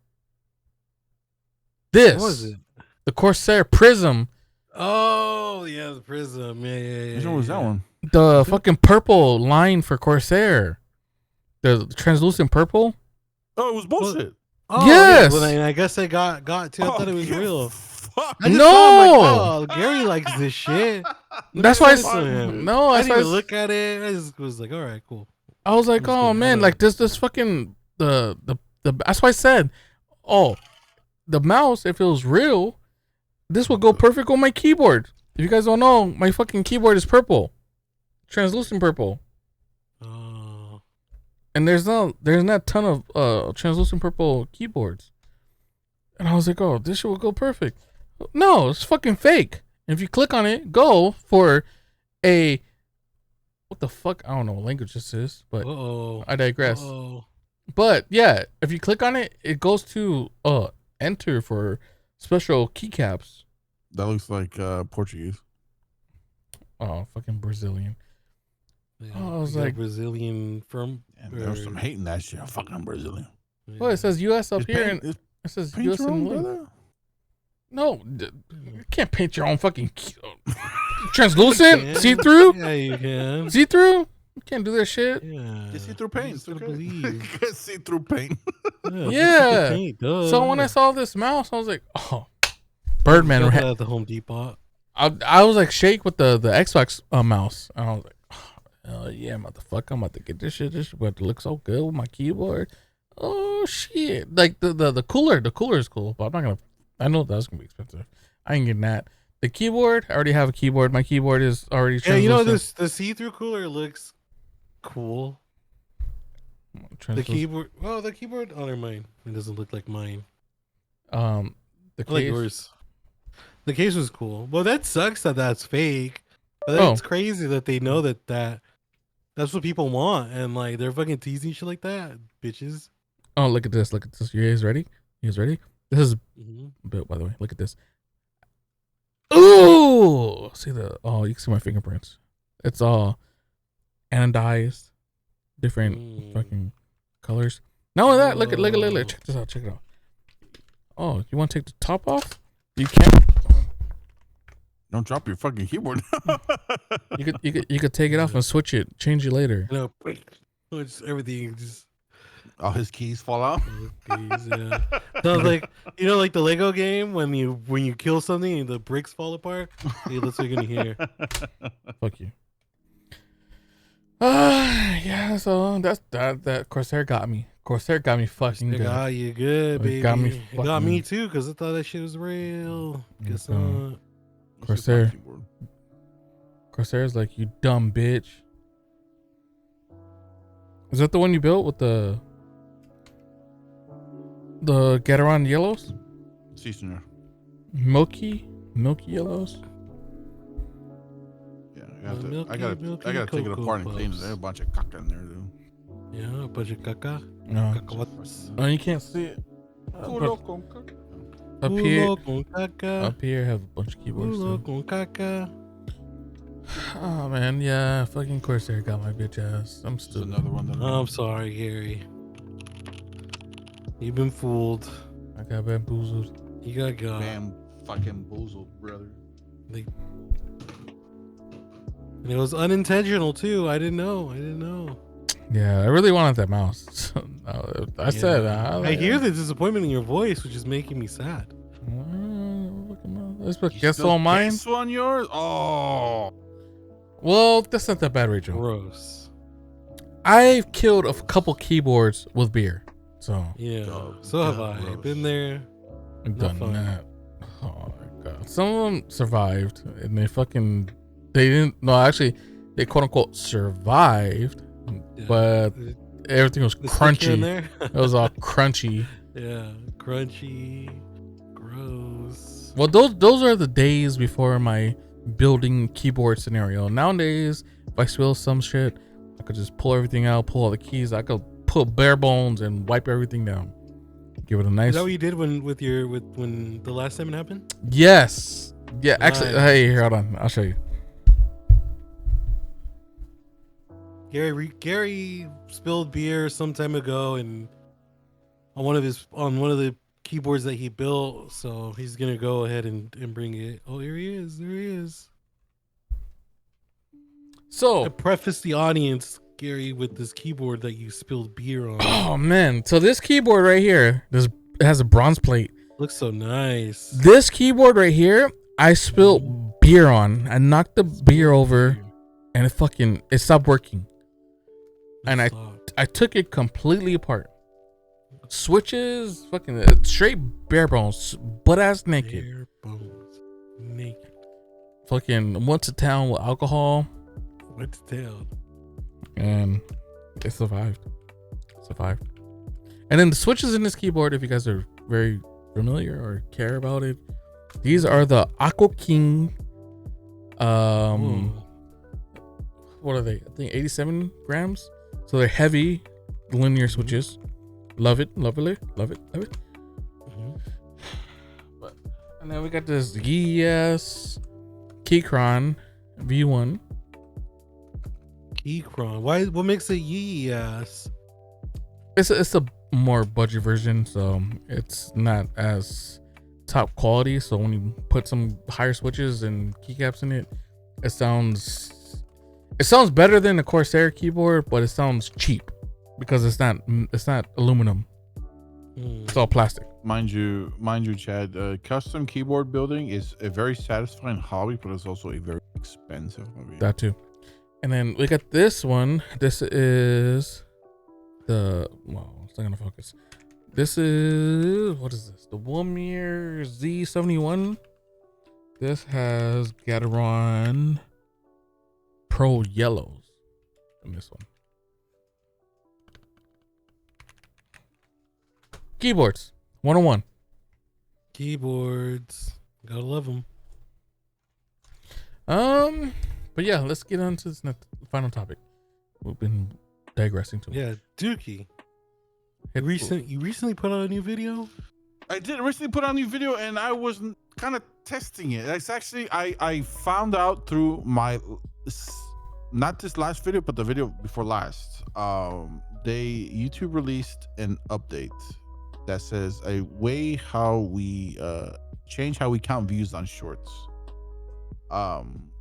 This What was it? the Corsair Prism, Oh, yeah, the Prism. Yeah. Which one was that one? the fucking purple line for Corsair, the translucent purple. Oh, it was bullshit. Oh, Yes! Yeah. Well, then I guess I got too. I thought it was yeah, real. Fuck. I just No! saw it, I'm like, oh, Gary likes this shit. That's why I Send it to him. no. I That's didn't why even look at it. I just was like, all right, cool. I was like, I'm just oh kidding. I man, know. like this fucking the. That's why I said, oh, the mouse, if it was real, this would go perfect on my keyboard. If you guys don't know, my fucking keyboard is purple, translucent purple, Oh. and there's not a ton of translucent purple keyboards. And I was like, oh, this shit will go perfect. No, it's fucking fake. And if you click on it, go for a what the fuck? I don't know what language this is, but Uh-oh. I digress. Uh-oh. But yeah, if you click on it, it goes to enter for special keycaps. That looks like Portuguese. Oh, fucking Brazilian. Yeah, Oh, I was you got like- Brazilian firm. And there's some hate in that shit. Fucking Brazilian. Well, it says U.S. up Is here, paint- and is it says paint U.S. your in own, the link. brother? No, you can't paint your own fucking translucent, see through, Yeah, you can. see through. You can't do that shit. Yeah. Get see through paint. You It's just gotta okay. believe. Get see through paint. Yeah. paint, duh. So when I saw this mouse, I was like, oh, Birdman. Got that at the Home Depot. I was like shake with the Xbox mouse, and I was like, oh yeah, motherfucker, I'm about to get this shit. This shit about to look so good with my keyboard. Oh shit! Like the cooler is cool, but I'm not gonna. I know that's gonna be expensive. I ain't getting that. The keyboard, I already have a keyboard. My keyboard is already. Yeah, you know translucent. the see-through cooler looks cool. The Translucent. keyboard. Oh, the keyboard. Oh, never mind. It doesn't look like mine. The I like case. yours. The case was cool. Well, that sucks that that's fake. But that's crazy that they know that's what people want, and like they're fucking teasing shit like that, bitches. Oh, look at this! Look at this! You guys ready? You guys ready? This is Mm-hmm. a bit, by the way. Look at this. Ooh! See the? Oh, you can see my fingerprints. It's all anodized, different fucking colors. Not only that, look at. Check this out. Check it out. Oh, you want to take the top off? You can't. Don't drop your fucking keyboard. You could take it off and switch it, change it later. You know, it's everything just. All his keys fall out. Keys, yeah. So like like the Lego game when you kill something and the bricks fall apart. Yeah, that's what you're gonna hear. Fuck you. Yeah. So that Corsair got me. Corsair got me fucking It good. got you good, It baby. got me It got fucking- me too because I thought that shit was real. Guess Okay. not. Corsair. Corsair's like, you dumb bitch. Is that the one you built with the get around yellows? Seasoner. Milky yellows? Yeah, Milky, I gotta take it Cocoa apart and clean it. Puffs. There's a bunch of caca in there, dude. Yeah, a bunch of caca. No. Cacahuatas. Oh, you can't see it. Culo But con caca. up Con caca. here have a bunch of keyboards Culo too. con caca. Oh man, yeah, fucking Corsair got my bitch ass. I'm This is stupid. another one that I'm sorry, Gary. You've been fooled. I got bamboozled. You got got. Bam fucking boozled, brother. And it was unintentional too. I didn't know. Yeah, I really wanted that mouse. I said, I hear the disappointment in your voice, which is making me sad. Let's put You guess spilled on mine. queso on yours? Oh. Well, that's not that bad, Rachel. Gross. I've killed a couple keyboards with beer, so Yeah. Oh, So have God, I. gross. Been there. I've Not done fun. that. Oh my god! Some of them survived, and they didn't. No, actually, they quote unquote survived, Yeah. but everything was The sticker in crunchy. there. It was all crunchy. Yeah. Crunchy. Gross. Well, those are the days before my building keyboard scenario. Nowadays, if I spill some shit, I could just pull everything out, pull all the keys. I could pull bare bones and wipe everything down. Give it a nice. Is that what you did when the last time it happened? Yes. Yeah. Actually, Nice. hey, here, hold on. I'll show you. Gary spilled beer some time ago and on one of the keyboards that he built, so he's gonna go ahead and bring it. Oh, here he is. There he is. I So, preface the audience, Gary, with this keyboard that you spilled beer on. oh man. So this keyboard right here, it has a bronze plate. Looks so nice. This keyboard right here, I spilled beer on. I knocked the beer over, and it stopped working. And I took it completely apart. Switches, fucking straight bare bones, butt ass naked. Bare bones. Naked. Fucking went to town with alcohol, What's tail? and it survived. And then the switches in this keyboard, if you guys are very familiar or care about it, these are the Aqua King. What are they? I think 87 grams. So they're heavy linear switches. Love it. Mhm. But And then we got this ES Keychron V1. Keychron. Why? What makes it yes? It's a more budget version, so it's not as top quality. So when you put some higher switches and keycaps in it, it sounds better than the Corsair keyboard, but it sounds cheap because it's not aluminum. It's all plastic. Mind you, Chad. Custom keyboard building is a very satisfying hobby, but it's also a very expensive hobby. That too. And then we got this one. This is it's not gonna focus. This is, what is this? The Wilmir Z71. This has Gateron Pro Yellows in this one. Keyboards 101. Keyboards. Gotta love them. But yeah, let's get on to this final topic. We've been digressing too much. Yeah, Dookie. You recently put out a new video? I did recently put out a new video, and I was kind of testing it. It's actually I found out through my, not this last video, but the video before last. YouTube released an update that says a way how we change how we count views on shorts.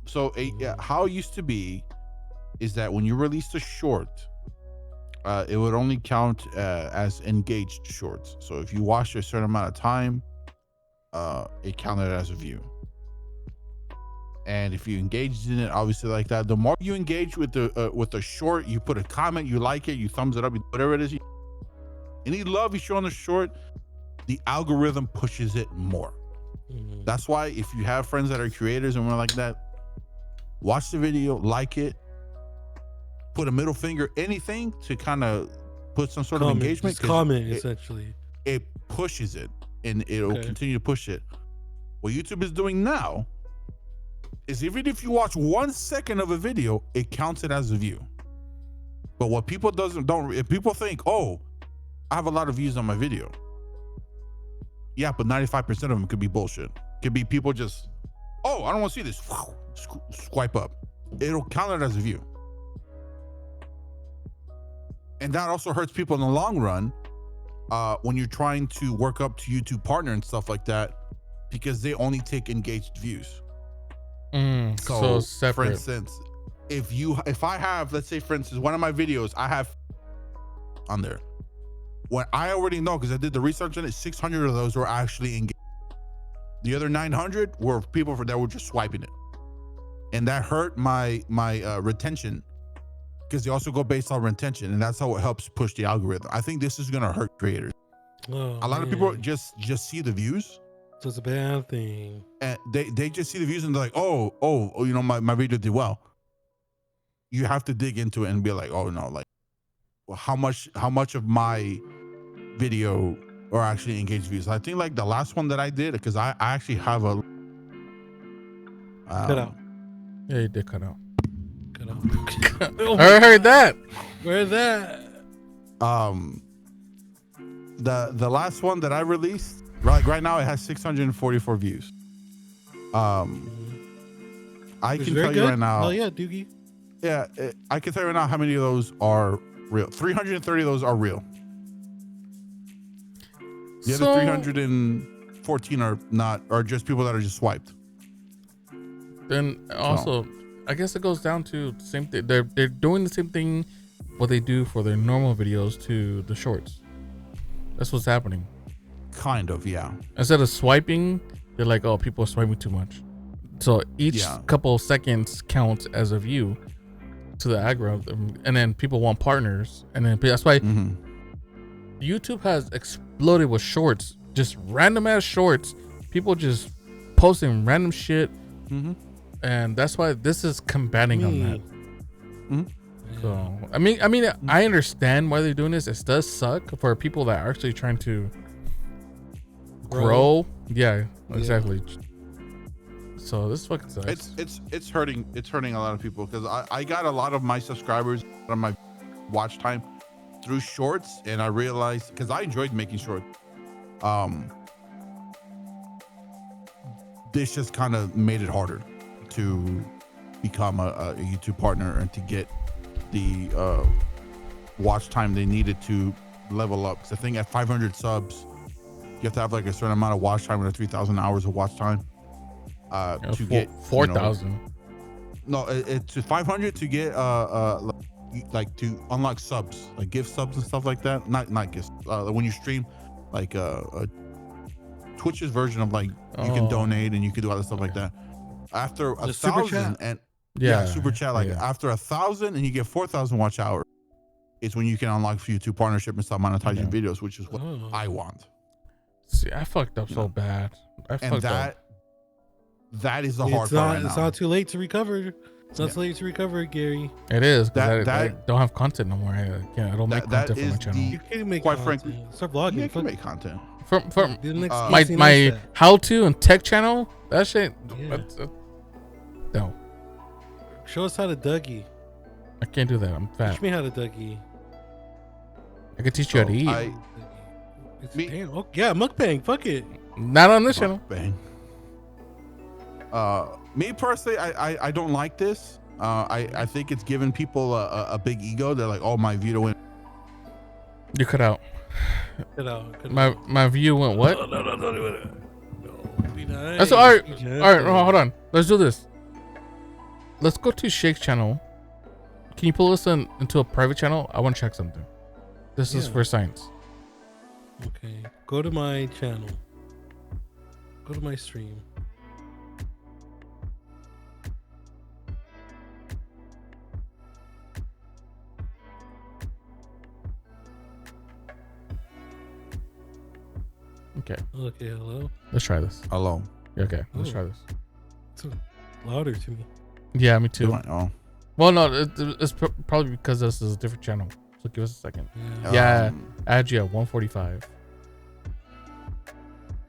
So how it used to be is that when you released a short, it would only count as engaged shorts. So if you watched a certain amount of time, it counted as a view. And if you engaged in it, obviously like that, the more you engage with the short, you put a comment, you like it, you thumbs it up, whatever it is, any love you show on the short, the algorithm pushes it more. That's why if you have friends that are creators and like that, watch the video, like it, put a middle finger, anything to kind of put some sort of engagement. Just comment, essentially. It pushes it, and it'll continue to push it. What YouTube is doing now is even if you watch 1 second of a video, it counts it as a view. But what people if people think, oh, I have a lot of views on my video. Yeah, but 95% of them could be bullshit. Could be people just, oh, I don't want to see this. Swipe up. It'll count it as a view. And that also hurts people in the long run when you're trying to work up to YouTube partner and stuff like that, because they only take engaged views. So separate. For instance, if I have, let's say for instance, one of my videos I have on there, when I already know, because I did the research on it, 600 of those were actually engaged. The other 900 were people that were just swiping it, and that hurt my retention, because they also go based on retention, and that's how it helps push the algorithm. I think this is gonna hurt creators. A lot of people just see the views, so it's a bad thing, and they just see the views and they're like, oh, you know, my video did well. You have to dig into it and be like, oh no, like, well, how much of my video are actually engaged views? I think like the last one that I did, because I actually have a cut out. Yeah, you did cut out. Cut out. I heard that. Where's that? The last one that I released, right now it has 644 views. I can tell you right now. Oh yeah, Doogie. Yeah, I can tell you right now how many of those are real. 330 of those are real. The other 314 are not, are just people that are just swiped. Then also, I guess it goes down to the same thing. They're doing the same thing what they do for their normal videos to the shorts. That's what's happening. Kind of, yeah. Instead of swiping, they're like, oh, people are swiping too much. So each couple of seconds counts as a view to the algorithm, and then people want partners, and then that's why YouTube has exploded with shorts, just random ass shorts. People just posting random shit, and that's why this is combating on that. So I mean, I understand why they're doing this. It does suck for people that are actually trying to grow. Yeah, exactly. So this fucking sucks. It's hurting a lot of people, because I got a lot of my subscribers on my watch time through shorts, and I realized, because I enjoyed making shorts, this just kind of made it harder to become a YouTube partner and to get the watch time they needed to level up. Because I think at 500 subs, you have to have like a certain amount of watch time, or 3,000 hours of watch time to get 4,000. No, it's 500 to get like to unlock subs, like gift subs and stuff like that. Not gifts. When you stream, like Twitch's version of like you can donate and you can do other stuff like that. After 1,000 and super chat, like after 1,000 and you get 4,000 watch hours, it's when you can unlock YouTube partnership and start monetizing videos, which is what I want. See, I fucked up so bad. That is the hard part. It's not too late to recover. It's not too late to recover, Gary. It is. I don't have content no more. I don't make content for my channel. You can make quite content. frankly, Start vlogging. you can make content. From my how-to and tech channel, that shit. No. Show us how to Dookie. I can't do that. I'm fat. Teach me how to Dookie. I can teach you how to eat. Mukbang. Fuck it. Not on this channel. Bang. Me personally, I don't like this. I think it's giving people a big ego. They're like, oh, my view to win. You cut out. My view went what? No. That's all right. All right, hold on. Let's do this. Let's go to Shake's channel. Can you pull us into a private channel? I want to check something. This is for science. Okay. Go to my channel. Go to my stream. Okay. Okay, hello. Let's try this. Hello. Okay, let's try this. It's louder to me. Yeah, me too. Oh. Well, no, it's probably because this is a different channel. So give us a second. Yeah. Add you at 145.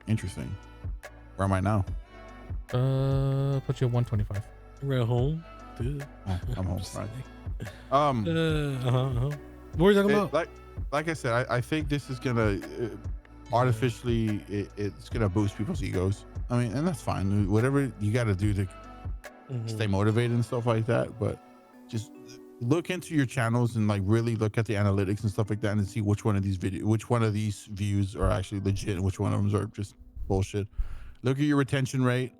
Interesting. Where am I now? Put you at 125. We're at home. Dude. Oh, I'm home. Right. What are you talking about? Like I said, I think this is gonna artificially it's gonna boost people's egos. I mean, and that's fine. Whatever you got to do to stay motivated and stuff like that, but just look into your channels and like really look at the analytics and stuff like that and see which one of these views are actually legit and which one of them are just bullshit. Look at your retention rate.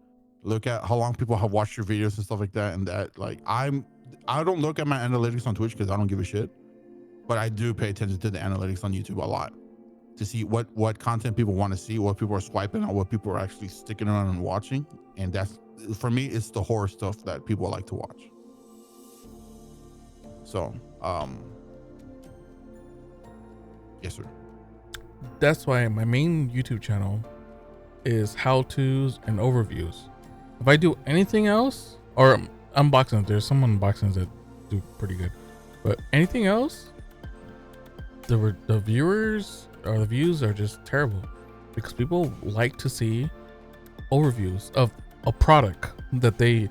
Look at how long people have watched your videos and stuff like that. And that, like, I don't look at my analytics on Twitch because I don't give a shit, but I do pay attention to the analytics on YouTube a lot to see what content people want to see, what people are swiping on, what people are actually sticking around and watching. And that's, for me, it's the horror stuff that people like to watch. So, yes, sir. That's why my main YouTube channel is how-tos and overviews. If I do anything else, or unboxings, there's some unboxings that do pretty good, but anything else, the viewers or the views are just terrible because people like to see overviews of a product that they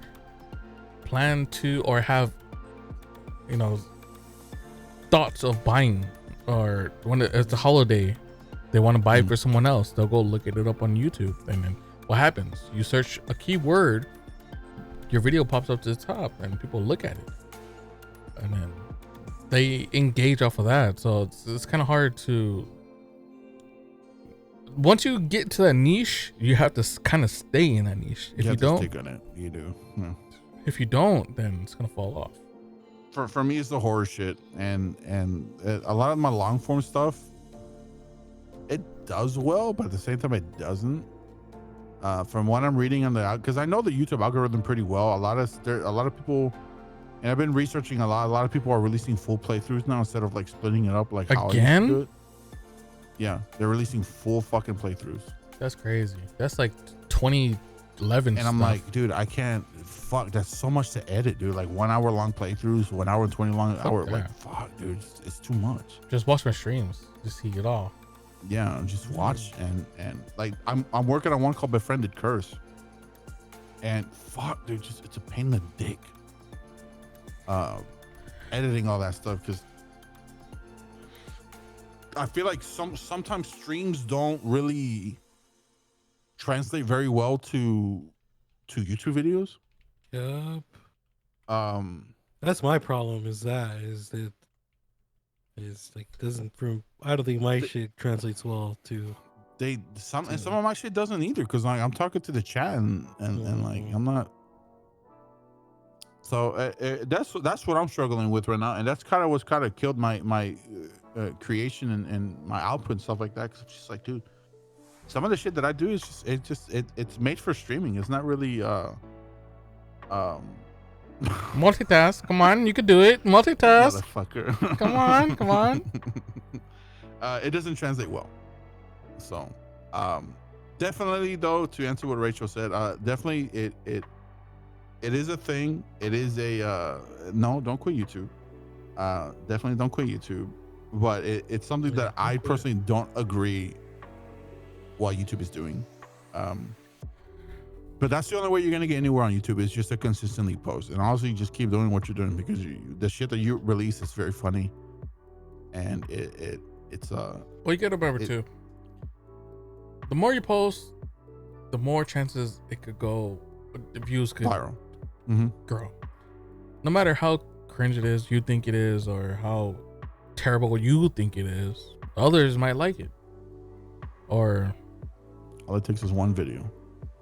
plan to or have, you know, thoughts of buying, or when it's a holiday they want to buy it for someone else, they'll go look it up on YouTube, and then what happens? You search a keyword, your video pops up to the top, and people look at it, and then they engage off of that. So it's kind of hard to, once you get to that niche, you have to kind of stay in that niche. If you don't, stick on it. You do. Yeah. If you don't, then it's gonna fall off. For me, it's the horror shit, and a lot of my long form stuff, it does well, but at the same time it doesn't. From what I'm reading on because I know the YouTube algorithm pretty well. A lot of people, and I've been researching a lot of people are releasing full playthroughs now instead of like splitting it up like how I used to do it. Yeah, they're releasing full fucking playthroughs. That's crazy. That's like 2011 and I'm like, dude, I can't, fuck, that's so much to edit, dude. Like 1 hour long playthroughs, 1 hour and 20 long hour, like, fuck, dude, it's too much. Just watch my streams, just see it all. Yeah, just watch and like I'm working on one called Befriended Curse, and fuck, dude, just it's a pain in the dick editing all that stuff, because I feel like sometimes streams don't really translate very well to to YouTube videos. Yep. That's my problem. Is like doesn't from I don't think my shit translates well to. Some of my shit doesn't either because like I'm talking to the chat and like I'm not. So that's what I'm struggling with right now, and that's kind of what's kind of killed my creation and my output and stuff like that. Because I'm just like, dude, some of the shit that I do is it's made for streaming. It's not really multitask. Come on, you could do it. Multitask. Motherfucker. Come on. It doesn't translate well. So, definitely though, to answer what Rachel said, definitely it is a thing. It is a no, don't quit YouTube. Definitely don't quit YouTube. But it's something that I personally don't agree what YouTube is doing. But that's the only way you're gonna get anywhere on YouTube is just to consistently post, and also you just keep doing what you're doing because the shit that you release is very funny, and it's well, you gotta remember too. The more you post, the more chances it could go. The views could viral. Grow. No matter how cringe it is, you think it is, or how terrible you think it is, others might like it. Or all it takes is one video.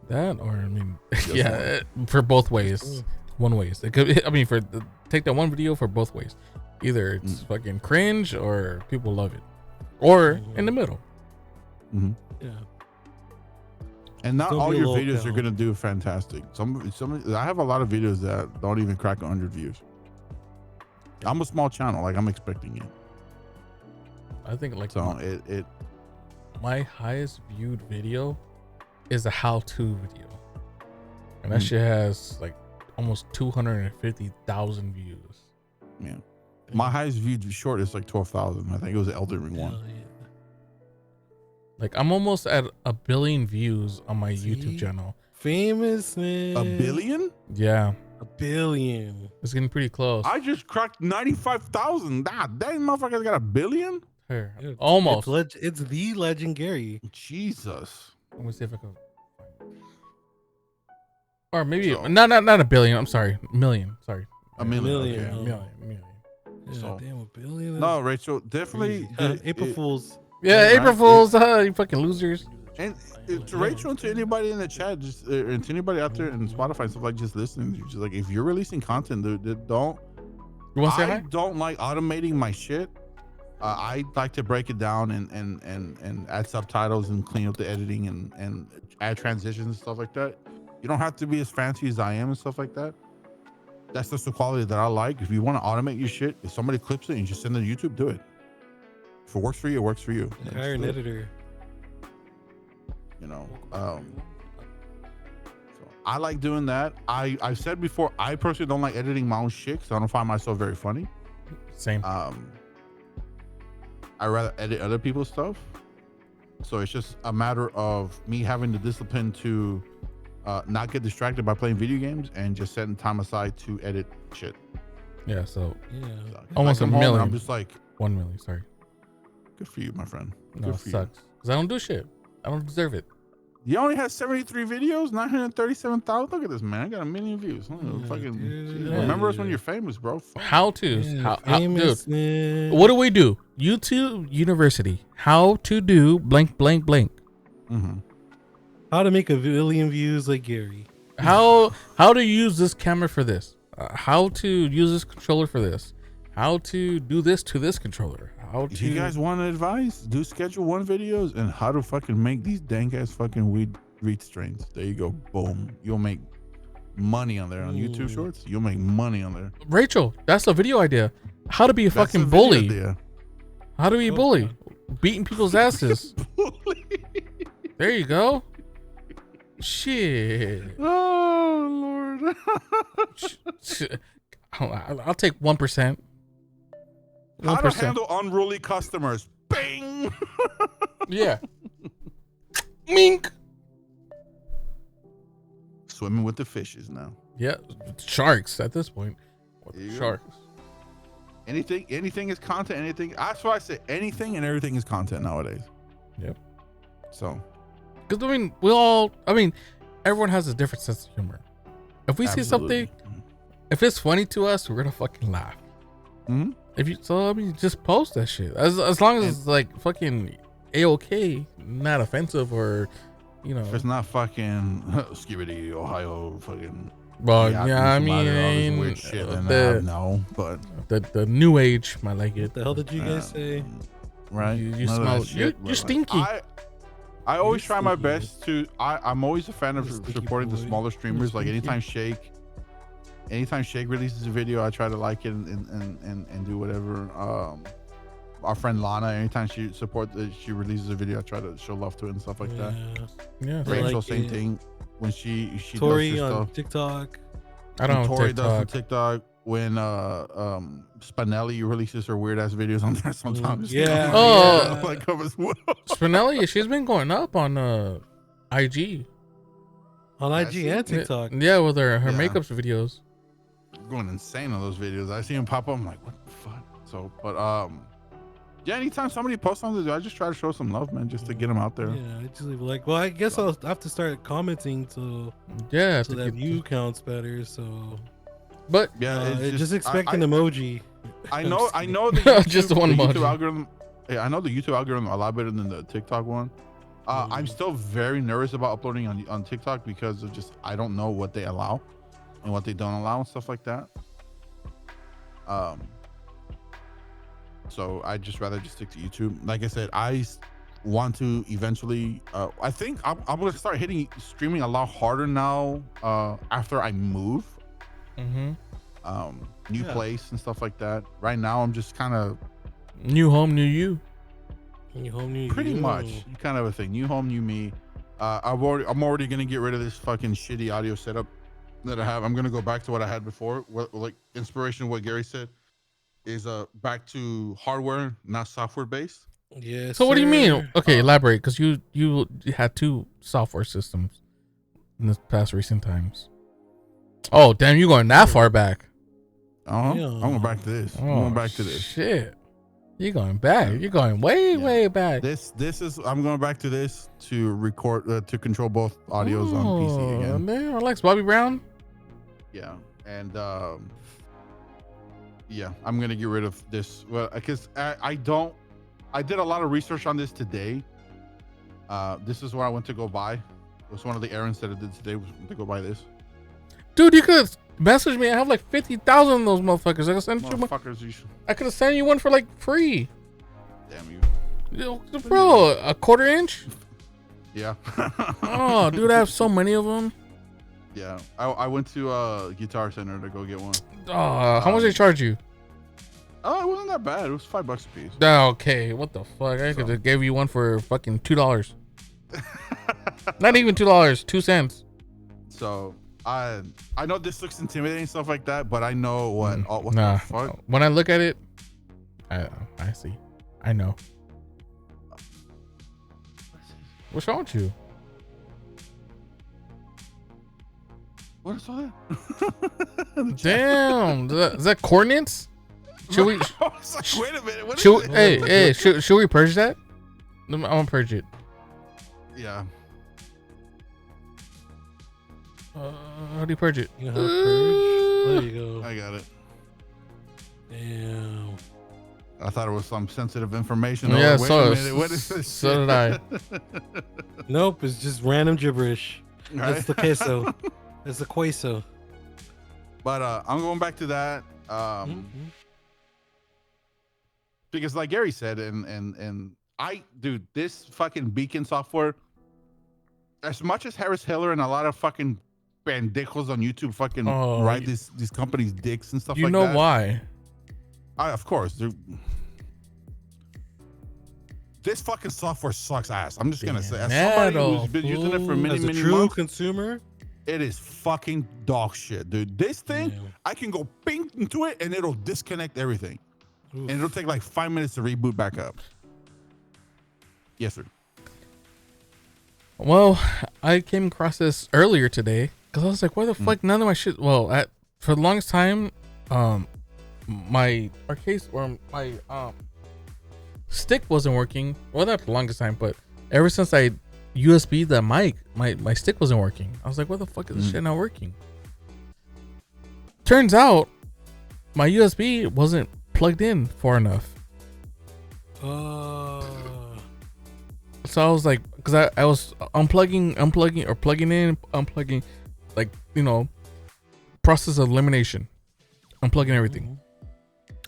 That, or I mean, yeah, for both ways. One ways. It could. I mean, take that one video for both ways. Either it's fucking cringe or people love it, or in the middle. Yeah. And not all your videos are gonna do fantastic. Some I have a lot of videos that don't even crack 100 views. I'm a small channel, like I'm expecting it. I think like so my highest viewed video is a how-to video, and that shit has like almost 250,000 views. Yeah, my highest viewed short is like 12,000. I think it was the Elden Ring one. Like I'm almost at 1 billion views on my YouTube channel. Famous, man. 1 billion? Yeah. 1 billion. It's getting pretty close. I just cracked 95,000. That motherfucker's got 1 billion? Here, almost. It's the LegendGary. Jesus. Let me see if I can. Or maybe not 1 billion. I'm sorry, million. Sorry, a million. Okay. Million. Yeah, so, damn, 1 billion. No, Rachel, definitely. April Fools. Yeah, April Fools, you fucking losers. And to Rachel and to anybody in the chat, just and to anybody out there in Spotify and stuff, like just listening, just like if you're releasing content, don't. You want to say hi? I don't like automating my shit. I like to break it down and add subtitles and clean up the editing and add transitions and stuff like that. You don't have to be as fancy as I am and stuff like that. That's just the quality that I like. If you want to automate your shit, if somebody clips it and you just send it to YouTube, do it. If it works for you, it works for you. Hire an editor. You know, so I like doing that. I've said before, I personally don't like editing my own shit because I don't find myself very funny. Same. I rather edit other people's stuff. So it's just a matter of me having the discipline to not get distracted by playing video games and just setting time aside to edit shit. Yeah, so So almost I a come home and million. I'm just like, 1 million. Sorry. good for you, my friend. No, Good it for sucks because I don't do shit. I don't deserve it. You only had 73 videos, 937,000. Look at this, man. I got 1 million views. Remember us when you're famous, bro. Fuck. How to's. Yeah, how, famous, dude, man. what do we do? YouTube University. How to do blank, blank, blank. How to make 1 billion views like Gary. How to use this camera for this. How to use this controller for this. How to do this to this controller. How to. If you guys want advice, do schedule 1 videos and how to fucking make these dank ass fucking weed strains. There you go. Boom. You'll make money on there on YouTube Shorts. You'll make money on there. Rachel, that's a video idea. How to be a fucking bully. How to be a bully. Beating people's asses. There you go. Shit. Oh Lord. I'll take 1%. How to handle unruly customers. Bing. Yeah. Mink. Swimming with the fishes now. Yeah. Sharks at this point. Sharks. Anything is content. Anything. That's why I say anything and everything is content nowadays. Yep. So. Because I mean, everyone has a different sense of humor. If we see something, Absolutely. if it's funny to us, we're gonna fucking laugh. Mhm. If you, so I mean, just post that shit. As long as it's like fucking a-okay, not offensive or, you know. If it's not fucking Skibidi, Ohio, fucking. Well, yapping yeah, I some other- all this mean, weird shit, then the, no, but the new age might like it. What the hell did you guys say? right? You None of smell. that shit, You're but, like, stinky. I always You're try my stinky. best to. I'm always a fan of You're stinky supporting the boy. smaller streamers. Like stinky. anytime Shake releases a video, I try to like it and do whatever. Our friend Lana, anytime she releases a video, I try to show love to it and stuff like that. Yeah. I Rachel, like same it. thing. When she Tori does her on stuff. TikTok. I don't When have Tori does TikTok. on TikTok. When Spinelli releases her weird ass videos on there sometimes. Yeah. Oh. yeah. like as well. Spinelli, she's been going up on IG. On I IG see. and TikTok. Yeah, with her Yeah. makeup videos. Going insane on those videos. I see him pop up. I'm like, what the fuck? So, but yeah. Anytime somebody posts something, I just try to show some love, man, just to get them out there. Yeah, I just leave it like, well, I guess I'll have to start commenting so Yeah, so to that keep- view counts better. So But Yeah, it's just expect an emoji. I I'm know. just I kidding. know the YouTube, Just one the YouTube emoji. algorithm. Yeah, I know the YouTube algorithm a lot better than the TikTok one. I'm still very nervous about uploading on TikTok because of just I don't know what they allow and what they don't allow and stuff like that. So I just rather just stick to YouTube. Like I said, want to eventually. I think I'm gonna start hitting streaming a lot harder now. After I move, Mhm. new Yeah. place and stuff like that. Right now, I'm just kind of New home, new you. New home, new pretty you. much kind of a thing. New home, new me. I'm already gonna get rid of this fucking shitty audio setup that I have. I'm gonna go back to what I had before. What like inspiration? What Gary said is back to hardware, not software based. Yes. So what do you mean? sir. Okay, elaborate, because you had two software systems in the past recent times. Oh damn, you going that far back? I'm Yeah. going back to this. I'm Oh, going back to this. Shit, you going back? You're going way, Yeah. way back. This is I'm going back to this to record to control both audios on PC again. Man, relax, Bobby Brown. Yeah, and yeah, I'm gonna get rid of this. Well, because I did a lot of research on this today. This is what I went to go buy. It was one of the errands that I did today was to go buy this. Dude, you could message me. I have like 50,000 of those motherfuckers. I could send you. Motherfuckers, you should, I could have sent you one for like free. damn you. Bro, a quarter inch. Yeah. Oh, dude, I have so many of them. Yeah, I went to Guitar Center to go get one. How much they charge you? Oh, it wasn't that bad. It was $5 a piece. Okay, what the fuck? I could have gave you one for fucking $2. Not even $2, 2 cents. So I know this looks intimidating and stuff like that, but I know what Nah, the fuck. when I look at it, I see. I know. What's wrong with you? What is all that? Damn, is that coordinates? Should we? I was like, wait a minute. What is Should, it? hey, should we purge that? I'm gonna purge it. Yeah. How do you purge it? You know how to purge? There you go. I got it. Damn. I thought it was some sensitive information. Yeah, Wait so- a minute. What is this? so did I. Nope, it's just random gibberish. Right? That's the queso. That's the queso. But I'm going back to that. Mhm. Because like Gary said, and dude, this fucking beacon software, as much as Harris Heller and a lot of fucking bandicos on YouTube fucking Oh, ride these companies' dicks and stuff You like know that. why? Of course. This fucking software sucks ass. I'm just gonna say, as somebody who's been using it for many, As a many true months, consumer, it is fucking dog shit, dude. This thing, Yeah. I can go ping into it and it'll disconnect everything, oof. and it'll take like 5 minutes to reboot back up. Yes, sir. Well, I came across this earlier today because I was like, "Why the fuck none of my shit?" Well, for the longest time, my arcade or my stick wasn't working. Well, not for the longest time, but ever since I USB the mic, my stick wasn't working. I was like, what the fuck is this shit not working? Turns out my USB wasn't plugged in far enough. So I was like, because I was unplugging or plugging in, unplugging, like, you know, process of elimination, unplugging everything.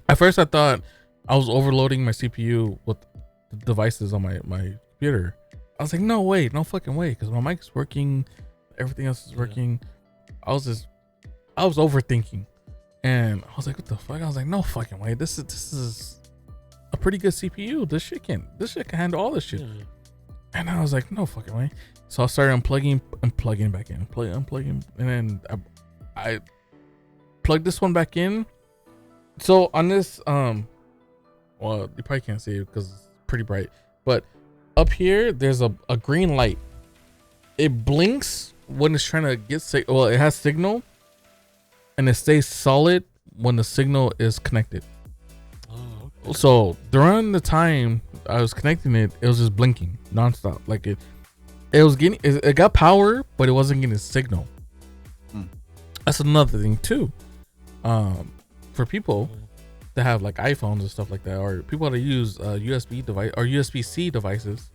At first I thought I was overloading my CPU with the devices on my computer. I was like, no way, no fucking way, because my mic's working, everything else is working. I was overthinking, and I was like, what the fuck? I was like, no fucking way. This is a pretty good CPU. This shit can handle all this shit. And I was like, no fucking way. So I started unplugging and plugging back in, unplugging, and then I plugged this one back in. So on this, well, you probably can't see it because it's pretty bright, but up here there's a green light. It blinks when it's trying to get it has signal, and it stays solid when the signal is connected. So during the time I was connecting it was just blinking nonstop. Like it got power, but it wasn't getting signal. That's another thing too. For people that have like iPhones and stuff like that, or people that use USB device or USB-C devices,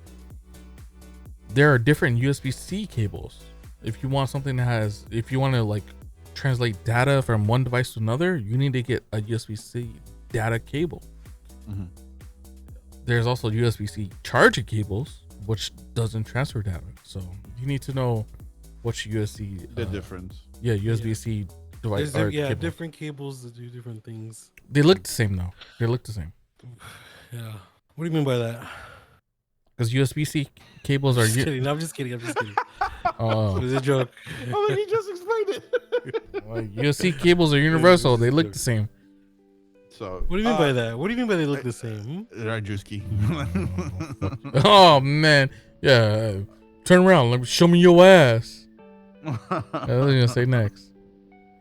there are different USB-C cables. If you want something that has, if you want to like translate data from one device to another, you need to get a USB-C data cable. There's also USB-C charging cables, which doesn't transfer data. So you need to know which USB the difference. Yeah, USB-C device. There's different cables that do different things. They look the same though. They look the same. Yeah. What do you mean by that? Because USB-C cables are. I'm just kidding. Oh, it was a joke. Oh, he just explained it. well, USB cables are universal. They look the same. So what do you mean by that? What do you mean by they look the same? Right, Drewski. Oh man, yeah. Turn around. Let me show me your ass. What was I gonna say next?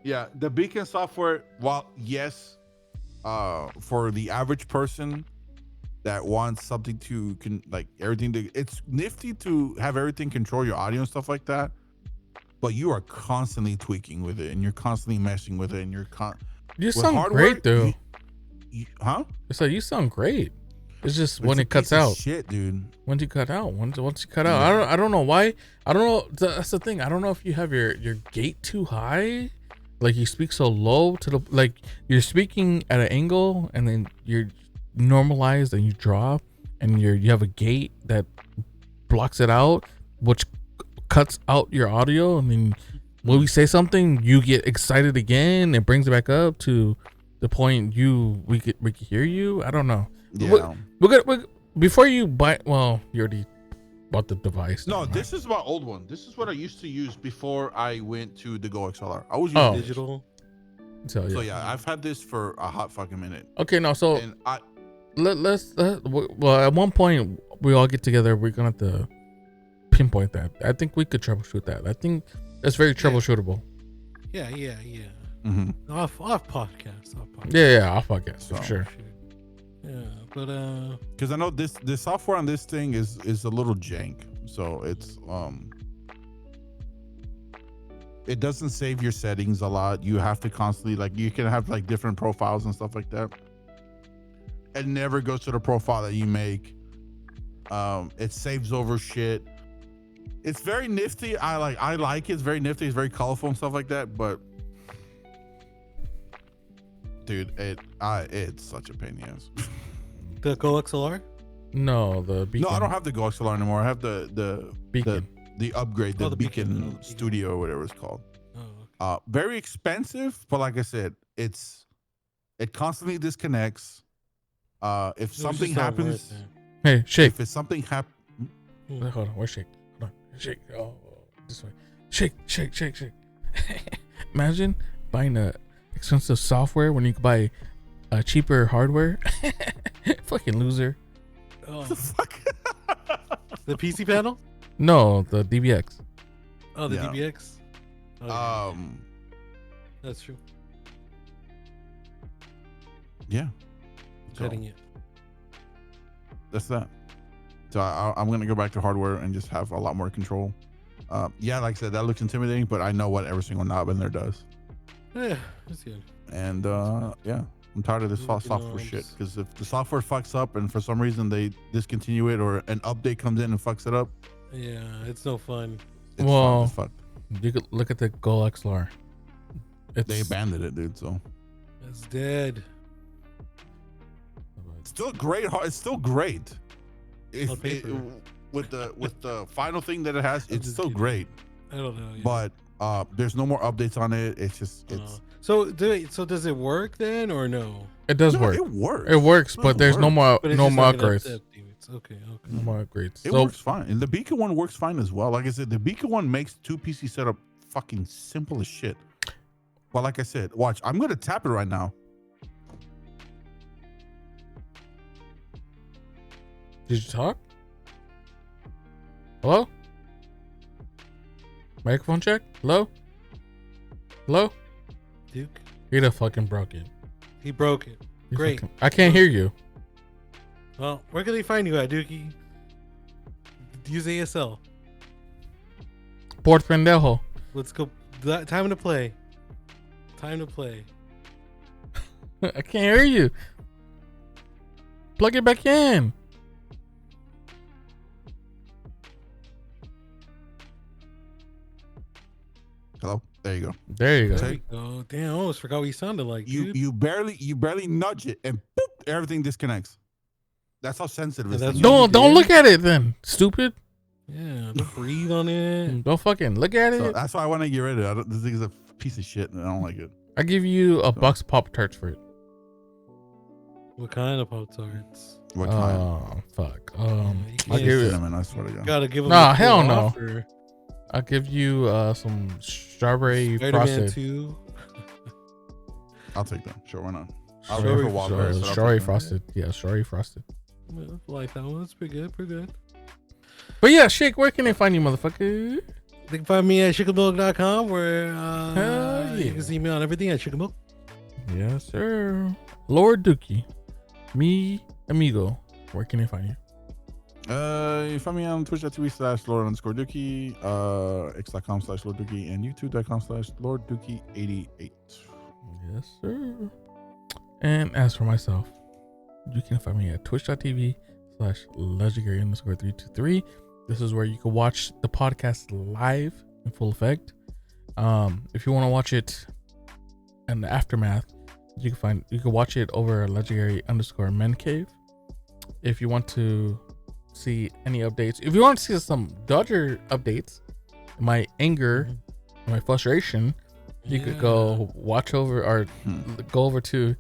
Yeah, the beacon software. Well, yes, for the average person that wants something to like everything to, it's nifty to have everything control your audio and stuff like that. But you are constantly tweaking with it, and you're constantly messing with it, and you sound great, though. Huh? It's like you sound great. It's just when it cuts out. Shit, dude. Once you cut out, once you cut out, I don't know why. I don't know. That's the thing. I don't know if you have your gate too high, like you speak so low to the, like you're speaking at an angle, and then you're normalized and you drop, and you have a gate that blocks it out, which cuts out your audio. I mean, when we say something, you get excited again. It brings it back up to the point we could hear you. I don't know. Yeah. We're before you buy. Well, you already bought the device. No, this is my old one. This is what I used to use before I went to the Go XLR. I was using digital. So yeah, I've had this for a hot fucking minute. Okay, no, so and let's well, at one point we all get together. We're gonna have to pinpoint that. I think we could troubleshoot that. I think that's very troubleshootable. Yeah. Mm-hmm. Off podcast. Yeah, off podcast for sure. Yeah, but because I know this software on this thing is a little jank, so it's it doesn't save your settings a lot. You have to constantly, like, you can have like different profiles and stuff like that. It never goes to the profile that you make. It saves over shit. It's very nifty. I like it. It's very nifty. It's very colorful and stuff like that. But dude, it's such a pain in the ass. The Go XLR? No, the Beacon. No, I don't have the Go XLR anymore. I have the Beacon. The upgrade, the Beacon Studio, or whatever it's called. Oh, okay. Very expensive, but like I said, it constantly disconnects. If something happens, hey, shake. If it's something happens, hold on, where's shake? Hold on, shake. Oh, this way. Shake. Imagine buying a expensive software when you can buy a cheaper hardware. Fucking loser. Oh. What the fuck? The PC panel? No, the DBX. Oh, the DBX. Oh, that's true. Yeah. Getting it. That's that. So I'm gonna go back to hardware and just have a lot more control. Yeah, like I said, that looks intimidating, but I know what every single knob in there does. Yeah, that's good. And yeah, I'm tired of this software shit. Because if the software fucks up and for some reason they discontinue it or an update comes in and fucks it up, Yeah, it's no fun. it's Well, fucked. you could look at the Gold XLR. They abandoned it, dude. So It's dead. it's still great. It's still great. On paper. With the final thing that it has, I'm it's just still kidding. great. I don't know. Yeah. But there's no more updates on it. It's just So does it work then or no? It does work. It works. It works, but there's no more But it's no just more not gonna upgrades. update. Okay. No more upgrades. It So works fine. And the Beacon one works fine as well. Like I said, the Beacon one makes 2 PC setup fucking simple as shit. Well, like I said, watch. I'm gonna tap it right now. did you talk? Hello? Microphone check? Hello? Hello? Duke, He done fucking broke it. he broke it. He Great. fucking- I can't hear you. Well, where can they find you at, Dookie? Use ASL. Port pendejo. Let's go. Time to play. Time to play. I can't hear you. Plug it back in. Hello. There you go. There you go. There we go. Damn, I almost forgot what you sounded like, dude. You barely nudge it and boop, everything disconnects. That's how sensitive it Yeah, is. that's Don't look at it then, stupid. Yeah, don't breathe on it. Don't fucking look at it. So that's why I want to get rid of it. This thing is a piece of shit and I don't like it. I give you a box of Pop Tarts for it. What kind of Pop Tarts? What kind? Oh fuck. You I'll can't- give you. Cinnamon, I swear to God. Gotta give them. Nah, a hell cool no. offer. I'll give you some strawberry Spider-Man frosted. 2. I'll take that. Sure, why not? I'll Strawberry- wait for Wild Berries, but I'll Strawberry take that. frosted. Yeah, strawberry frosted. Yeah, I like that one. That's pretty good. Pretty good. But yeah, Shake, where can they find you, motherfucker? They can find me at chickenmilk.com where Hell you yeah. can see me on everything at chickenmilk. Yes, sir. Lord Dookie. Me, amigo. Where can they find you? You find me on twitch.tv/Lord_Dookie, x.com/LordDookie, and youtube.com/LordDookie88. Yes, sir. And as for myself, you can find me at twitch.tv/legendary_323. This is where you can watch the podcast live in full effect. If you want to watch it in the aftermath, you can watch it over legendary_men cave. If you want to see any updates, if you want to see some Dodger updates, my anger, my frustration, you could go watch over or go over to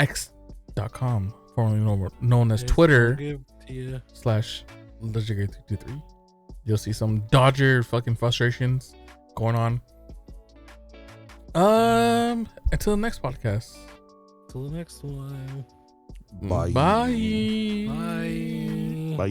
x.com, formerly known as Twitter /legendary323. You'll see some Dodger fucking frustrations going on. Until the next podcast. Till the next one. Bye. Bye. Bye. Bye.